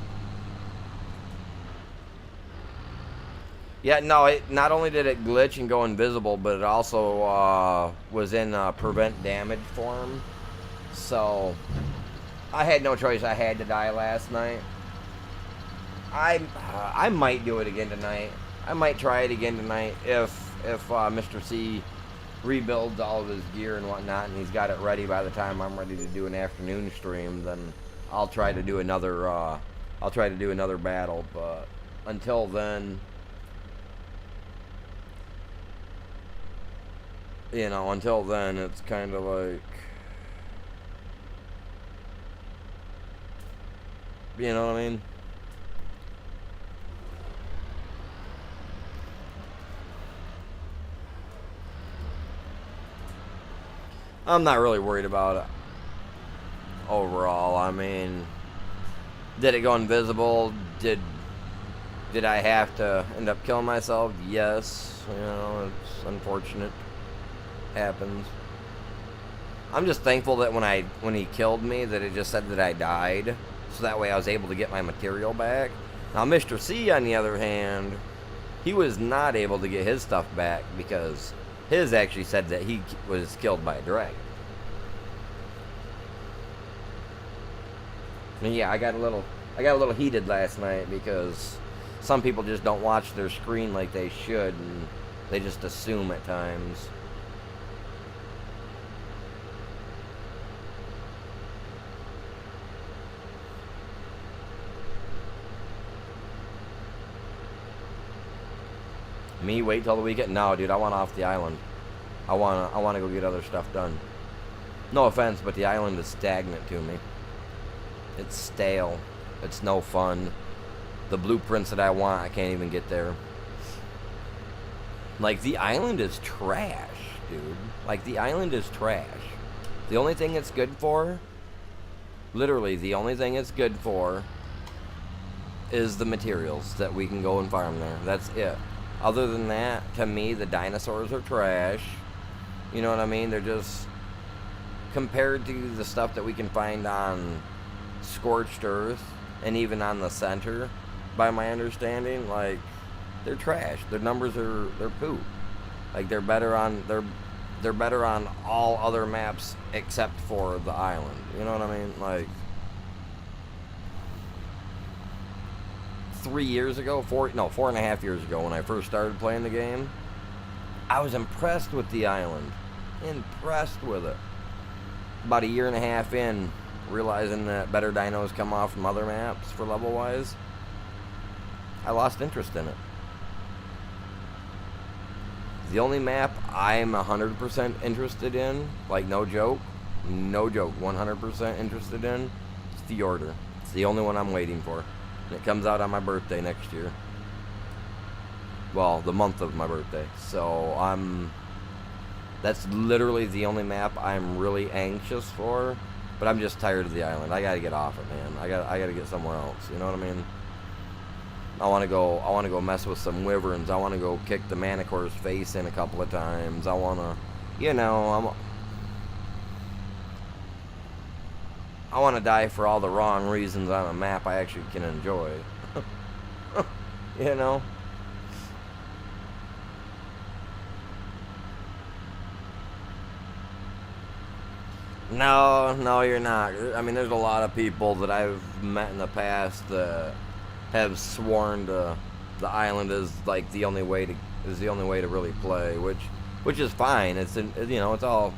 Yeah, no, not only did it glitch and go invisible, but it also was in prevent damage form. So I had no choice. I had to die last night. I might do it again tonight. I might try it again tonight if Mr. C rebuilds all of his gear and whatnot, and he's got it ready by the time I'm ready to do an afternoon stream. Then I'll try to do another. Battle. But until then, it's kind of like, you know what I mean? I'm not really worried about it overall. I mean, did it go invisible? Did I have to end up killing myself? Yes. You know, it's unfortunate. Happens. I'm just thankful that when he killed me, that it just said that I died, so that way I was able to get my material back. Now Mr. C, on the other hand, he was not able to get his stuff back because his actually said that he was killed by a dragon. And yeah, I got a little heated last night because some people just don't watch their screen like they should, and they just assume at times. Me wait till the weekend? No, dude, I want off the island. I wanna go get other stuff done. No offense, but the island is stagnant to me. It's stale. It's no fun. The blueprints that I want, I can't even get there. Like, the island is trash, dude. Like, the island is trash. The only thing it's good for, literally the only thing it's good for, is the materials that we can go and farm there. That's it. Other than that, to me, the dinosaurs are trash. You know what I mean? They're just, compared to the stuff that we can find on Scorched Earth and even on the center, by my understanding, like, they're trash. Their numbers they're poop. Like, they're better on all other maps except for the island. You know what I mean? Like, 4.5 years ago, when I first started playing the game, I was impressed with the island. Impressed with it. About 1.5 years in, realizing that better dinos come off from other maps for level-wise, I lost interest in it. The only map I'm 100% interested in, like no joke, 100% interested in, is the Order. It's the only one I'm waiting for. And it comes out on my birthday next year. Well, the month of my birthday. So that's literally the only map I'm really anxious for. But I'm just tired of the island. I gotta get off it, man. I gotta get somewhere else. You know what I mean? I wanna go mess with some wyverns. I wanna go kick the Manicore's face in a couple of times. I wanna die for all the wrong reasons on a map I actually can enjoy. You know? No, you're not. I mean, there's a lot of people that I've met in the past that have sworn the island is like the only way to really play, which is fine. It's all,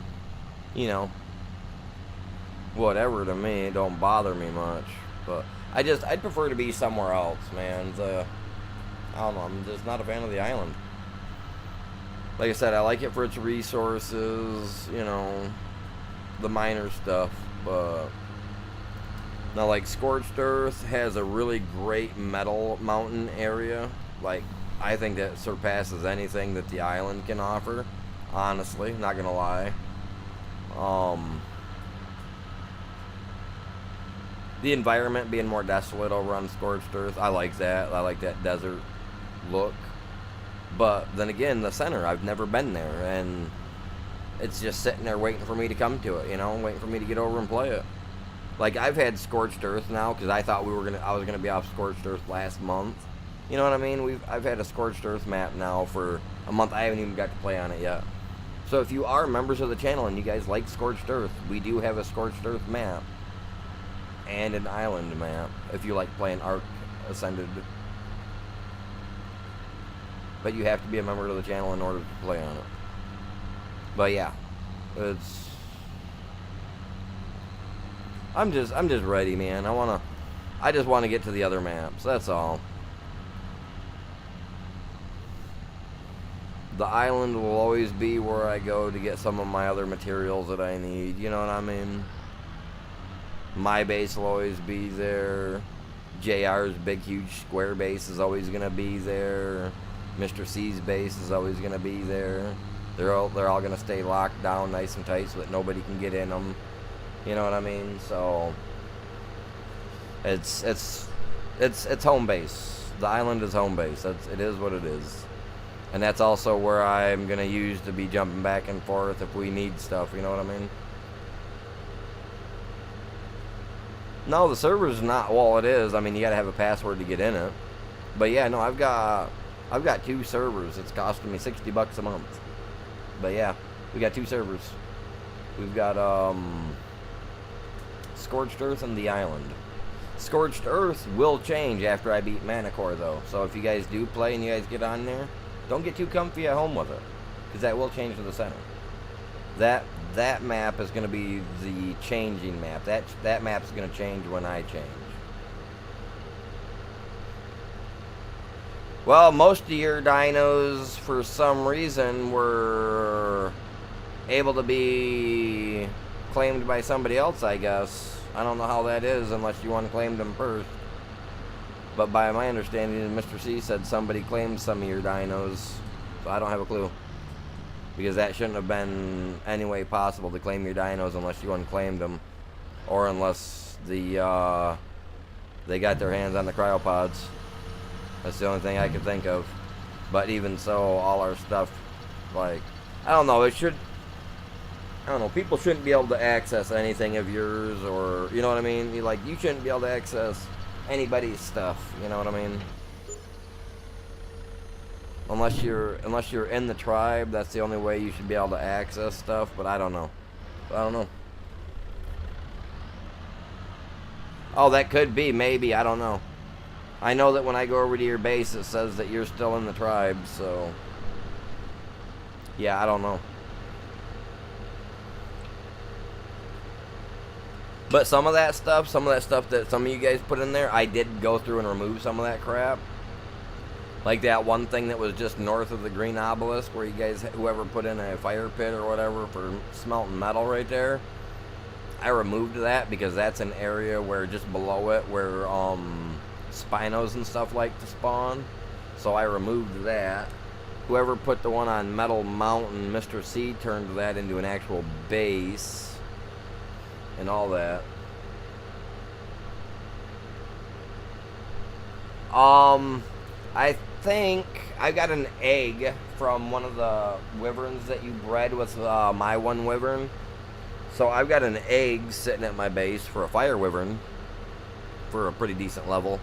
whatever to me. It don't bother me much. But I'd prefer to be somewhere else, man. I don't know. I'm just not a fan of the island. Like I said, I like it for its resources, the minor stuff, but now, like, Scorched Earth has a really great metal mountain area. Like, I think that surpasses anything that the island can offer, honestly, not gonna lie. The environment being more desolate over on Scorched Earth, I like that. I like that desert look. But then again, the center, I've never been there, and it's just sitting there waiting for me to come to it, waiting for me to get over and play it. Like, I've had Scorched Earth now, because I thought I was gonna be off Scorched Earth last month. You know what I mean? I've had a Scorched Earth map now for a month. I haven't even got to play on it yet. So if you are members of the channel and you guys like Scorched Earth, we do have a Scorched Earth map and an island map if you like playing Ark Ascended. But you have to be a member of the channel in order to play on it. But yeah, I'm just ready, man. I just want to get to the other maps. That's all. The island will always be where I go to get some of my other materials that I need. You know what I mean? My base will always be there. JR's big, huge square base is always gonna be there. Mr. C's base is always gonna be there. They're all gonna stay locked down nice and tight so that nobody can get in them. You know what I mean? So it's home base. The island is home base. It is what it is. And that's also where I'm gonna use to be jumping back and forth if we need stuff. You know what I mean? No, the server's not. Well, it is. I mean, you gotta have a password to get in it. But yeah, no, I've got 2 servers. It's costing me $60 a month. But yeah, we got 2 servers. We've got Scorched Earth and the island. Scorched Earth will change after I beat Manicore, though. So if you guys do play and you guys get on there, don't get too comfy at home with it, because that will change to the center. That map is going to be the changing map. That map is going to change when I change. Well, most of your dinos, for some reason, were able to be claimed by somebody else, I guess. I don't know how that is unless you unclaimed them first. But by my understanding, Mr. C said somebody claimed some of your dinos. So I don't have a clue. because that shouldn't have been any way possible to claim your dinos unless you unclaimed them, or unless they got their hands on the cryopods. That's the only thing I can think of. But even so, all our stuff, like, I don't know, people shouldn't be able to access anything of yours, or, you know what I mean? You shouldn't be able to access anybody's stuff, you know what I mean? Unless you're in the tribe, that's the only way you should be able to access stuff, but I don't know. Oh, that could be, maybe, I don't know. I know that when I go over to your base, it says that you're still in the tribe, so... yeah, I don't know. But some of that stuff that some of you guys put in there, I did go through and remove some of that crap. Like that one thing that was just north of the green obelisk, where you guys, whoever put in a fire pit or whatever for smelting metal right there, I removed that because that's an area where just below it where Spinos and stuff like to spawn. So I removed that. Whoever put the one on Metal Mountain, Mr. C turned that into an actual base and all that. I think I got an egg from one of the wyverns that you bred with my one wyvern. So I've got an egg sitting at my base for a fire wyvern for a pretty decent level.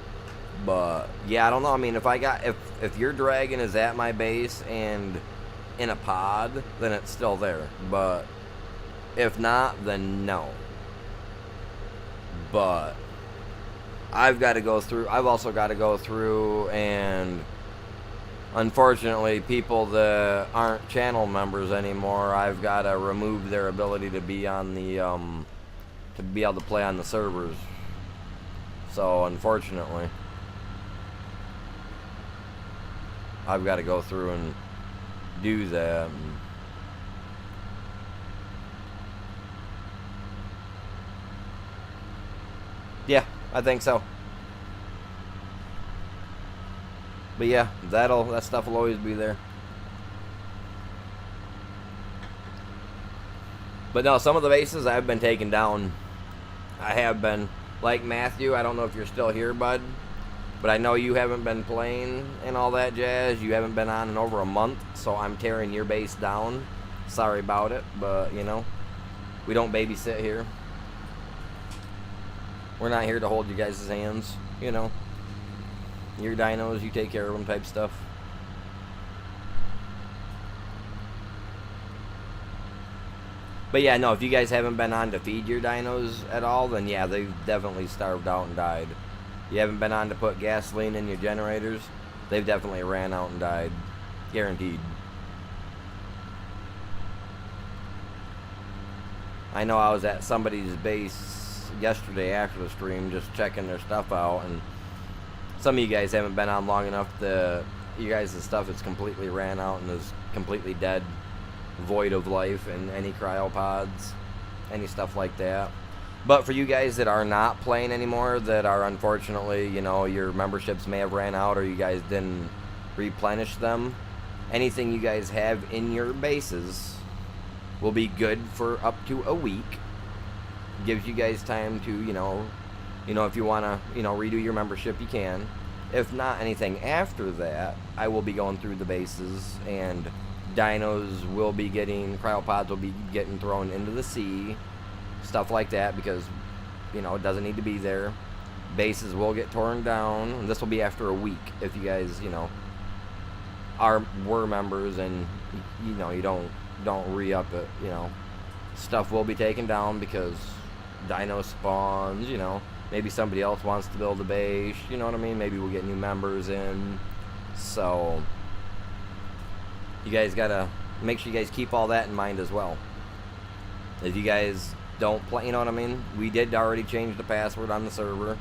But yeah, I don't know. I mean, if your dragon is at my base and in a pod, then it's still there. But if not, then no. But I've also got to go through, and unfortunately, people that aren't channel members anymore, I've got to remove their ability to be on the to be able to play on the servers. So unfortunately, I've got to go through and do that. Yeah, I think so. But yeah, that stuff will always be there. But no, some of the bases I've been taking down. I have been. Like Matthew, I don't know if you're still here, bud. But I know you haven't been playing and all that jazz. You haven't been on in over a month, so I'm tearing your base down. Sorry about it, but, you know, we don't babysit here. We're not here to hold you guys' hands, you know. Your dinos, you take care of them type stuff. But yeah, no, if you guys haven't been on to feed your dinos at all, then yeah, they've definitely starved out and died. You haven't been on to put gasoline in your generators, they've definitely ran out and died. Guaranteed. I know I was at somebody's base yesterday after the stream just checking their stuff out, and some of you guys haven't been on long enough to... you guys' stuff is completely ran out and is completely dead, void of life, and any cryopods, any stuff like that. But for you guys that are not playing anymore, that are unfortunately, you know, your memberships may have ran out or you guys didn't replenish them, anything you guys have in your bases will be good for up to a week. Gives you guys time to, you know, if you want to, you know, redo your membership, you can. If not anything after that, I will be going through the bases, and dinos will be getting, cryopods will be getting thrown into the sea, stuff like that, because, you know, it doesn't need to be there. Bases will get torn down, and this will be after a week if you guys, you know, were members and, you know, you don't re-up it, you know. Stuff will be taken down because dino spawns, you know. Maybe somebody else wants to build a base, you know what I mean? Maybe we'll get new members in. So you guys gotta make sure you guys keep all that in mind as well. If you guys don't play, you know what I mean? We did already change the password on the server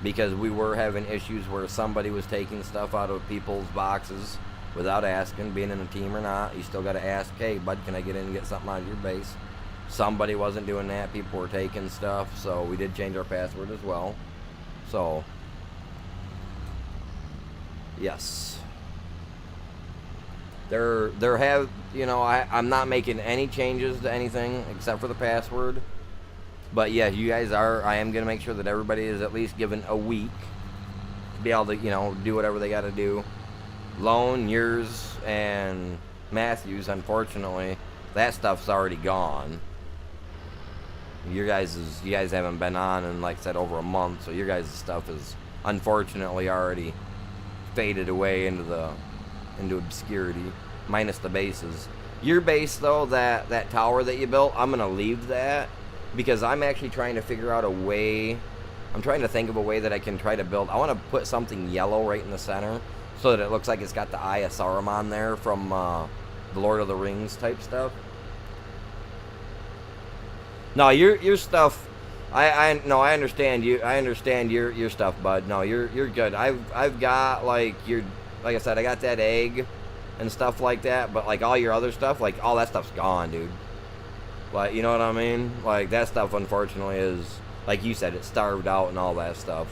because we were having issues where somebody was taking stuff out of people's boxes without asking, being in a team or not. You still gotta ask, hey bud, can I get in and get something out of your base? Somebody wasn't doing that. People were taking stuff, so we did change our password as well. So yes. There have, you know, I'm not making any changes to anything except for the password. But yeah, you guys are. I am gonna make sure that everybody is at least given a week to be able to, you know, do whatever they got to do. Lone, yours, and Matthew's, unfortunately, that stuff's already gone. You guys haven't been on in, like I said, over a month, so your guys' stuff is unfortunately already faded away into obscurity, minus the bases. Your base, though, that tower that you built, I'm gonna leave that because I'm actually trying to figure out a way. I'm trying to think of a way that I can try to build. I want to put something yellow right in the center so that it looks like it's got the Eye of Saruman there from the Lord of the Rings type stuff. No, your stuff. I understand you. I understand your stuff, bud. No, you're good. I've got like I said, I got that egg and stuff like that. But like all your other stuff, like all that stuff's gone, dude. Like, you know what I mean? Like that stuff, unfortunately, is like you said, it's starved out and all that stuff.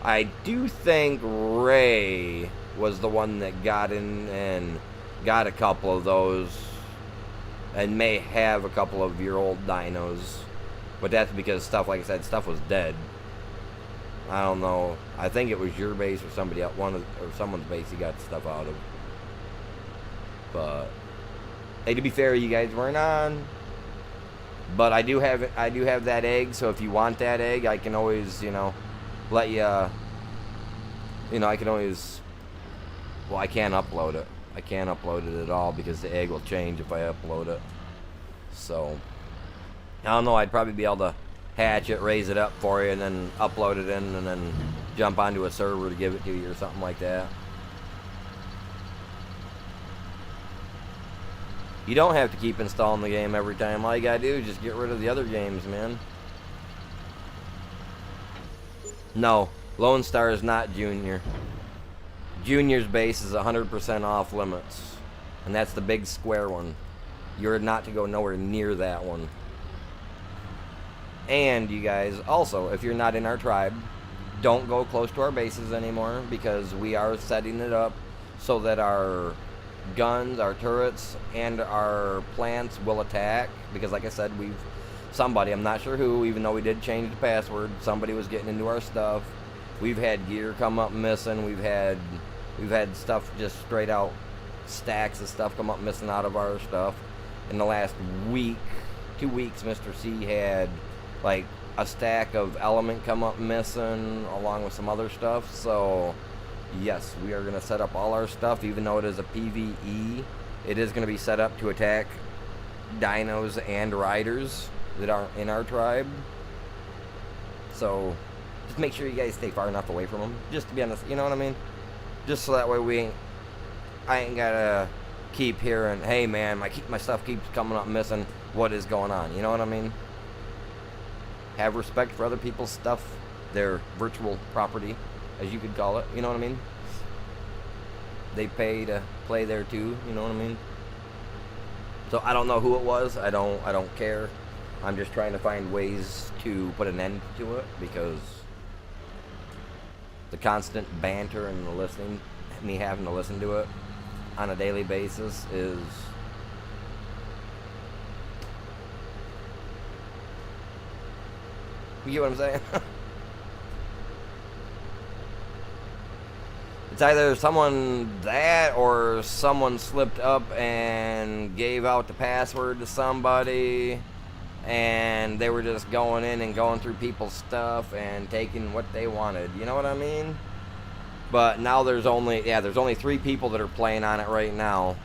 I do think Ray was the one that got in and got a couple of those, and may have a couple of your old dinos, but that's because stuff, like I said, stuff was dead. I don't know. I think it was your base or somebody else, or someone's base he got stuff out of. But hey, to be fair, you guys weren't on. But I do have that egg, so if you want that egg, I can always, you know, let you. You know, I can always. Well, I can't upload it. I can't upload it at all because the egg will change if I upload it. So I don't know. I'd probably be able to hatch it, raise it up for you, and then upload it in, and then jump onto a server to give it to you or something like that. You don't have to keep installing the game every time. All you gotta do is just get rid of the other games, man. No, Lone Star is not Junior. Junior's base is 100% off limits, and that's the big square one. You're not to go nowhere near that one. And you guys, also, if you're not in our tribe, don't go close to our bases anymore because we are setting it up so that our guns, our turrets, and our plants will attack. Because like I said, somebody, I'm not sure who, even though we did change the password, somebody was getting into our stuff. We've had gear come up missing. We've had stuff just straight out, stacks of stuff come up missing out of our stuff. In the last week, 2 weeks, Mr. C had like a stack of element come up missing along with some other stuff. So yes, we are going to set up all our stuff, even though it is a PvE. It is going to be set up to attack dinos and riders that are in our tribe. So just make sure you guys stay far enough away from them, just to be honest, you know what I mean? Just so that way I ain't gotta keep hearing, hey man, my stuff keeps coming up missing, what is going on, you know what I mean? Have respect for other people's stuff, their virtual property, as you could call it, you know what I mean? They pay to play there too, you know what I mean? So I don't know who it was, I don't care. I'm just trying to find ways to put an end to it, because the constant banter and the listening, me having to listen to it on a daily basis is you get what I'm saying? It's either someone or someone slipped up and gave out the password to somebody, and they were just going in and going through people's stuff and taking what they wanted. You know what I mean? But now there's only 3 people that are playing on it right now,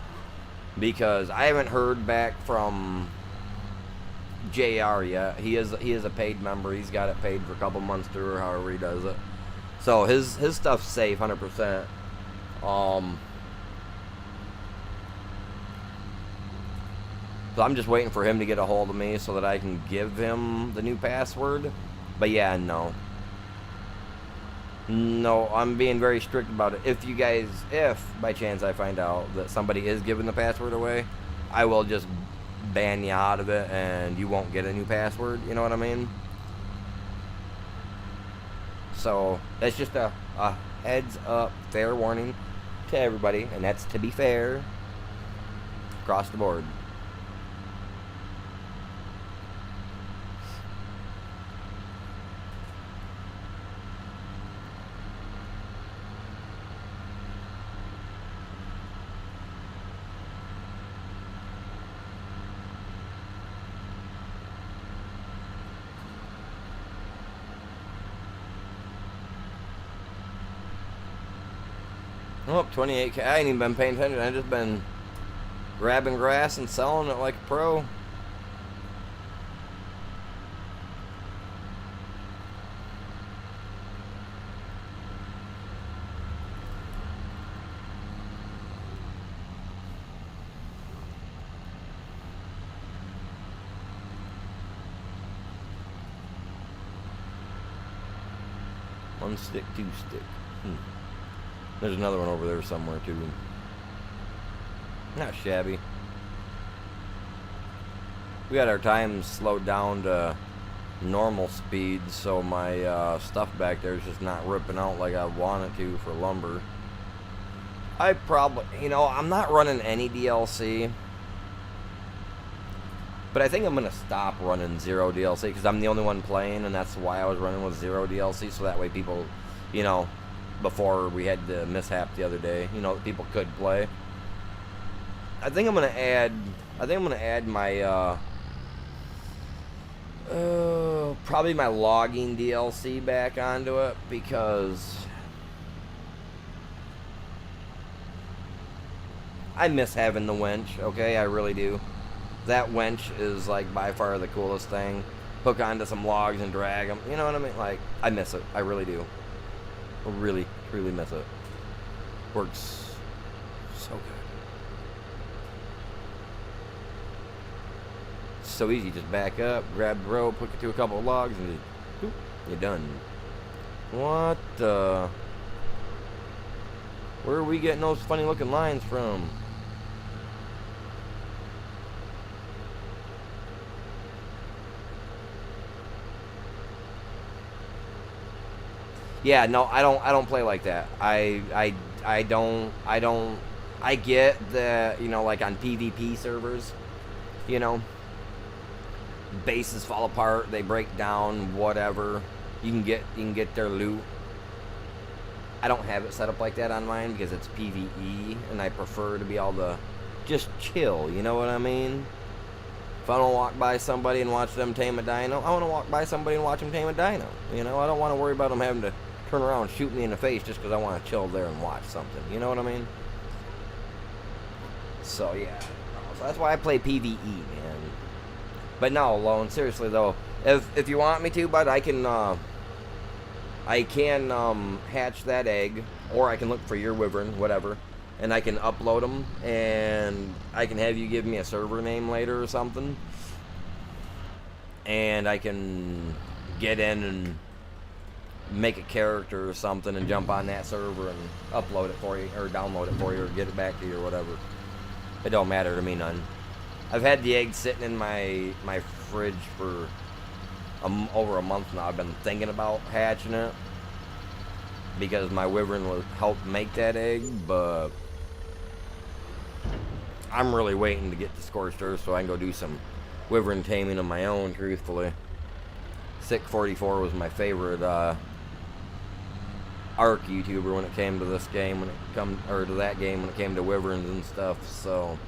because I haven't heard back from JR yet. He is a paid member. He's got it paid for a couple months through, or however he does it. So his stuff's safe 100%. So I'm just waiting for him to get a hold of me so that I can give him the new password. But yeah, no, I'm being very strict about it. If by chance I find out that somebody is giving the password away, I will just ban you out of it and you won't get a new password. You know what I mean? So that's just a heads up, fair warning to everybody, and that's to be fair. across the board. Oh, 28K. I ain't even been paying attention. I just been grabbing grass and selling it like a pro. One stick, two stick. There's another one over there somewhere too. Not shabby. We got our times slowed down to normal speed, so my stuff back there is just not ripping out like I want it to for lumber. I probably, I'm not running any DLC, but I think I'm gonna stop running zero DLC because I'm the only one playing, and that's why I was running with zero DLC, so that way people, before we had the mishap the other day, people could play. I think I'm gonna add my probably my logging DLC back onto it, because I miss having the winch. Okay, I really do. That winch is like by far the coolest thing. Hook onto some logs and drag them. You know what I mean? Like, I miss it. I really do. I really, really miss it. Works so good. It's so easy. Just back up, grab the rope, hook it to a couple of logs, and just, boop, you're done. What the? Where are we getting those funny looking lines from? Yeah, no, I don't play like that. I get that, like on PvP servers, bases fall apart, they break down, whatever. You can get their loot. I don't have it set up like that on mine because it's PvE, and I prefer to be able to just chill, you know what I mean? If I don't walk by somebody and watch them tame a dino, I want to walk by somebody and watch them tame a dino. I don't want to worry about them having to turn around and shoot me in the face just because I want to chill there and watch something. You know what I mean? So, yeah. So that's why I play PvE, man. But no, Lone, seriously, though, if you want me to, bud, I can hatch that egg, or I can look for your wyvern, whatever, and I can upload them, and I can have you give me a server name later or something, and I can get in and make a character or something and jump on that server and upload it for you, or download it for you, or get it back to you, or whatever. It don't matter to me none. I've had the egg sitting in my fridge for over a month now. I've been thinking about hatching it because my wyvern will help make that egg, but I'm really waiting to get to Scorched Earth so I can go do some wyvern taming of my own, truthfully. Sick 44 was my favorite ARC YouTuber when it came to this game, to that game when it came to wyverns and stuff, so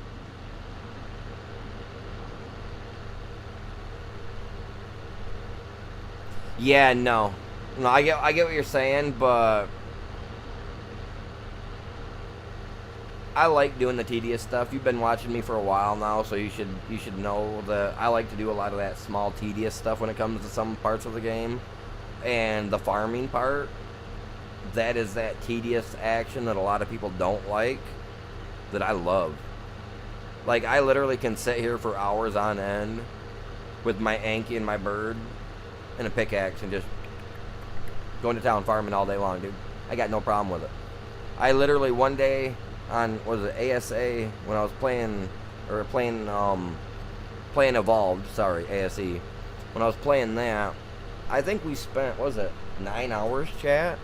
yeah, no, I get what you're saying, but I like doing the tedious stuff. You've been watching me for a while now, so you should know that I like to do a lot of that small tedious stuff when it comes to some parts of the game. And the farming part, that is that tedious action that a lot of people don't like, that I love. Like, I literally can sit here for hours on end with my Anki and my bird and a pickaxe and just go into town farming all day long, dude. I got no problem with it. I literally one day on, ASA, when I was playing Evolved, sorry, ASE. When I was playing that, I think we spent, 9 hours, chat?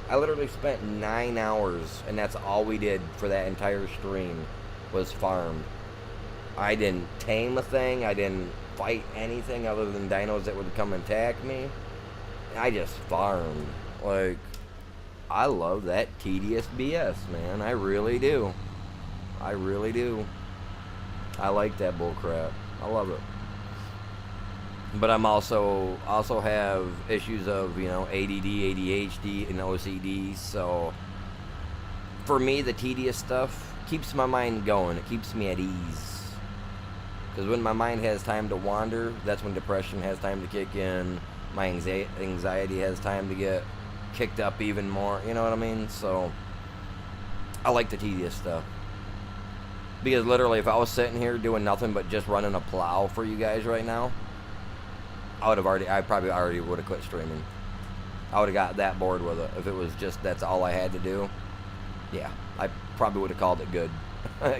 I literally spent 9 hours, and that's all we did for that entire stream, was farm. I didn't tame a thing. I didn't fight anything other than dinos that would come and attack me. I just farmed. Like, I love that tedious BS, man. I really do. I really do. I like that bullcrap. I love it. But I'm also have issues of, ADD, ADHD, and OCD. So for me, the tedious stuff keeps my mind going. It keeps me at ease. Because when my mind has time to wander, that's when depression has time to kick in. My anxiety has time to get kicked up even more. You know what I mean? So I like the tedious stuff. Because literally, if I was sitting here doing nothing but just running a plow for you guys right now, I probably already would have quit streaming. I would have got that bored with it. If it was just that's all I had to do, yeah, I probably would have called it good.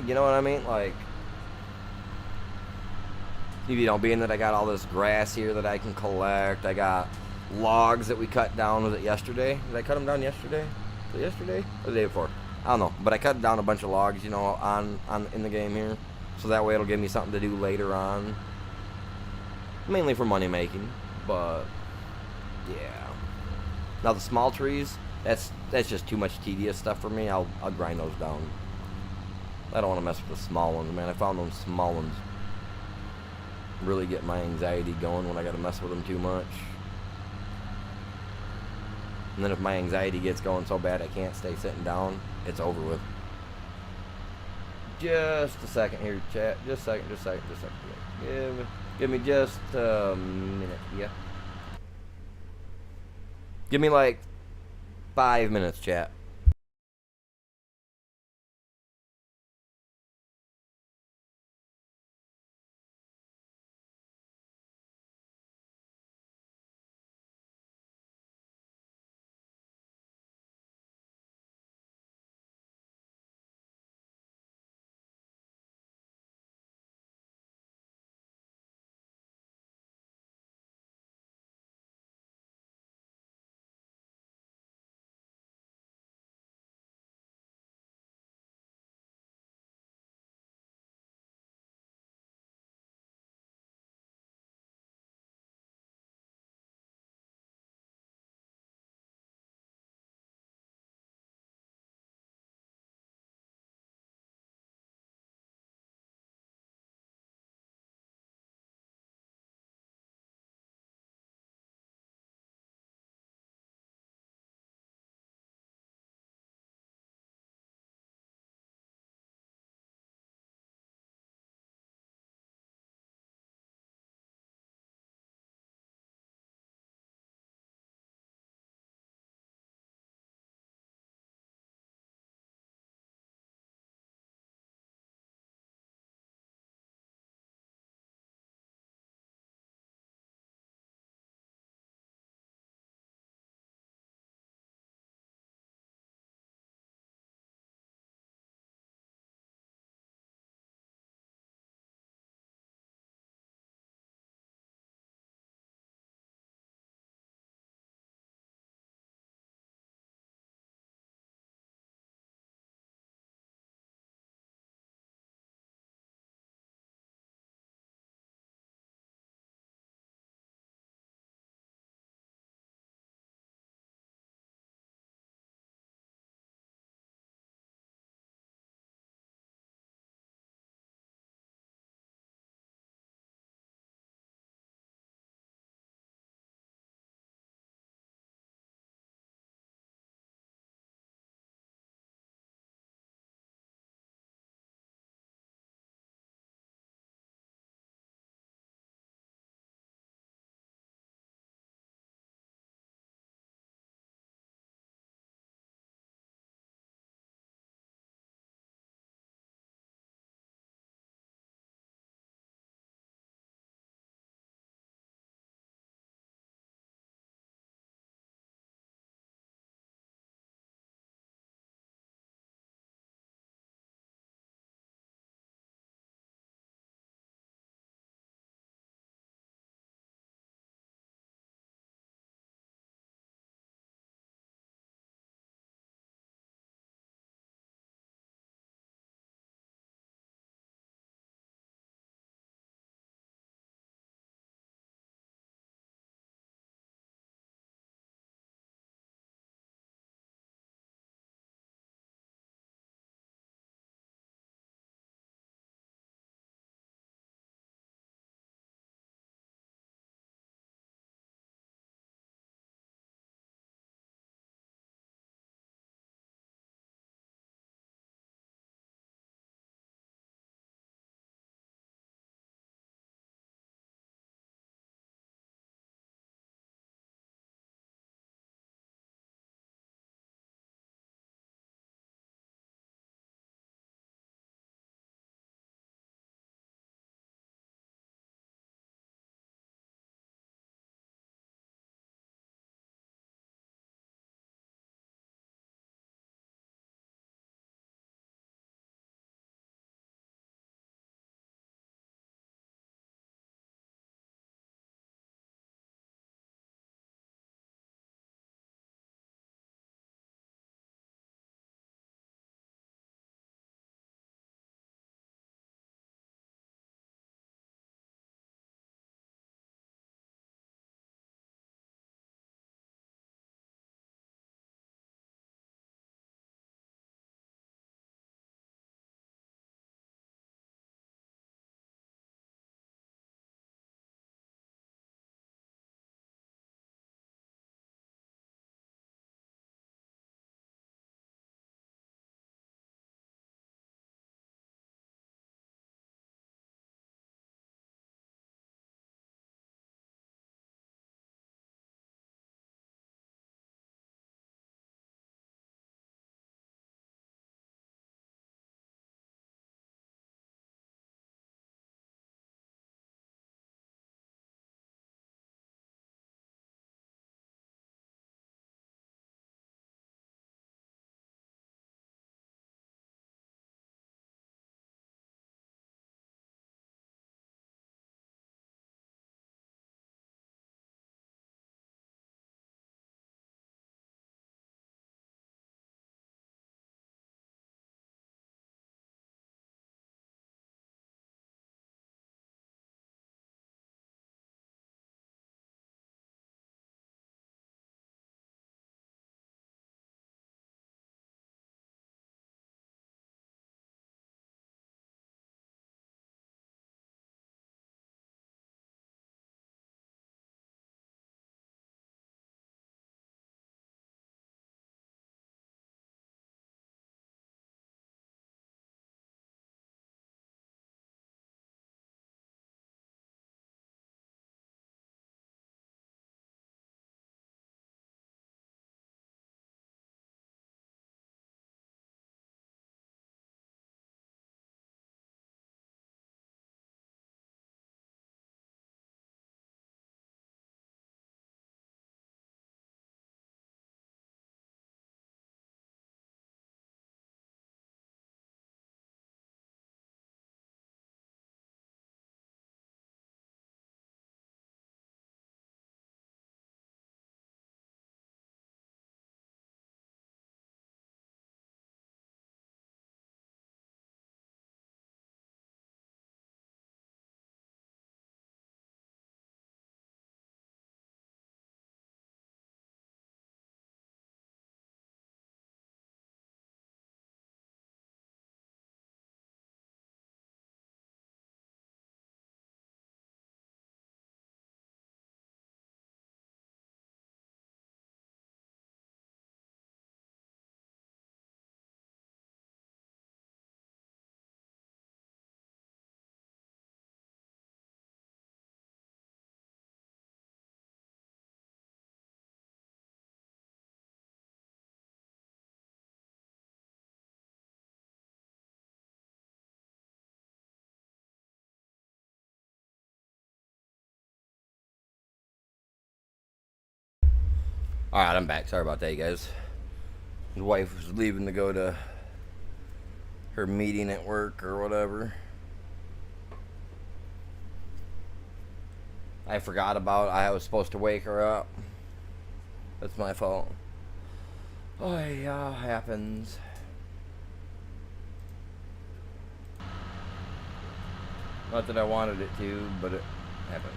You know what I mean? Like, being that I got all this grass here that I can collect, I got logs that we cut down. Was it yesterday? Did I cut them down yesterday? Was it yesterday or the day before? I don't know, but I cut down a bunch of logs, on in the game here, so that way it'll give me something to do later on, mainly for money making. But yeah, now the small trees, that's just too much tedious stuff for me. I'll grind those down. I don't want to mess with the small ones, man. I found those small ones really get my anxiety going when I gotta mess with them too much. And then if my anxiety gets going so bad I can't stay sitting down, it's over with. Just a second here, chat. Just a second. Give me just a minute, yeah. Give me like 5 minutes, chat. Alright, I'm back. Sorry about that, you guys. His wife was leaving to go to her meeting at work or whatever. I forgot about it. I was supposed to wake her up. That's my fault. Oh, yeah, happens. Not that I wanted it to, but it happens.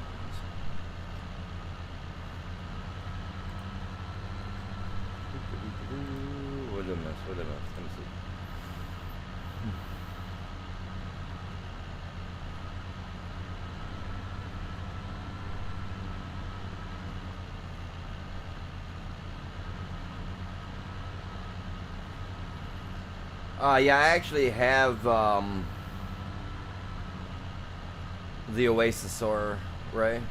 What did I miss? What did I miss? Let me see. Yeah, I actually have the Oasisaur, right?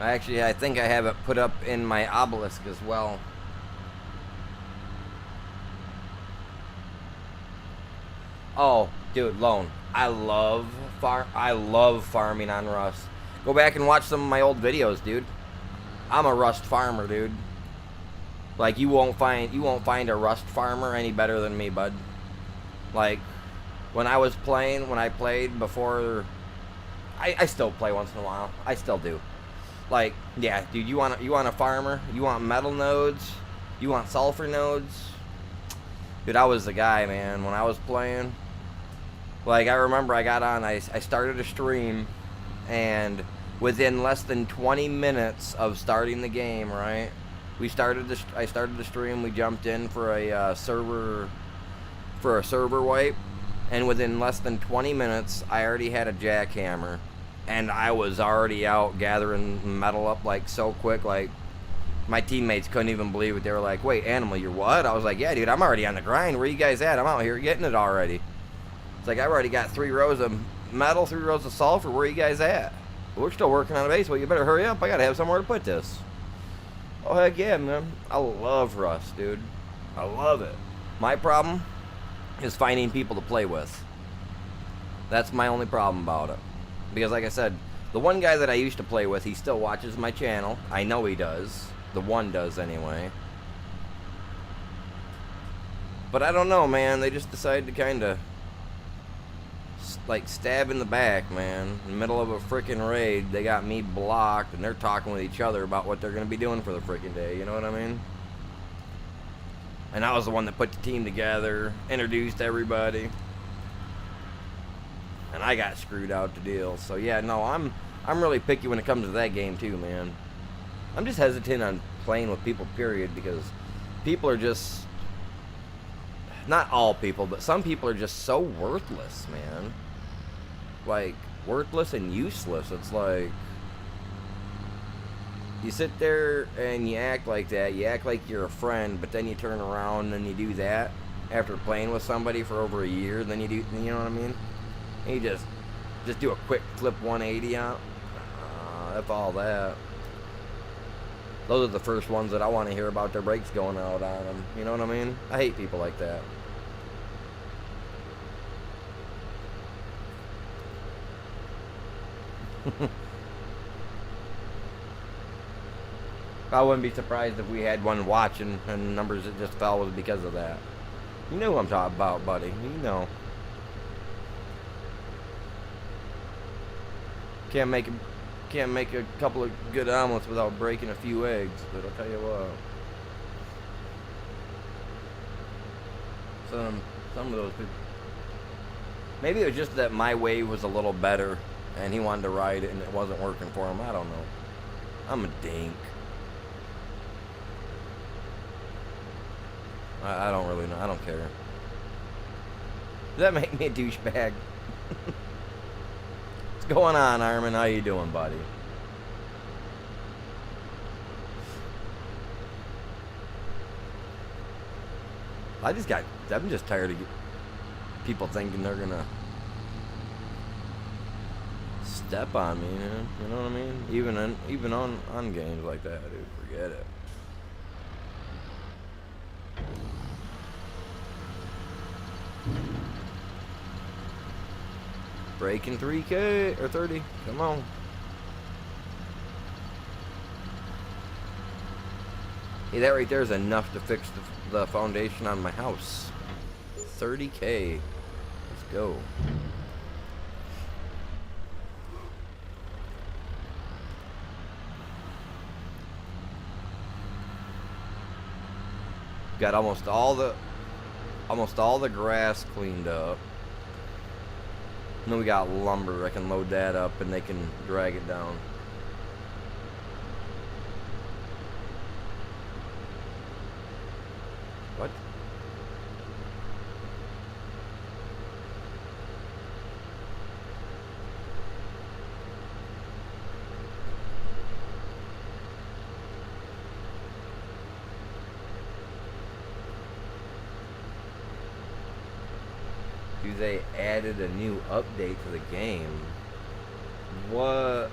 I think I have it put up in my obelisk as well. Oh, dude, Lone. I love farming on Rust. Go back and watch some of my old videos, dude. I'm a Rust farmer, dude. Like you won't find a Rust farmer any better than me, bud. Like when I played before, I still play once in a while. I still do. Like, yeah, dude, you want a farmer? You want metal nodes? You want sulfur nodes? Dude, I was the guy, man, when I was playing. Like, I remember I got on, I started a stream, and within less than 20 minutes of starting the game, right? I started the stream, we jumped in for a server wipe, and within less than 20 minutes, I already had a jackhammer, and I was already out gathering metal up, like, so quick, like, my teammates couldn't even believe it. They were like, wait, Animal, you're what? I was like, yeah, dude, I'm already on the grind. Where you guys at? I'm out here getting it already. It's like, I've already got 3 rows of metal, 3 rows of sulfur. Where you guys at? We're still working on a base. Well, you better hurry up. I gotta have somewhere to put this. Oh, heck yeah, man. I love Rust, dude. I love it. My problem is finding people to play with. That's my only problem about it. Because, like I said, the one guy that I used to play with, he still watches my channel. I know he does. The one does, anyway. But I don't know, man. They just decided to kind of, like, stab in the back, man. In the middle of a freaking raid, they got me blocked, and they're talking with each other about what they're going to be doing for the freaking day. You know what I mean? And I was the one that put the team together, introduced everybody. And I got screwed out the deal. So, yeah, no, I'm really picky when it comes to that game, too, man. I'm just hesitant on playing with people, period, because people are just, not all people, but some people are just so worthless, man. Like, worthless and useless. It's like, you sit there and you act like that. You act like you're a friend, but then you turn around and you do that after playing with somebody for over a year. Then you know what I mean? And you just do a quick flip 180 out. That's all that. Those are the first ones that I want to hear about their brakes going out on them. You know what I mean? I hate people like that. I wouldn't be surprised if we had one watching and numbers that just fell was because of that. You know who I'm talking about, buddy. You know. Can't make a couple of good omelets without breaking a few eggs, but I'll tell you what. Some of those people. Maybe it was just that my wave was a little better, and he wanted to ride it, and it wasn't working for him. I don't know. I'm a dink. I don't really know. I don't care. Does that make me a douchebag? What's going on, Armin? How you doing, buddy? I'm just tired of people thinking they're gonna step on me, you know what I mean? Even on games like that, dude, forget it. Breaking 3K or 30. Come on. Hey, that right there is enough to fix the foundation on my house. 30K. Let's go. Got almost all the grass cleaned up. And then we got lumber. I can load that up and they can drag it down. What? They added a new update to the game. What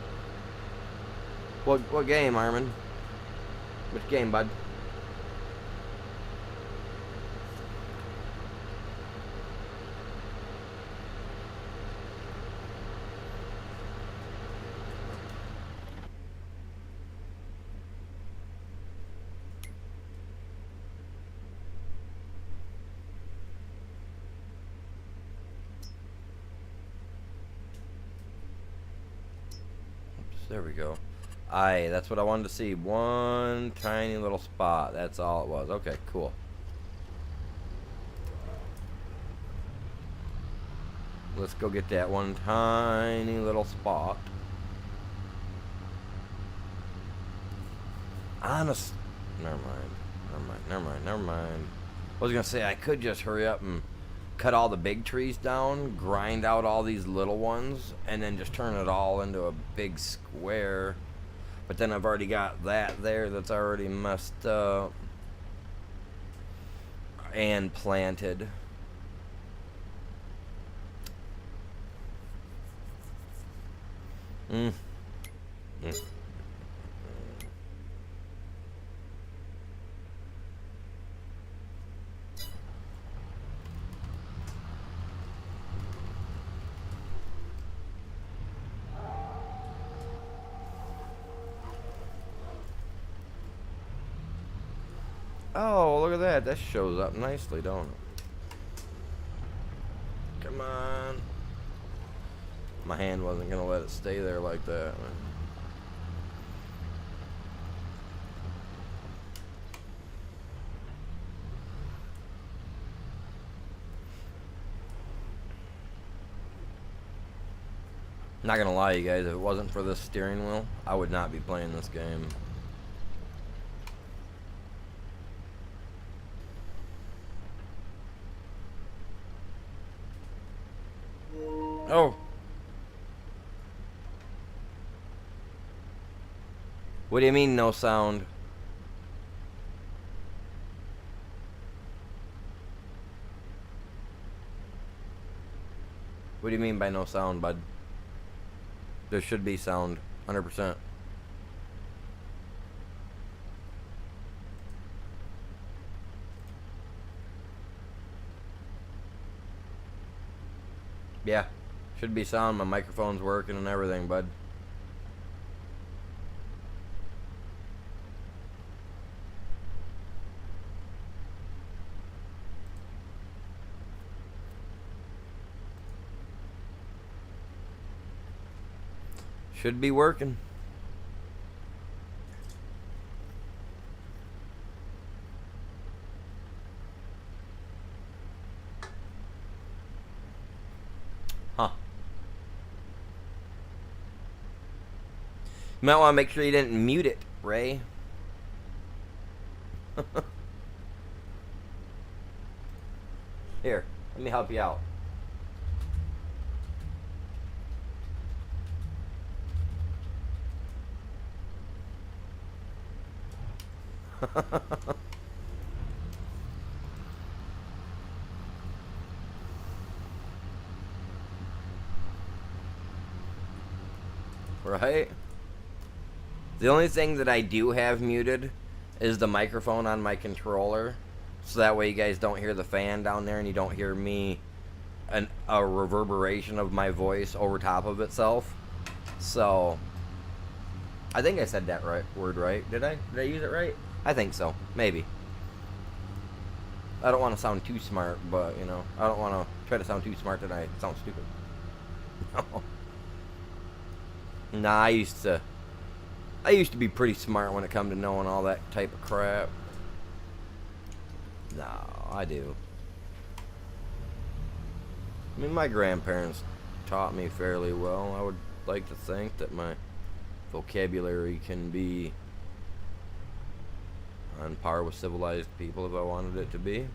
game, Armin? Which game, bud? There we go. Aye, that's what I wanted to see. One tiny little spot. That's all it was. Okay, cool. Let's go get that one tiny little spot. Honest. Never mind. I was going to say, I could just hurry up and cut all the big trees down, grind out all these little ones, and then just turn it all into a big square. But then I've already got that there that's already messed up and planted. Oh, look at that. That shows up nicely, don't it? Come on. My hand wasn't going to let it stay there like that. Not going to lie, you guys. If it wasn't for this steering wheel, I would not be playing this game. Oh. What do you mean, no sound? What do you mean by no sound, bud? There should be sound, 100%. Yeah. Should be sound. My microphone's working and everything, bud. Should be working. Huh. You might want to make sure you didn't mute it, Ray. Here, let me help you out. Right? The only thing that I do have muted is the microphone on my controller, so that way you guys don't hear the fan down there and you don't hear me, a reverberation of my voice over top of itself. So I think I said that word right. Did I use it right? I think so. Maybe. I don't want to sound too smart, but, you know, I don't want to try to sound too smart that I sound stupid. No. Nah, I used to be pretty smart when it come to knowing all that type of crap. No, I do. I mean, my grandparents taught me fairly well. I would like to think that my vocabulary can be on par with civilized people if I wanted it to be.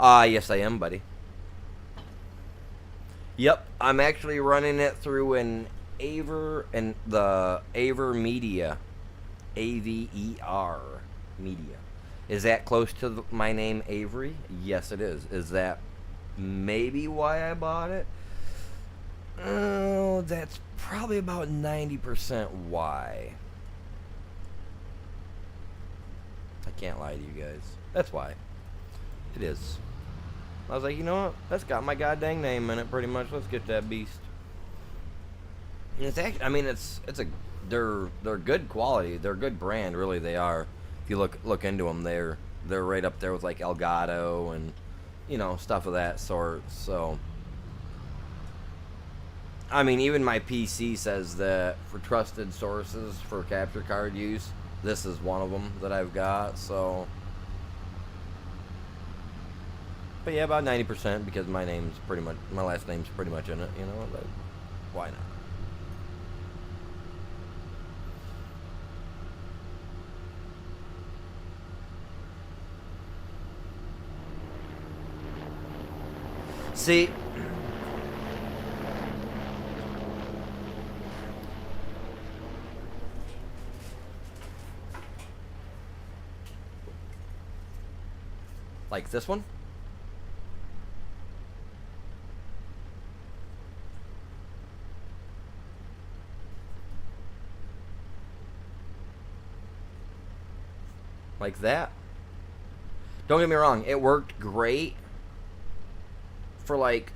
Yes I am, buddy. Yep, I'm actually running it through an the Aver Media. AVER Media. Is that close to my name, Avery? Yes, it is. Is that maybe why I bought it? Oh, that's probably about 90% why. I can't lie to you guys. That's why. It is. I was like, you know what? That's got my goddamn name in it, pretty much. Let's get that beast. And it's actually, I mean, they're good quality. They're good brand, really. They are. If you look into them, they're right up there with like Elgato and, you know, stuff of that sort. So, I mean, even my PC says that for trusted sources for capture card use, this is one of them that I've got. So, but yeah, about 90% because my last name's pretty much in it. You know, but why not? See, like this one. Like that. Don't get me wrong, it worked great for like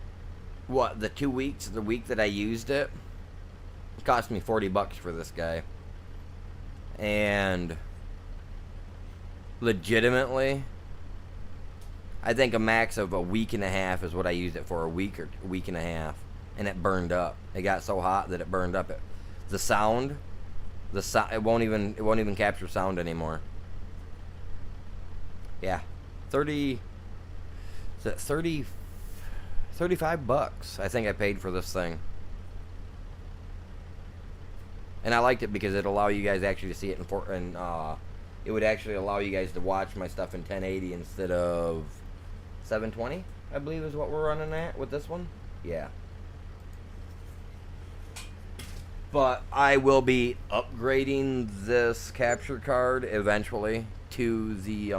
what, the 2 weeks, the week that I used it. It cost me $40 for this guy. And legitimately, I think a max of a week and a half is what I used it for, a week or week and a half, and it burned up. It got so hot that it burned up. The sound, it won't even capture sound anymore. Yeah, 35 bucks I think I paid for this thing. And I liked it because it allowed you guys actually to see it it would actually allow you guys to watch my stuff in 1080 instead of 720, I believe is what we're running at with this one. Yeah. But I will be upgrading this capture card eventually to the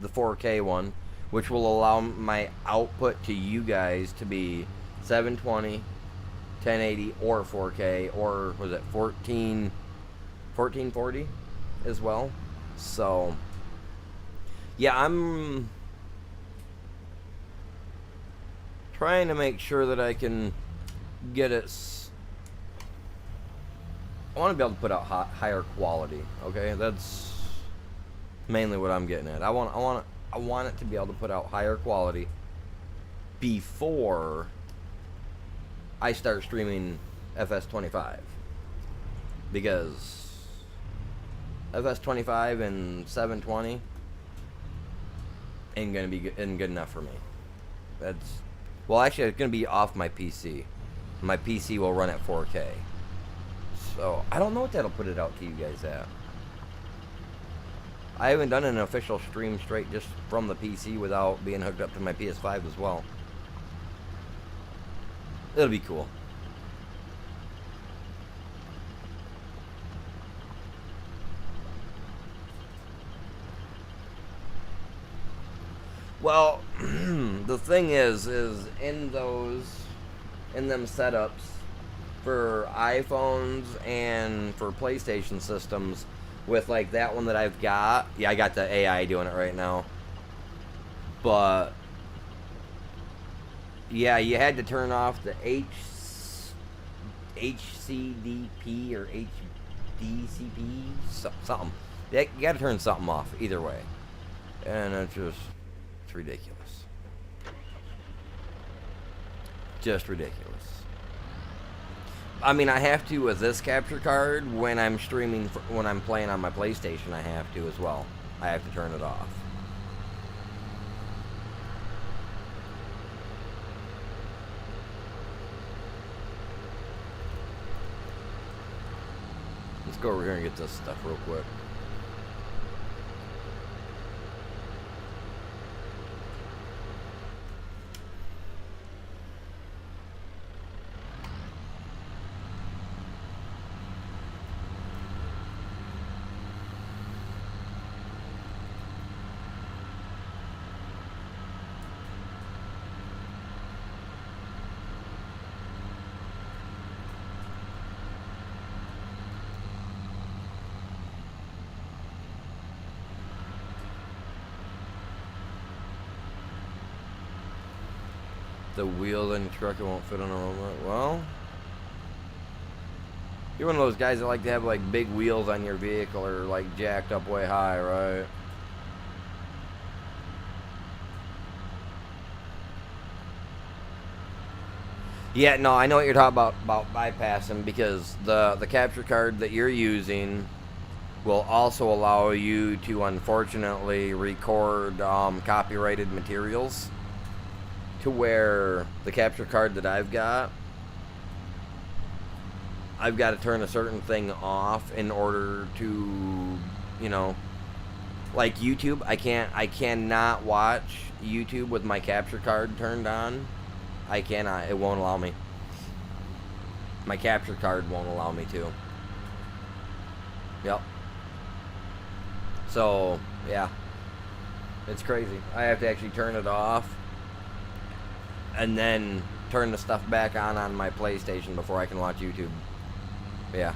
4K one, which will allow my output to you guys to be 720, 1080, or 4K, or was it 1440 as well. So yeah, I'm trying to make sure that I can get it. I want to be able to put out higher quality. Okay, that's mainly what I'm getting at. I want it to be able to put out higher quality before I start streaming FS25, because FS25 and 720 ain't good enough for me. Well, actually, it's gonna be off my PC. My PC will run at 4K. So I don't know what that'll put it out to you guys at. I haven't done an official stream straight just from the PC without being hooked up to my PS5 as well. It'll be cool. Well, the thing is in them setups for iPhones and for PlayStation systems, with like that one that I've got, yeah, I got the AI doing it right now, but yeah, you had to turn off the HCDP or HDCP, something. You got to turn something off either way, and it's ridiculous. Just ridiculous. I mean, I have to with this capture card when I'm streaming, when I'm playing on my PlayStation. I have to as well. I have to turn it off. Let's go over here and get this stuff real quick. The wheel in the truck, it won't fit on a remote. Well, you're one of those guys that like to have like big wheels on your vehicle or like jacked up way high, right? Yeah, no, I know what you're talking about bypassing, because the capture card that you're using will also allow you to unfortunately record copyrighted materials. To where the capture card that I've got to turn a certain thing off in order to, you know, like YouTube. I cannot watch YouTube with my capture card turned on. I cannot. It won't allow me. My capture card won't allow me to. Yep. So, yeah. It's crazy. I have to actually turn it off and then turn the stuff back on my PlayStation before I can watch YouTube. Yeah.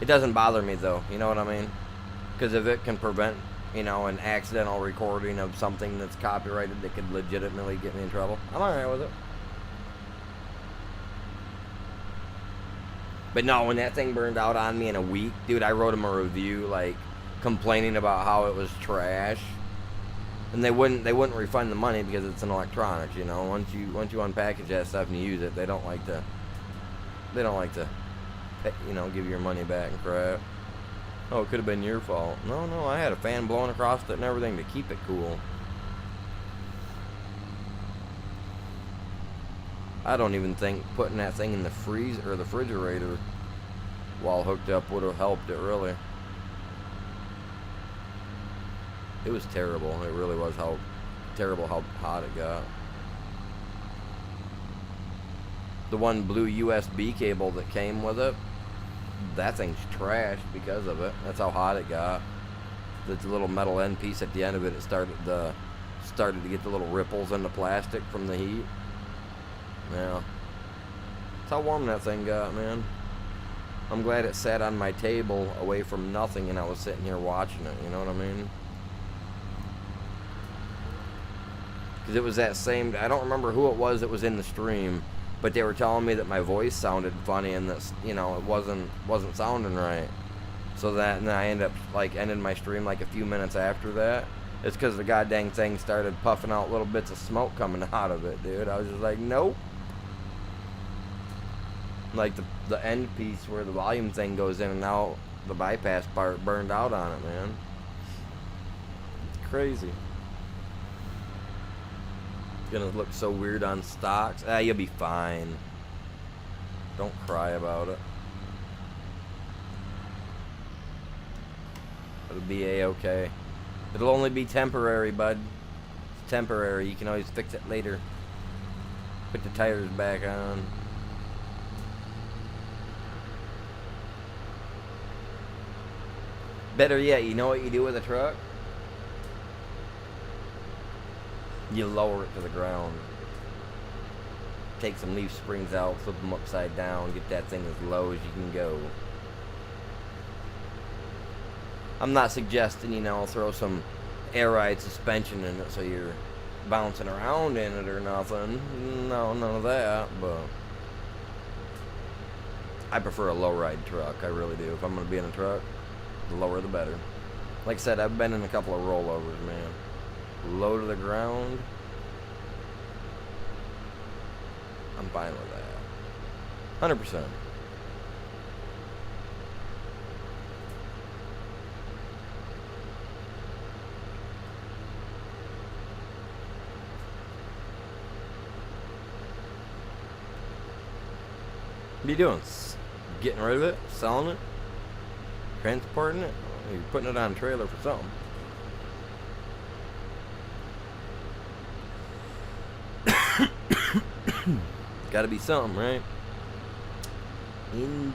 It doesn't bother me though, you know what I mean? Because if it can prevent, you know, an accidental recording of something that's copyrighted that could legitimately get me in trouble, I'm alright with it. But no, when that thing burned out on me in a week, dude, I wrote him a review, like, complaining about how it was trash. And they wouldn't refund the money because it's an electronics, you know. Once you unpackage that stuff and you use it, they don't like to you know, give you your money back and crap. Oh, it could have been your fault. No, I had a fan blowing across it and everything to keep it cool. I don't even think putting that thing in the freezer or the refrigerator while hooked up would have helped it, really. It was terrible. It really was terrible how hot it got. The one blue USB cable that came with it, that thing's trashed because of it. That's how hot it got. The little metal end piece at the end of it, started to get the little ripples in the plastic from the heat. Yeah. That's how warm that thing got, man. I'm glad it sat on my table away from nothing and I was sitting here watching it, you know what I mean? Because it was that same, I don't remember who it was that was in the stream, but they were telling me that my voice sounded funny and that, you know, it wasn't sounding right. So that, and then I ended my stream like a few minutes after that. It's because the goddamn thing started puffing out little bits of smoke coming out of it, dude. I was just like, nope. Like the end piece where the volume thing goes in and out, the bypass part burned out on it, man. It's crazy. Gonna look so weird on stocks. You'll be fine. Don't cry about it. It'll be a-okay. It'll only be temporary, bud. It's temporary. You can always fix it later. Put the tires back on. Better yet, you know what you do with a truck? You lower it to the ground. Take some leaf springs out, flip them upside down, get that thing as low as you can go. I'm not suggesting, you know, throw some air ride suspension in it so you're bouncing around in it or nothing. No, none of that, but I prefer a low-ride truck. I really do. If I'm going to be in a truck, the lower the better. Like I said, I've been in a couple of rollovers, man. Low to the ground. I'm fine with that. 100%. What are you doing? Getting rid of it? Selling it? Transporting it? You're putting it on a trailer for something. Gotta be something, right? Indeed.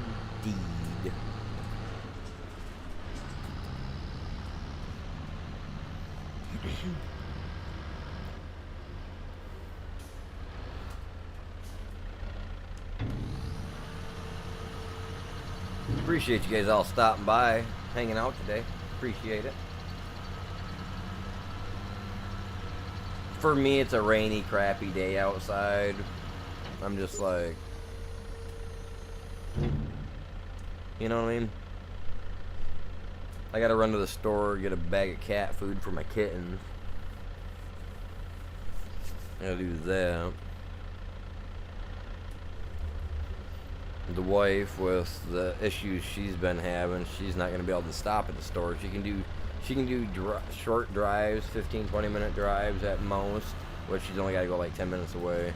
Appreciate you guys all stopping by, hanging out today. Appreciate it. For me, it's a rainy, crappy day outside. I'm just like, you know what I mean? I gotta run to the store, get a bag of cat food for my kittens. I gotta do that. The wife, with the issues she's been having, she's not gonna be able to stop at the store. She can do short drives, 15-20 minute drives at most, which she's only gotta go like 10 minutes away.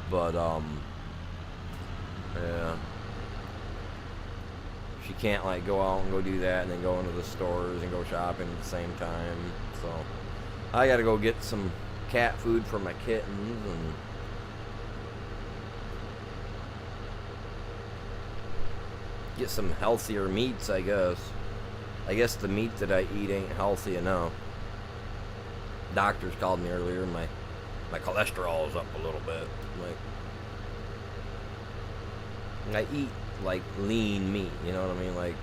But yeah, she can't like go out and go do that and then go into the stores and go shopping at the same time. So I gotta go get some cat food for my kittens and get some healthier meats, I guess. I guess the meat that I eat ain't healthy enough. Doctors called me earlier, my cholesterol is up a little bit. Like, I eat like lean meat, you know what I mean? Like,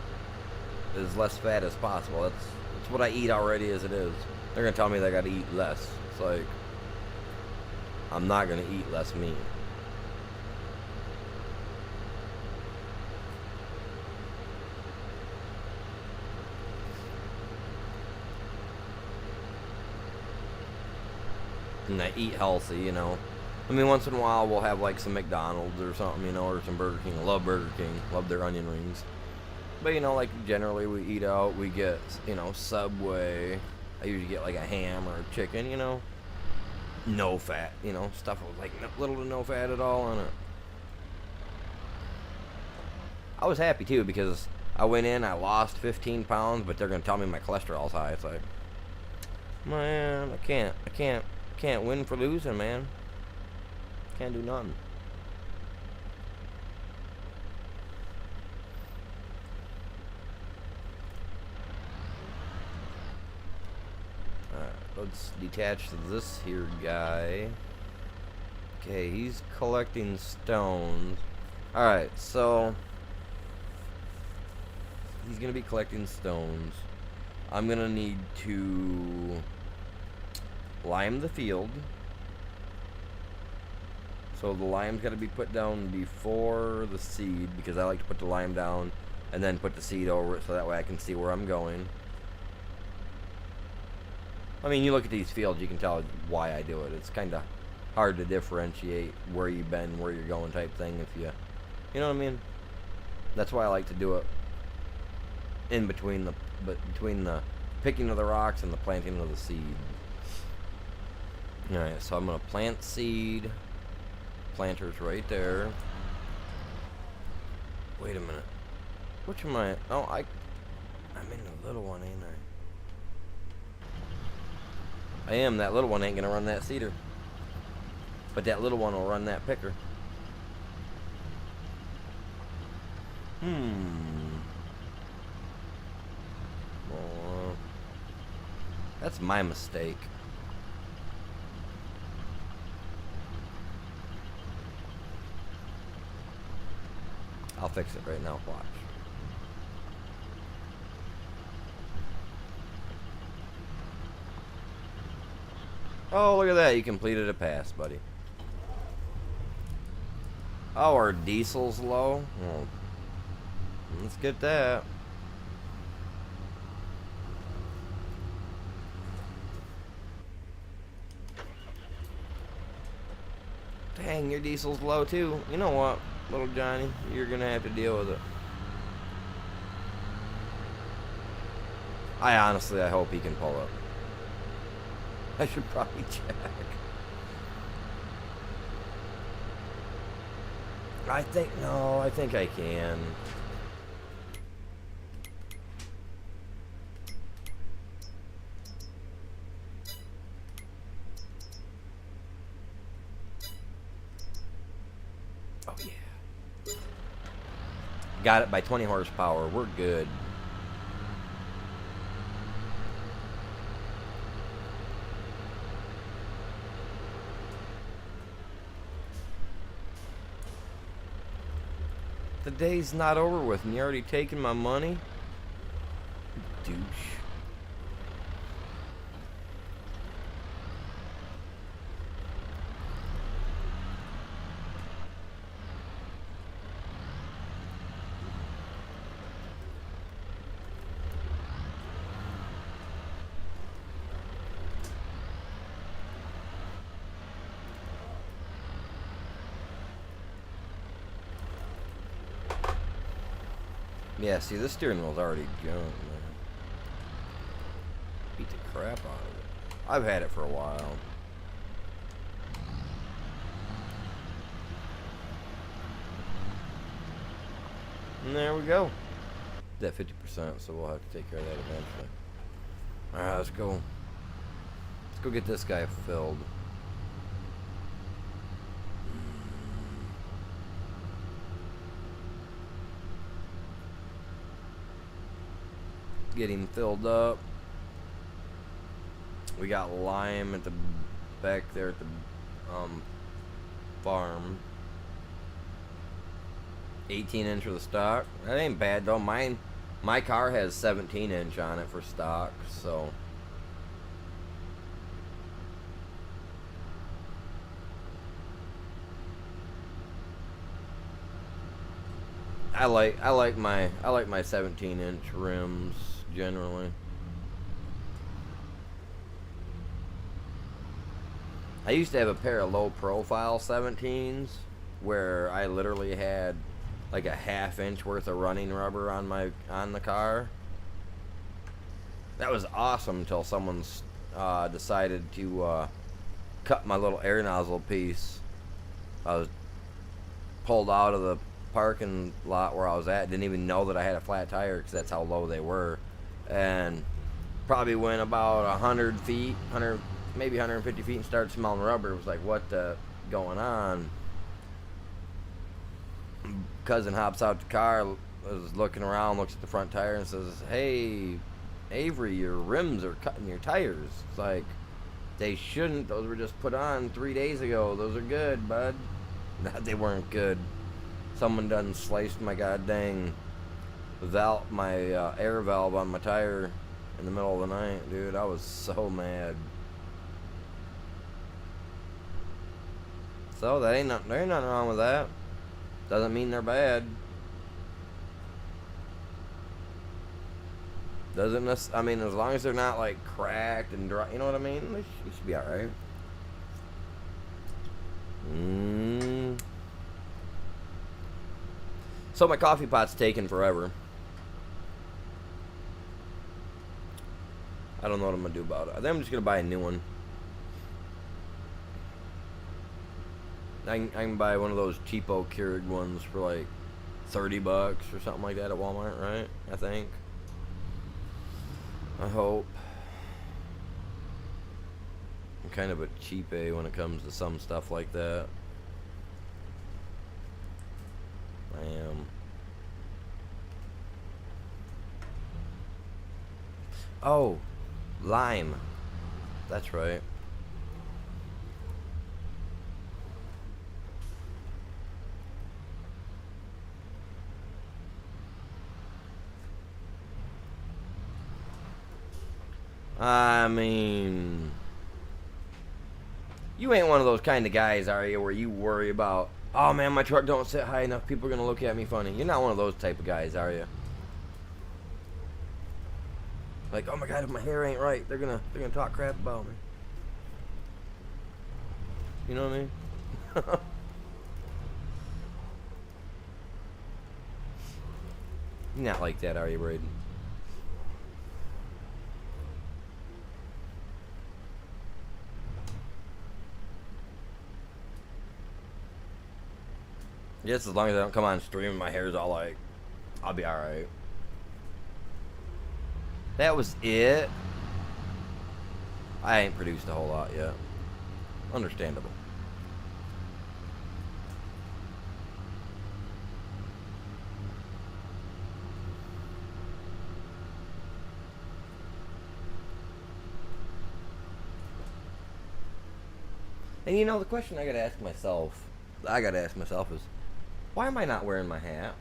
as less fat as possible. That's what I eat already as it is. They're gonna tell me that I gotta eat less. It's like, I'm not gonna eat less meat. And I eat healthy, you know. I mean, once in a while we'll have like some McDonald's or something, you know, or some Burger King. I love Burger King. Love their onion rings. But, you know, like generally we eat out. We get, you know, Subway. I usually get like a ham or a chicken, you know. No fat, you know, stuff with like little to no fat at all on it. I was happy too because I went in, I lost 15 pounds, but they're going to tell me my cholesterol's high. It's like, man, I can't win for losing, man. Can't do nothing. Alright, let's detach this here guy. Okay, he's collecting stones. Alright, so he's gonna be collecting stones. I'm gonna need to lime the field. So the lime's got to be put down before the seed, because I like to put the lime down and then put the seed over it so that way I can see where I'm going. I mean, you look at these fields, you can tell why I do it. It's kind of hard to differentiate where you've been, where you're going type thing if you know what I mean? That's why I like to do it in between the picking of the rocks and the planting of the seed. Alright, so I'm going to plant seed. Planter's right there. Wait a minute. Which am I? Oh, I'm in the little one, ain't I? I am. That little one ain't gonna run that seeder. But that little one will run that picker. Oh, that's my mistake. I'll fix it right now, watch. Oh, look at that. You completed a pass, buddy. Oh, our diesel's low? Oh, Let's get that. Dang, your diesel's low too. You know what, little Johnny? You're gonna have to deal with it. I hope he can pull up. I should probably check. I think I can. Oh yeah. Got it by 20 horsepower. We're good. The day's not over with and you're already taking my money? Douche. Yeah, see, this steering wheel's already junked, man. Beat the crap out of it. I've had it for a while. And there we go. That 50%, so we'll have to take care of that eventually. Alright, let's go. Let's go get this guy filled. Get him filled up. We got lime at the back there at the farm. 18-inch for the stock. That ain't bad though. My car has 17-inch on it for stock, so I like my 17-inch rims generally. I used to have a pair of low profile 17s where I literally had like a ½ inch worth of running rubber on the car. That was awesome until someone's decided to cut my little air nozzle piece. I was pulled out of the parking lot where I was at, didn't even know that I had a flat tire because that's how low they were, and probably went about 100 feet, maybe 150 feet, and started smelling rubber. It was like, what the going on? Cousin hops out the car, was looking around, looks at the front tire and says, "Hey, Avery, your rims are cutting your tires." It's like, they shouldn't. Those were just put on 3 days ago. Those are good, bud. They weren't good. Someone done sliced my goddamn valve, my air valve on my tire in the middle of the night, dude. I was so mad. So there ain't nothing wrong with that. Doesn't mean they're bad. I mean, as long as they're not like cracked and dry, you know what I mean? They should be alright. So my coffee pot's taking forever. I don't know what I'm gonna do about it. I think I'm just gonna buy a new one. I can buy one of those cheapo Keurig ones for like $30 or something like that at Walmart, right? I think. I hope. I'm kind of a cheap A when it comes to some stuff like that. I am. Oh, lime. That's right. I mean, you ain't one of those kind of guys, are you, where you worry about, Oh man, my truck don't sit high enough. People are gonna look at me funny. You're not one of those type of guys, are you? Like, oh my god, if my hair ain't right, they're gonna talk crap about me. You know what I mean? You're not like that, are you, Braden? Just as long as I don't come on stream and my hair's all like, I'll be alright. That was it. I ain't produced a whole lot yet. Understandable. And you know, the question I gotta ask myself is, why am I not wearing my hat?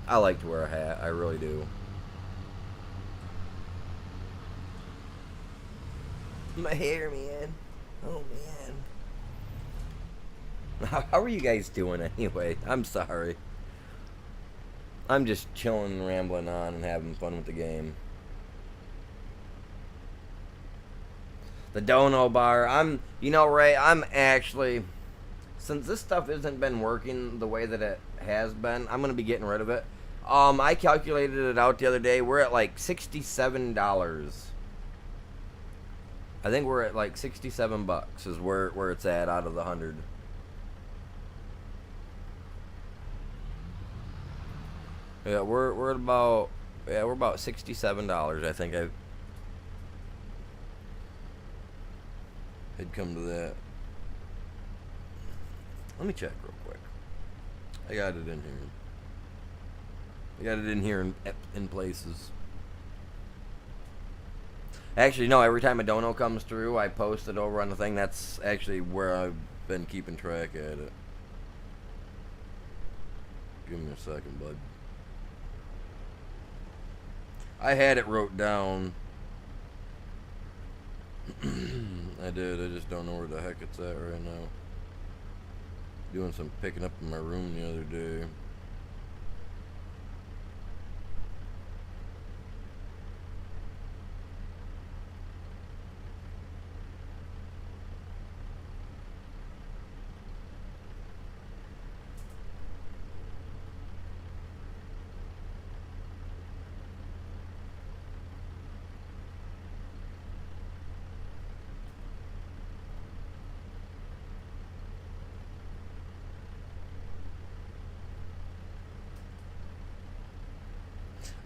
I like to wear a hat, I really do. My hair, man. Oh, man. How are you guys doing anyway? I'm sorry. I'm just chilling and rambling on and having fun with the game. The dono bar. You know, Ray, I'm actually, since this stuff hasn't been working the way that it has been, I'm going to be getting rid of it. I calculated it out the other day. We're at like $67. I think we're at like 67 bucks is where it's at out of the 100. Yeah, we're at about $67. I think I had come to that. Let me check real quick. I got it in here. I got it in here in places. Actually, no, every time a dono comes through, I post it over on the thing. That's actually where I've been keeping track at it. Give me a second, bud. I had it wrote down. I did. I just don't know where the heck it's at right now. Doing some picking up in my room the other day.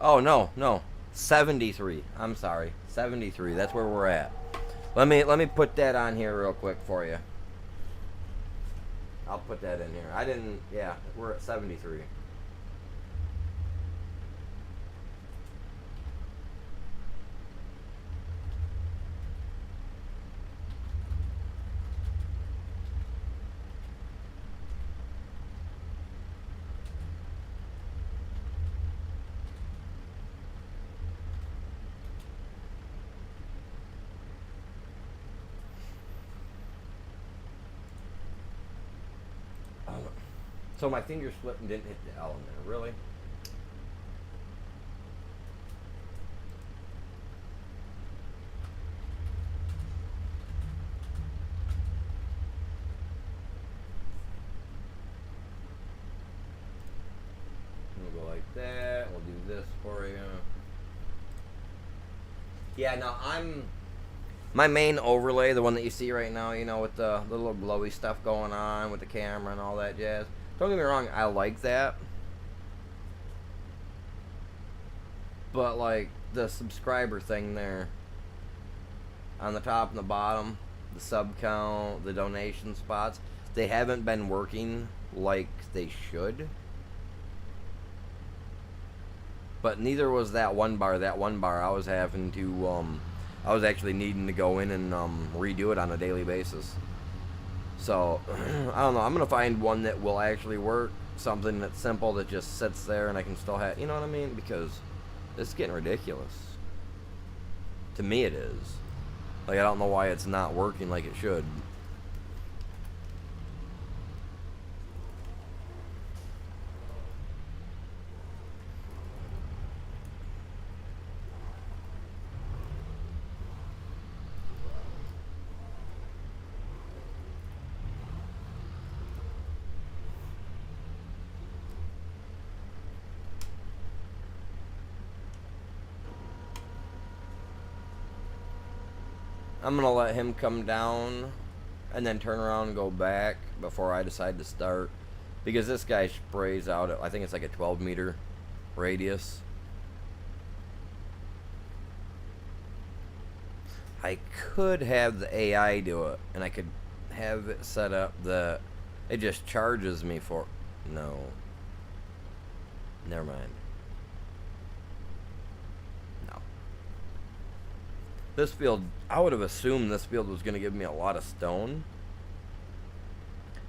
Oh, no. 73. I'm sorry. 73. That's where we're at. Let me put that on here real quick for you. I'll put that in here. Yeah, we're at 73. So my finger slipped and didn't hit the L in there. Really? We'll go like that. We'll do this for you. Yeah, now my main overlay, the one that you see right now, you know, with the little glowy stuff going on with the camera and all that jazz. Don't get me wrong, I like that. But like the subscriber thing there on the top and the bottom, the sub count, the donation spots, they haven't been working like they should. But neither was that one bar. That one bar I was having to I was actually needing to go in and redo it on a daily basis. So, I don't know. I'm going to find one that will actually work. Something that's simple that just sits there and I can still have... You know what I mean? Because this is getting ridiculous. To me it is. Like, I don't know why it's not working like it should. I'm gonna let him come down and then turn around and go back before I decide to start. Because this guy sprays out at, I think it's like a 12-meter radius. I could have the AI do it, and I could have it set up that it just charges me for... No. Never mind. No. This field, I would have assumed this field was going to give me a lot of stone.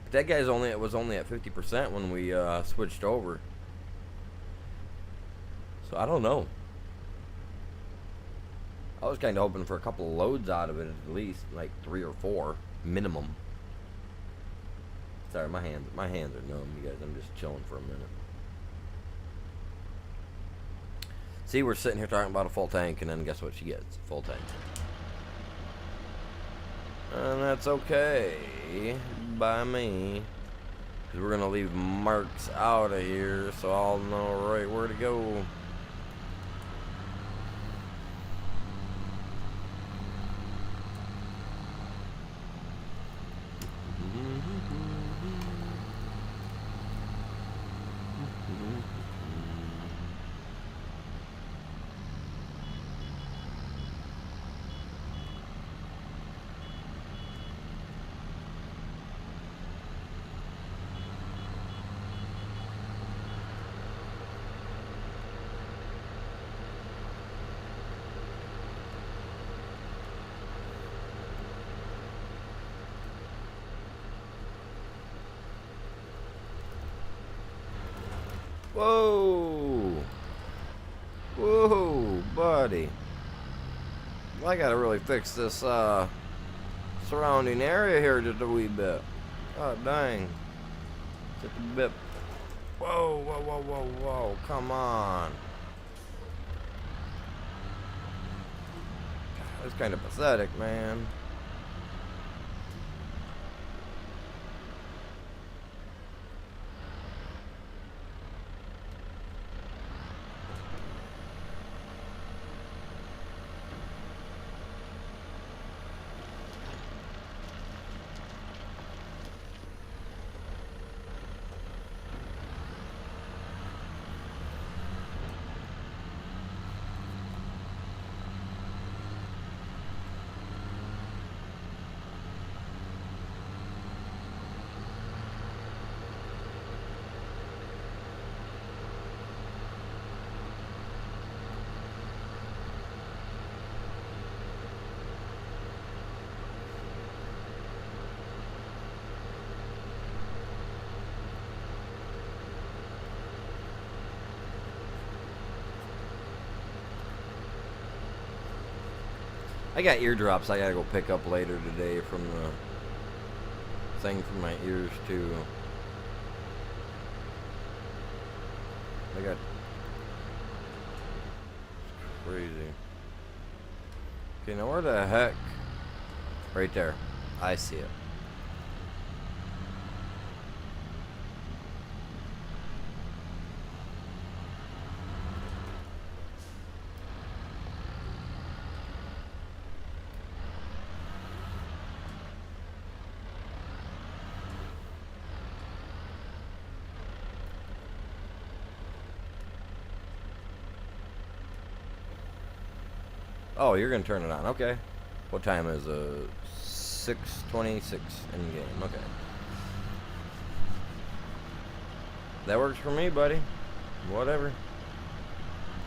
But that guy's was only at 50% when we switched over. So I don't know. I was kind of hoping for a couple of loads out of it at least, like 3 or 4 minimum. Sorry, my hands are numb, you guys. I'm just chilling for a minute. See, we're sitting here talking about a full tank, and then guess what she gets? Full tank. And that's okay by me, because we're gonna leave marks out of here, so I'll know right where to go. Whoa! Whoa, buddy. I gotta really fix this surrounding area here just a wee bit. Oh, dang. Just a bit. Whoa, whoa, whoa, whoa, whoa. Come on. That's kind of pathetic, man. I got eardrops I gotta go pick up later today from the thing for my ears too. I got... It's crazy. Okay, now where the heck? Right there. I see it. Oh, you're gonna turn it on. Okay. What time is it? 6:26 in game. Okay. That works for me, buddy. Whatever.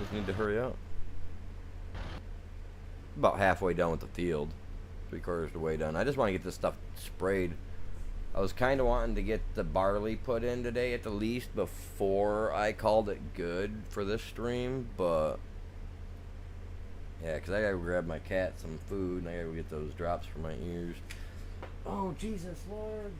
Just need to hurry up. About halfway done with the field. 3/4 of the way done. I just want to get this stuff sprayed. I was kind of wanting to get the barley put in today at the least before I called it good for this stream, but Yeah, because I gotta grab my cat some food and I gotta go get those drops for my ears. Oh, Jesus, Lord.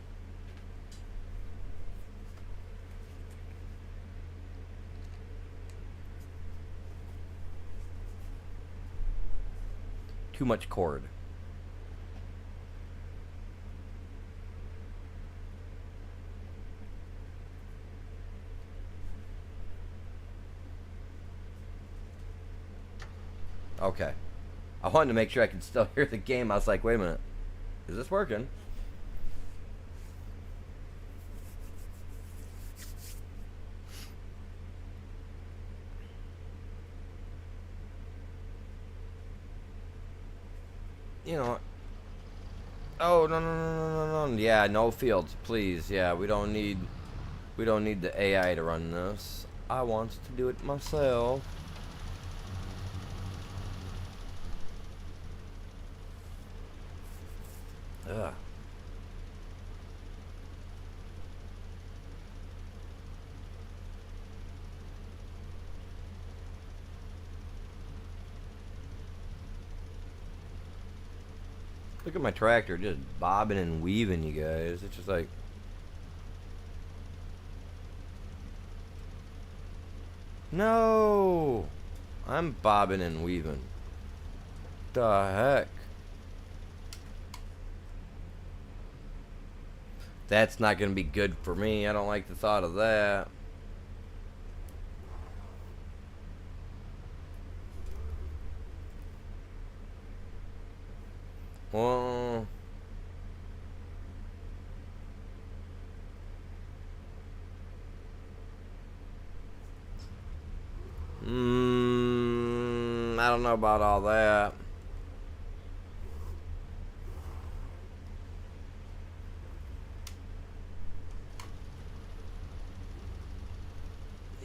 Too much cord. Okay. I wanted to make sure I could still hear the game. I was like, wait a minute. Is this working? You know. Oh, no, no, no, no, no, no. Yeah, no fields, please. Yeah, we don't need the AI to run this. I want to do it myself. Ugh. Look at my tractor just bobbing and weaving, you guys. It's just like... No! I'm bobbing and weaving. The heck? That's not going to be good for me. I don't like the thought of that. Well... I don't know about all that.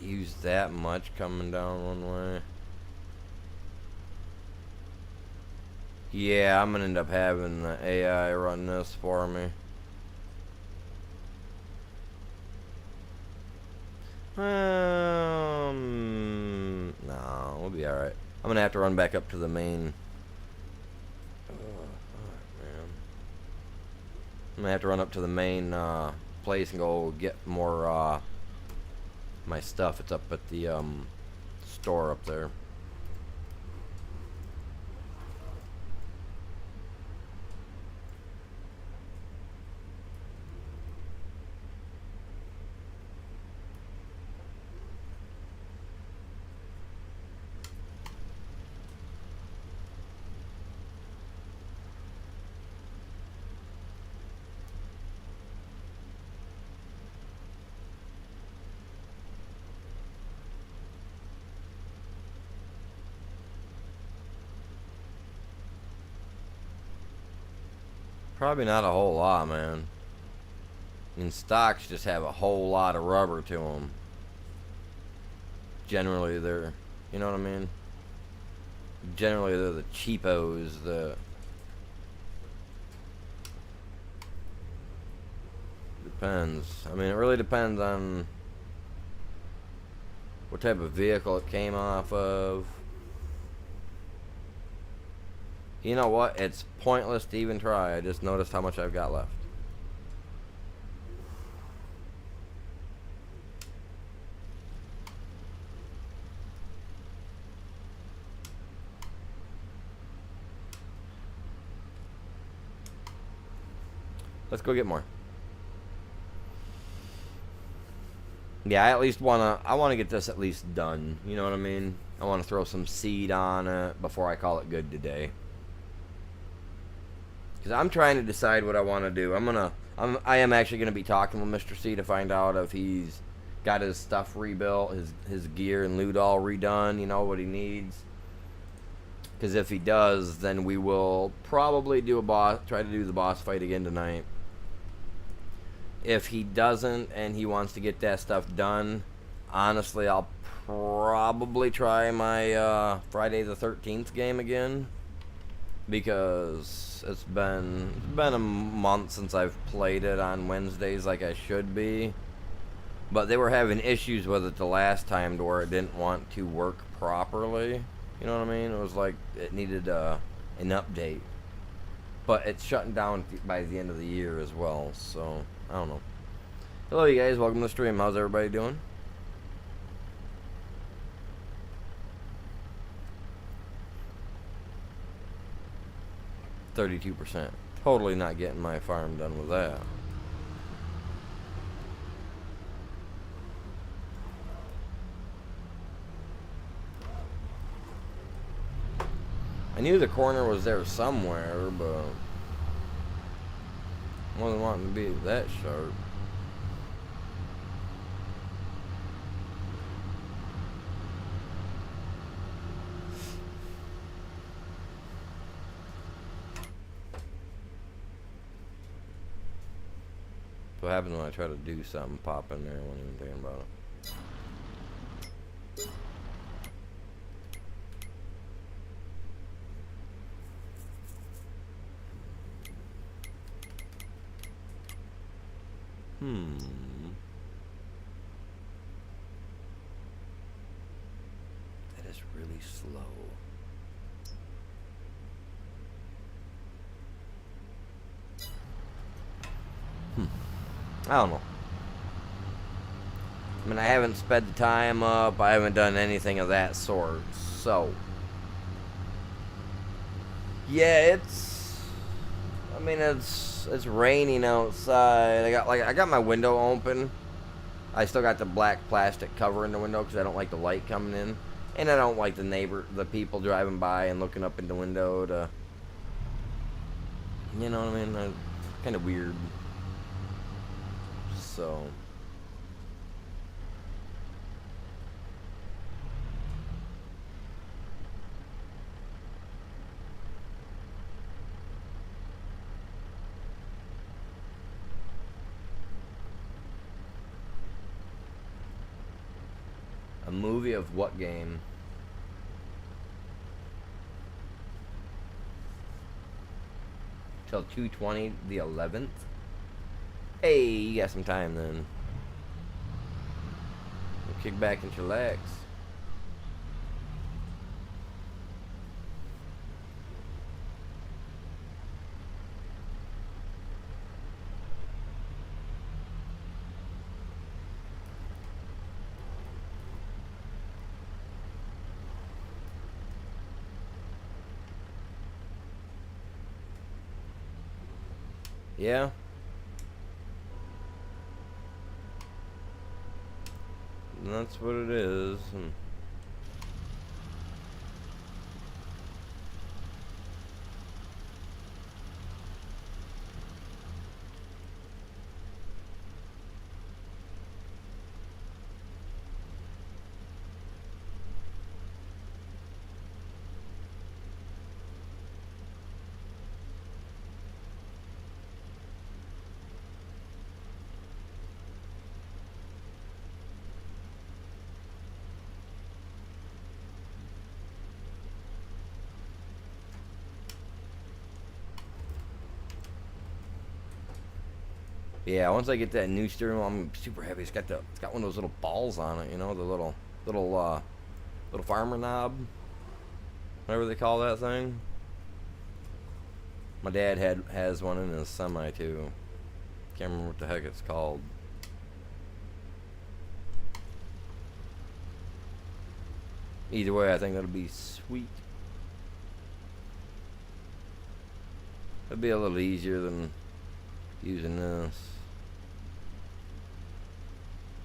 Use that much coming down one way. Yeah, I'm gonna end up having the AI run this for me. No, we'll be alright. I'm gonna have to run back up to the main. Oh, man. I'm gonna have to run up to the main place and go get more my stuff. It's up at the store up there. Probably not a whole lot, man. And stocks just have a whole lot of rubber to them. Generally, they're, you know what I mean? Generally, they're the cheapos. Depends. I mean, it really depends on what type of vehicle it came off of. You know what? It's pointless to even try. I just noticed how much I've got left. Let's go get more. Yeah, I at least I wanna get this at least done. You know what I mean? I wanna throw some seed on it before I call it good today. Because I'm trying to decide what I want to do. I am actually going to be talking with Mr. C to find out if he's got his stuff rebuilt, his gear and loot all redone, you know, what he needs. Because if he does, then we will probably try to do the boss fight again tonight. If he doesn't and he wants to get that stuff done, honestly, I'll probably try my Friday the 13th game again. Because it's been a month since I've played it on Wednesdays like I should be. But they were having issues with it the last time to where it didn't want to work properly. You know what I mean? It was like it needed an update. But it's shutting down by the end of the year as well, so I don't know. Hello, you guys. Welcome to the stream. How's everybody doing? %. Totally not getting my farm done with that. I knew the corner was there somewhere, but I wasn't wanting to be that sharp. What happens when I try to do something, pop in there, I wasn't even thinking about it. That is really slow. I don't know. I mean, I haven't sped the time up. I haven't done anything of that sort. So, yeah, I mean, it's raining outside. I got my window open. I still got the black plastic covering the window because I don't like the light coming in, and I don't like the people driving by and looking up in the window to, you know what I mean? Kind of weird. So. A movie of what game? Till 2:20 the 11th? Hey, you got some time then. We'll kick back and chillax. Yeah. And that's what it is. Yeah, once I get that new steering wheel, I'm super happy. It's got one of those little balls on it, you know, the little farmer knob, whatever they call that thing. My dad has one in his semi too. Can't remember what the heck it's called. Either way, I think that'll be sweet. It'll be a little easier than using this.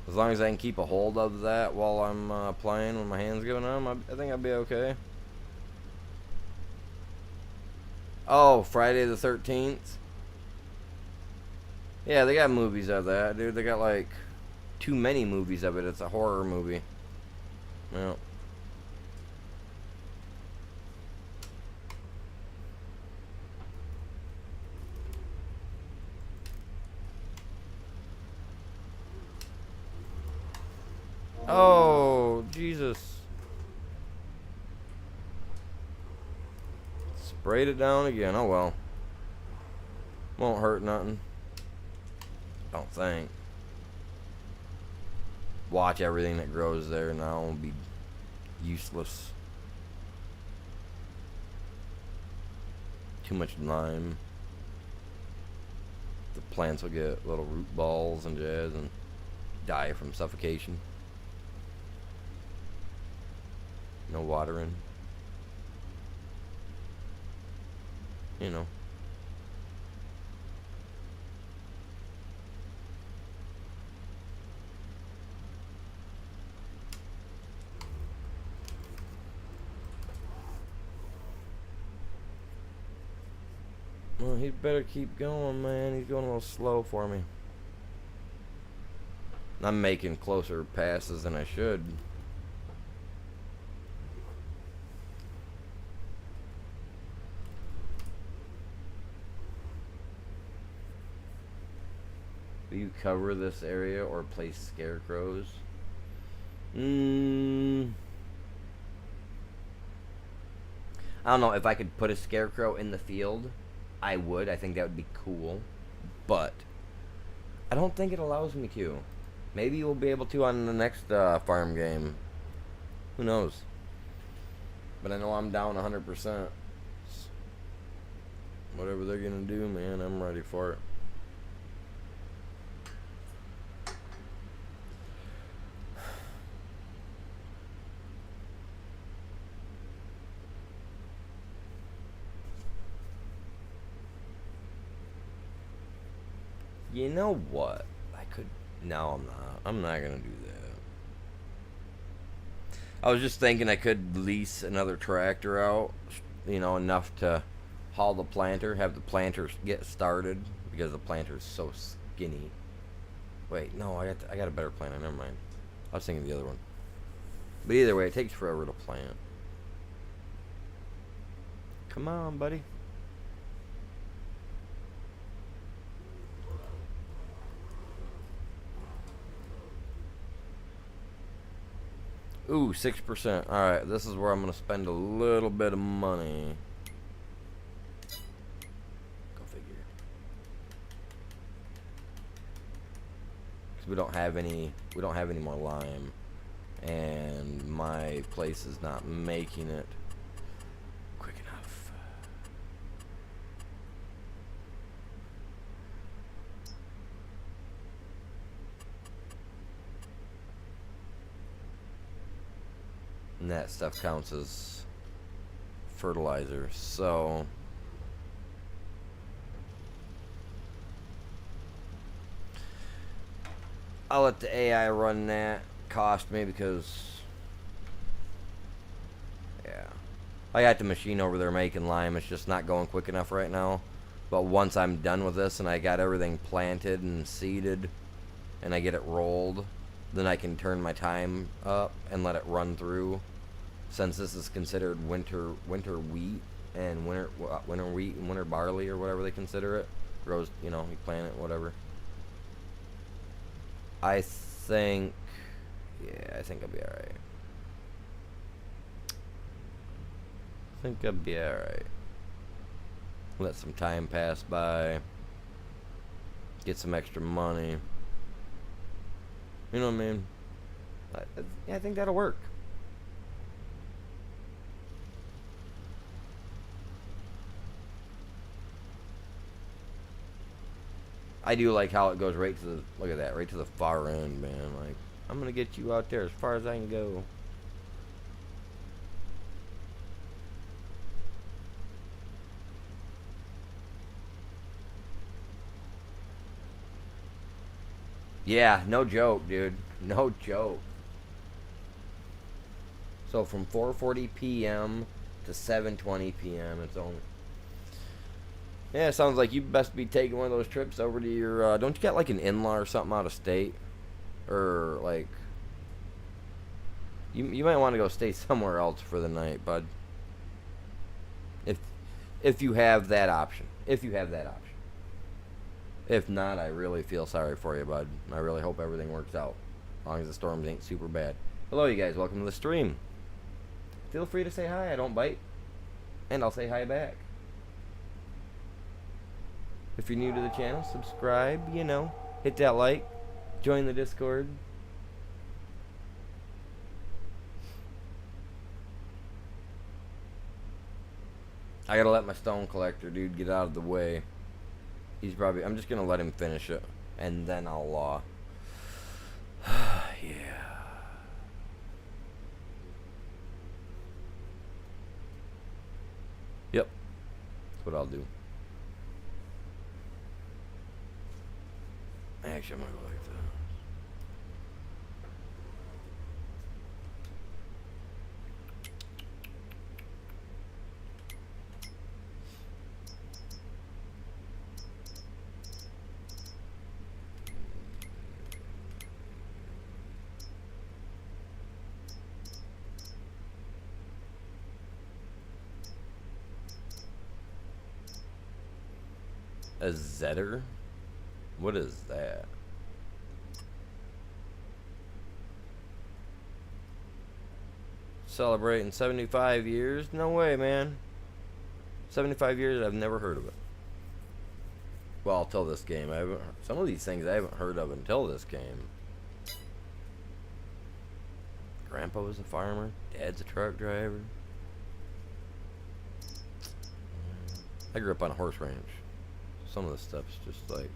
As long as I can keep a hold of that while I'm playing with my hands going on, I think I'll be okay. Oh, Friday the 13th? Yeah, they got movies of that, dude. They got like too many movies of it. It's a horror movie. Well. Oh, Jesus. Sprayed it down again. Oh, well. Won't hurt nothing. Don't think. Watch everything that grows there now. It'll be useless. too much lime. The plants will get little root balls and jazz and die from suffocation. No watering. You know. Well, he'd better keep going, man. He's going a little slow for me. I'm making closer passes than I should. Do you cover this area or place scarecrows? I don't know. If I could put a scarecrow in the field, I would. I think that would be cool. But I don't think it allows me to. Maybe we'll be able to on the next farm game. Who knows? But I know I'm down 100%. Whatever they're going to do, man, I'm ready for it. You know what? I could... No, I'm not. I'm not going to do that. I was just thinking I could lease another tractor out. You know, enough to haul the planter. Have the planter get started. Because the planter's so skinny. Wait, no, I got a better planter. Never mind. I was thinking of the other one. But either way, it takes forever to plant. Come on, buddy. Ooh, 6%. Alright, this is where I'm going to spend a little bit of money. Go figure. Because we don't have any more lime. And my place is not making it quick enough. And that stuff counts as fertilizer, so I'll let the AI run that. Cost me because, yeah, I got the machine over there making lime. It's just not going quick enough right now. But once I'm done with this and I got everything planted and seeded and I get it rolled, then I can turn my time up and let it run through. Since this is considered winter wheat and winter wheat and winter barley or whatever they consider it, grows, you know, you plant it, whatever. I think I'll be alright. I think I'll be alright. Let some time pass by. Get some extra money. You know what I mean? I think that'll work. I do like how it goes right to the, look at that, right to the far end, man. Like, I'm gonna get you out there as far as I can go. Yeah, no joke, dude. No joke. So from 4:40 p.m. to 7:20 p.m. it's only... Yeah, it sounds like you best be taking one of those trips over to your... don't you got like an in-law or something out of state? Or like... You might want to go stay somewhere else for the night, bud. If you have that option. If you have that option. If not, I really feel sorry for you, bud. I really hope everything works out. As long as the storms ain't super bad. Hello, you guys. Welcome to the stream. Feel free to say hi. I don't bite. And I'll say hi back. If you're new to the channel, subscribe, you know. Hit that like. Join the Discord. I gotta let my stone collector dude get out of the way. He's probably. I'm just gonna let him finish it, and then I'll. Yeah. Yep. That's what I'll do. Actually, I'm gonna go like that. A Zetter? What is that? Celebrating 75 years? No way, man. 75 years, I've never heard of it. Well, until this game. I haven't. Some of these things I haven't heard of until this game. Grandpa was a farmer. Dad's a truck driver. I grew up on a horse ranch. Some of the stuff's just like...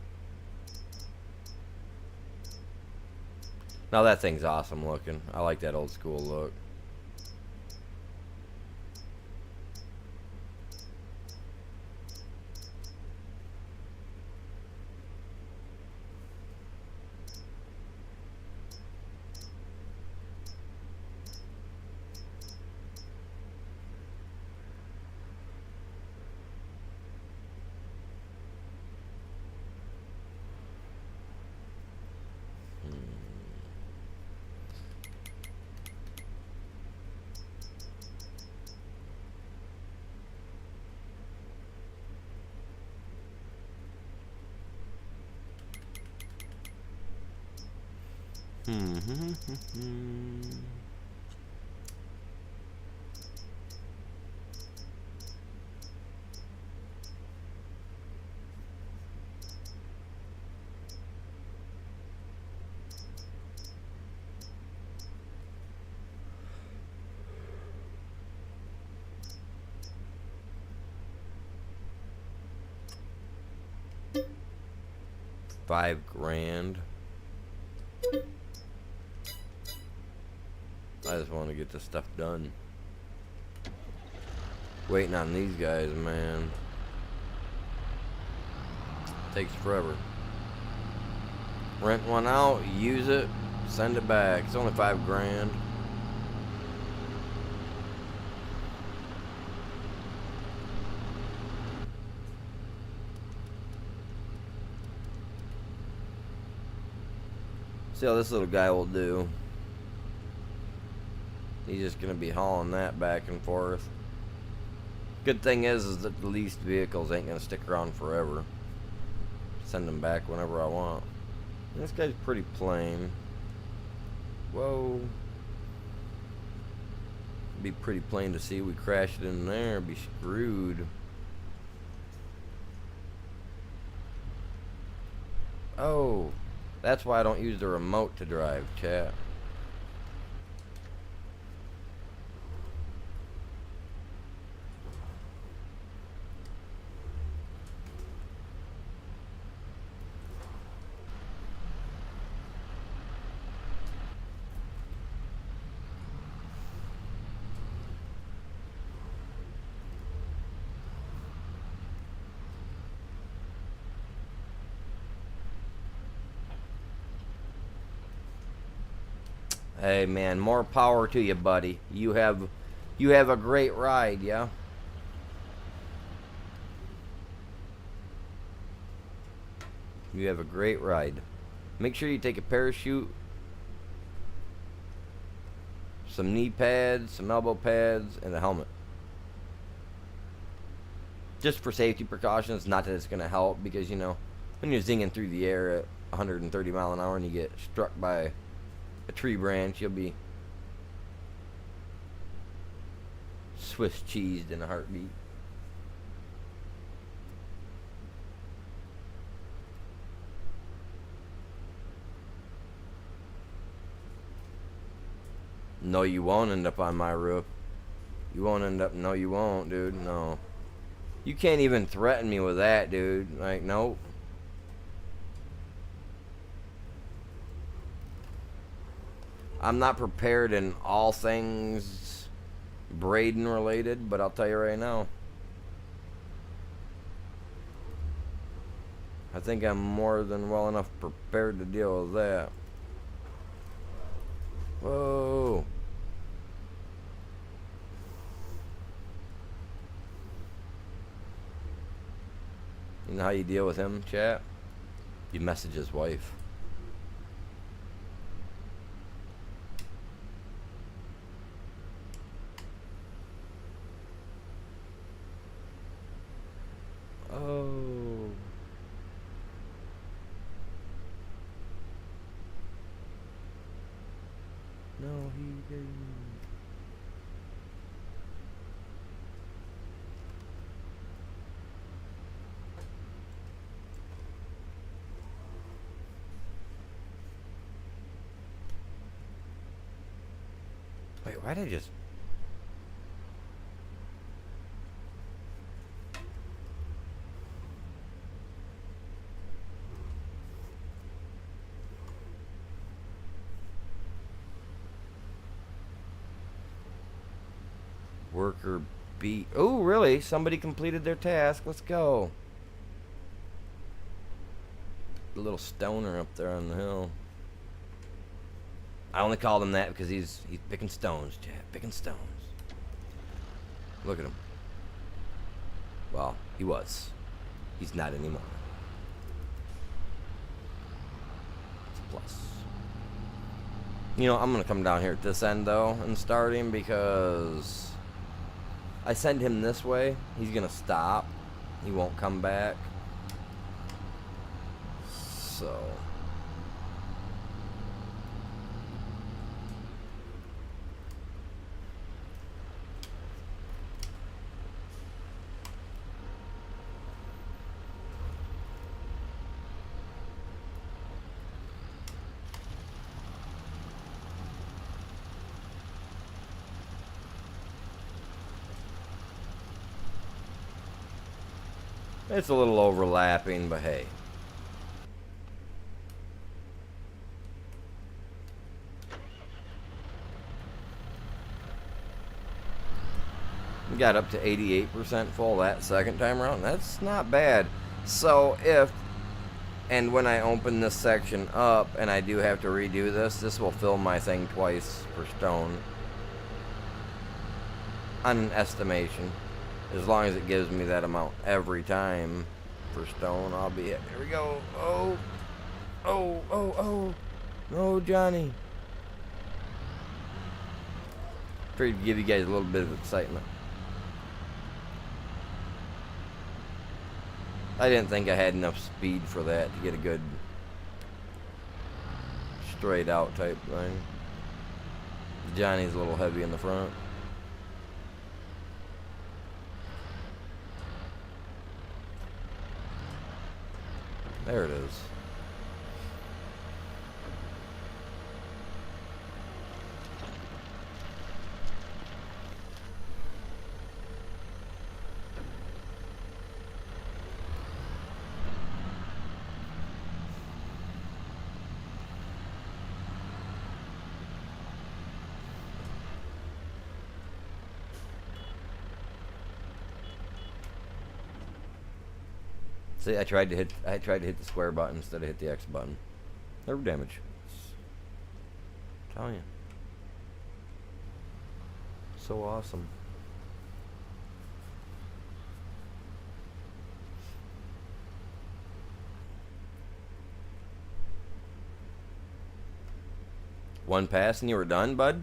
Now that thing's awesome looking. I like that old school look. Hmm. 5 grand. I just want to get this stuff done. Waiting on these guys, man. Takes forever. Rent one out, use it, send it back. It's only 5 grand. See how this little guy will do. He's just gonna be hauling that back and forth. Good thing is that the leased vehicles ain't gonna stick around forever. Send them back whenever I want. And this guy's pretty plain. Whoa. Be pretty plain to see we crash it in there, be screwed. Oh, that's why I don't use the remote to drive, chat. Hey man, more power to you, buddy. You have a great ride, yeah? You have a great ride. Make sure you take a parachute, some knee pads, some elbow pads, and a helmet. Just for safety precautions, not that it's going to help, because, you know, when you're zinging through the air at 130 mile an hour and you get struck by a tree branch, you'll be Swiss cheesed in a heartbeat. No, you won't end up on my roof. You won't end up. No, you won't, dude. No. You can't even threaten me with that, dude. Like, nope. I'm not prepared in all things Braden related, but I'll tell you right now. I think I'm more than well enough prepared to deal with that. Whoa. You know how you deal with him, chat? You message his wife. Oh. No, he didn't. Wait, why did I just... Worker B. Oh, really? Somebody completed their task. Let's go. The little stoner up there on the hill. I only called him that because he's picking stones, chat. Picking stones. Look at him. Well, he was. He's not anymore. It's a plus. You know, I'm going to come down here at this end, though, and start him because I send him this way. He's going to stop. He won't come back. So... It's a little overlapping, but hey. We got up to 88% full that second time around. That's not bad. So if, and when I open this section up and I do have to redo this will fill my thing twice for stone. On an estimation. As long as it gives me that amount every time for stone, I'll be it. Here we go. Oh. Oh, oh, oh. No, Johnny. Trying to give you guys a little bit of excitement. I didn't think I had enough speed for that to get a good straight out type thing. Johnny's a little heavy in the front. There it is. See, I tried to hit the square button instead of hit the X button. No damage. I'm telling you. So awesome. One pass and you were done, bud?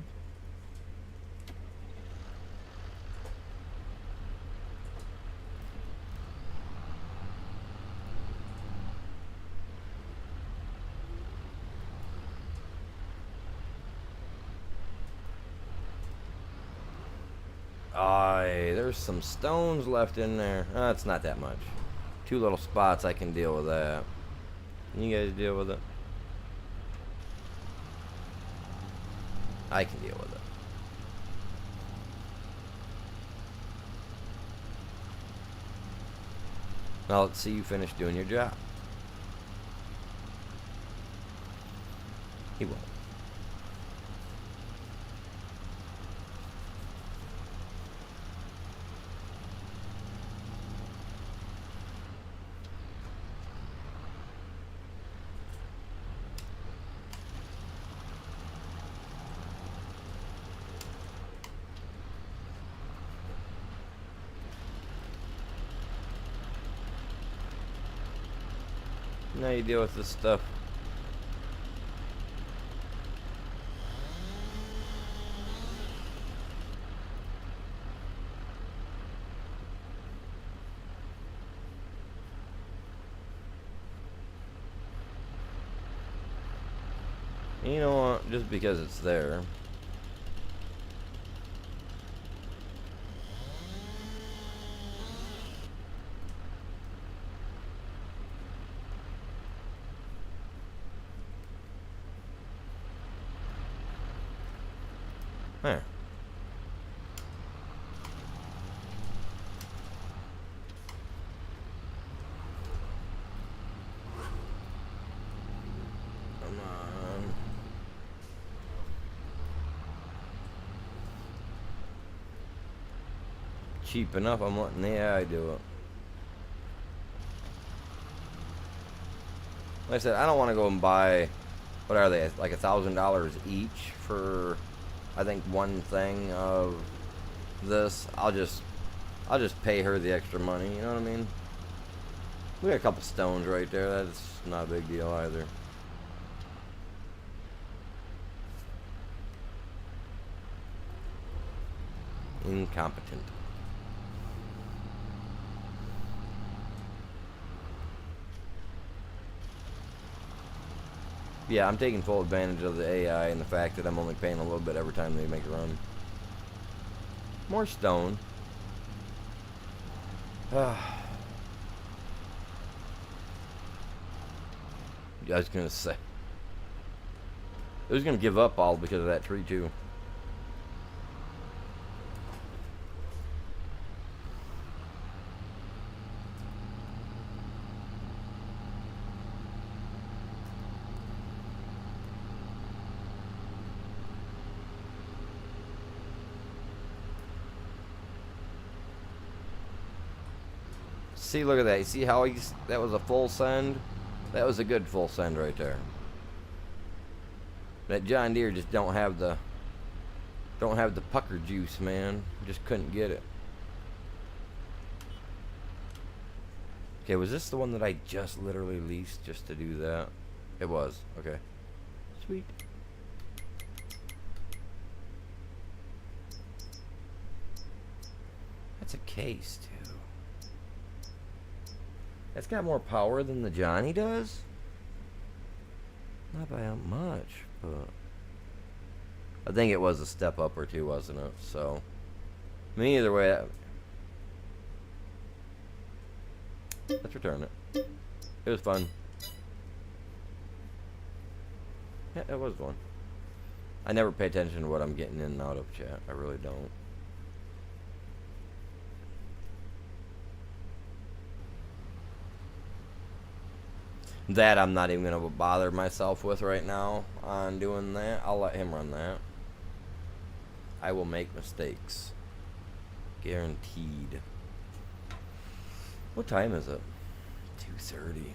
There's some stones left in there. It's not that much. 2 little spots, I can deal with that. Can you guys deal with it? I can deal with it. Now let's see you finish doing your job. He won't. Now you deal with this stuff. You know what? Just because it's there. There. Come on. Cheap enough, I'm letting the AI do it. Like I said, I don't want to go and buy, what are they, like $1,000 each for, I think, one thing of this. I'll just pay her the extra money, you know what I mean? We got a couple stones right there, that's not a big deal either. Incompetent. Yeah, I'm taking full advantage of the AI and the fact that I'm only paying a little bit every time they make a run. More stone. I was gonna say. I was gonna give up all because of that tree too. See, look at that. You see how that was a full send? That was a good full send right there. That John Deere just don't have the pucker juice, man. Just couldn't get it. Okay, was this the one that I just literally leased just to do that? It was. Okay. Sweet. That's a case, too. That's got more power than the Johnny does. Not by how much, but I think it was a step up or two, wasn't it? So, I mean, either way, let's return it. It was fun. Yeah, it was fun. I never pay attention to what I'm getting in and out of chat. I really don't. That I'm not even going to bother myself with right now on doing that. I'll let him run that. I will make mistakes. Guaranteed. What time is it? 2:30.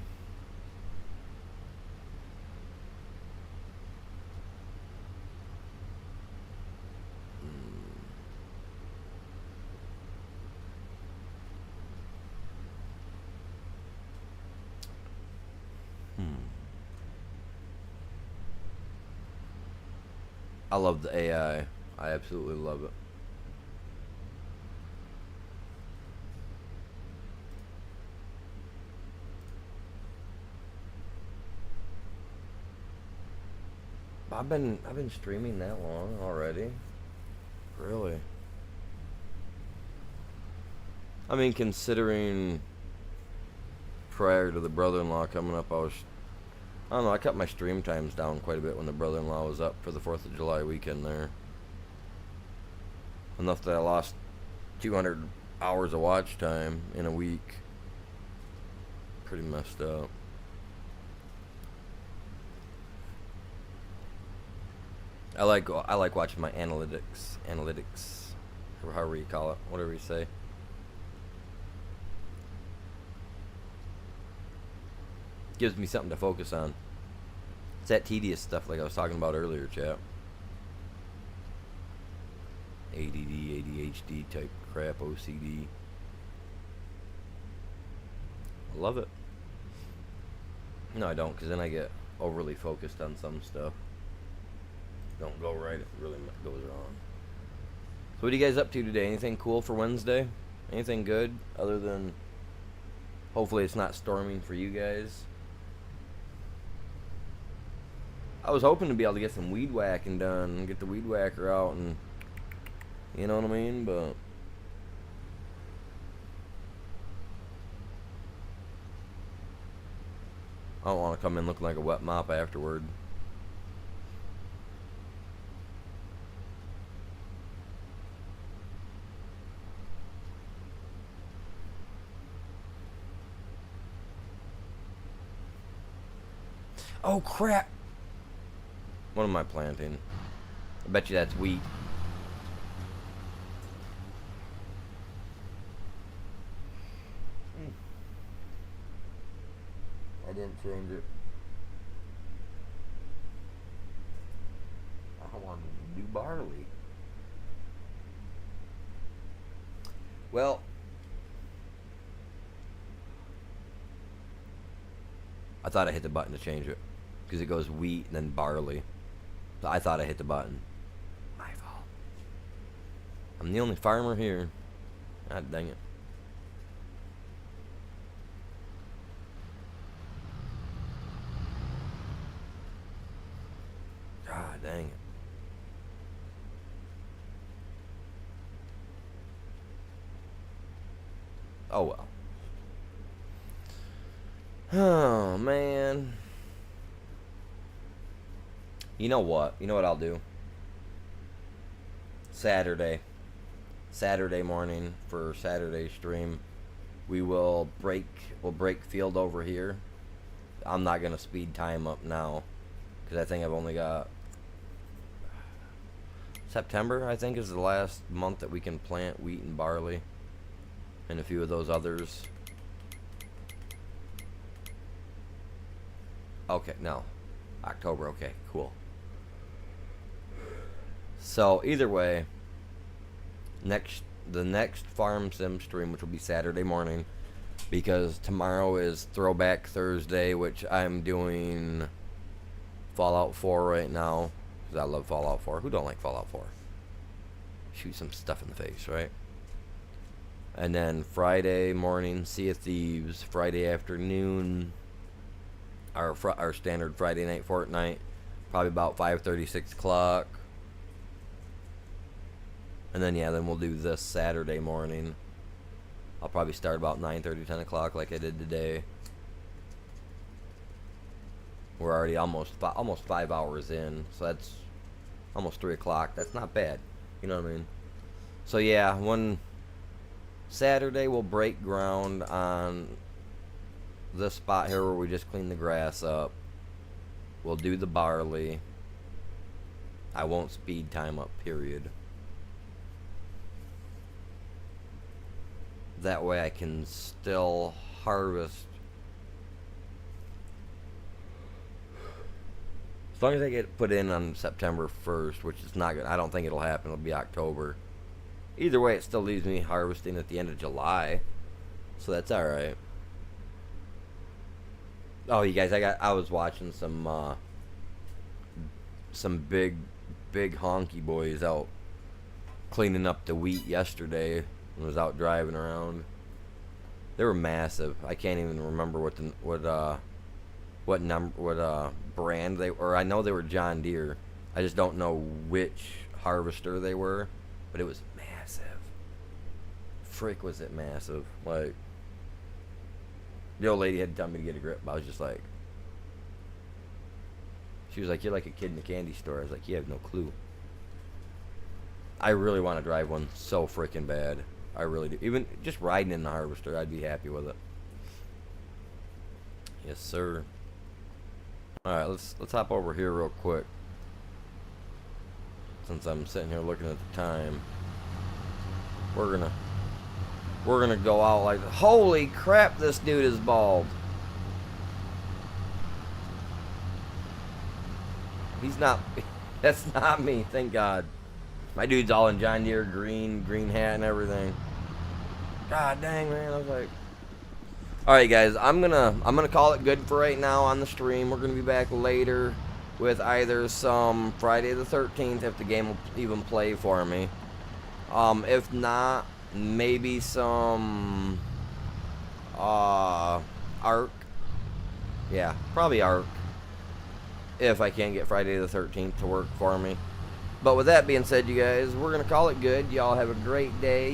I love the AI. I absolutely love it. I've been streaming that long already. Really? I mean, considering prior to the brother-in-law coming up, I don't know, I cut my stream times down quite a bit when the brother-in-law was up for the 4th of July weekend there. Enough that I lost 200 hours of watch time in a week. pretty messed up. I like watching my analytics, or however you call it, whatever you say. Gives me something to focus on. It's that tedious stuff like I was talking about earlier, chap. ADD, ADHD type crap, OCD. I love it. No, I don't, because then I get overly focused on some stuff. Don't go right, it really goes wrong. So what are you guys up to today? Anything cool for Wednesday? Anything good other than hopefully it's not storming for you guys? I was hoping to be able to get some weed whacking done and get the weed whacker out and you know what I mean, but I don't want to come in looking like a wet mop afterward. Oh crap! What am I planting? I bet you that's wheat. I didn't change it. I wanted to do barley. Well, I thought I hit the button to change it because it goes wheat and then barley. So I thought I hit the button. My fault. I'm the only farmer here. God dang it. God dang it. Oh well. Oh man. You know what? You know what I'll do? Saturday morning for Saturday stream. We'll break field over here. I'm not gonna speed time up now because I think I've only got September, I think, is the last month that we can plant wheat and barley and a few of those others. Okay, no. October, okay, cool. So either way, the next farm sim stream, which will be Saturday morning, because tomorrow is Throwback Thursday, which I'm doing Fallout 4 right now, because I love Fallout 4. Who don't like Fallout 4? Shoot some stuff in the face, right? And then Friday morning, Sea of Thieves. Friday afternoon, our standard Friday night Fortnite, probably about 5:30, 6 o'clock. And then, yeah, then we'll do this Saturday morning. I'll probably start about 9:30, 10 o'clock like I did today. We're already almost 5 hours in, so that's almost 3 o'clock. That's not bad. You know what I mean? So, yeah, one Saturday we'll break ground on this spot here where we just clean the grass up. We'll do the barley. I won't speed time up, period. That way I can still harvest. As long as I get put in on September 1st, which is not good. I don't think it'll happen. It'll be October. Either way, it still leaves me harvesting at the end of July. So that's alright. Oh, you guys, I was watching some big honky boys out cleaning up the wheat yesterday. I was out driving around. They were massive. I can't even remember what brand they were. I know they were John Deere. I just don't know which harvester they were, but it was massive. Frick, was it massive. Like, the old lady had to tell me to get a grip. I was just like, she was like, "You're like a kid in a candy store." I was like, "You have no clue." I really want to drive one so freaking bad. I really do. Even just riding in the harvester, I'd be happy with it. Yes, sir. All right, let's hop over here real quick. Since I'm sitting here looking at the time, we're gonna go out like, holy crap, this dude is bald. He's not. That's not me. Thank God. My dude's all in John Deere green hat and everything. God dang, man. I was like, all right, guys. I'm gonna call it good for right now on the stream. We're gonna be back later with either some Friday the 13th if the game will even play for me. If not, maybe some Ark. Yeah, probably Ark. If I can't get Friday the 13th to work for me. But with that being said, you guys, we're going to call it good. Y'all have a great day.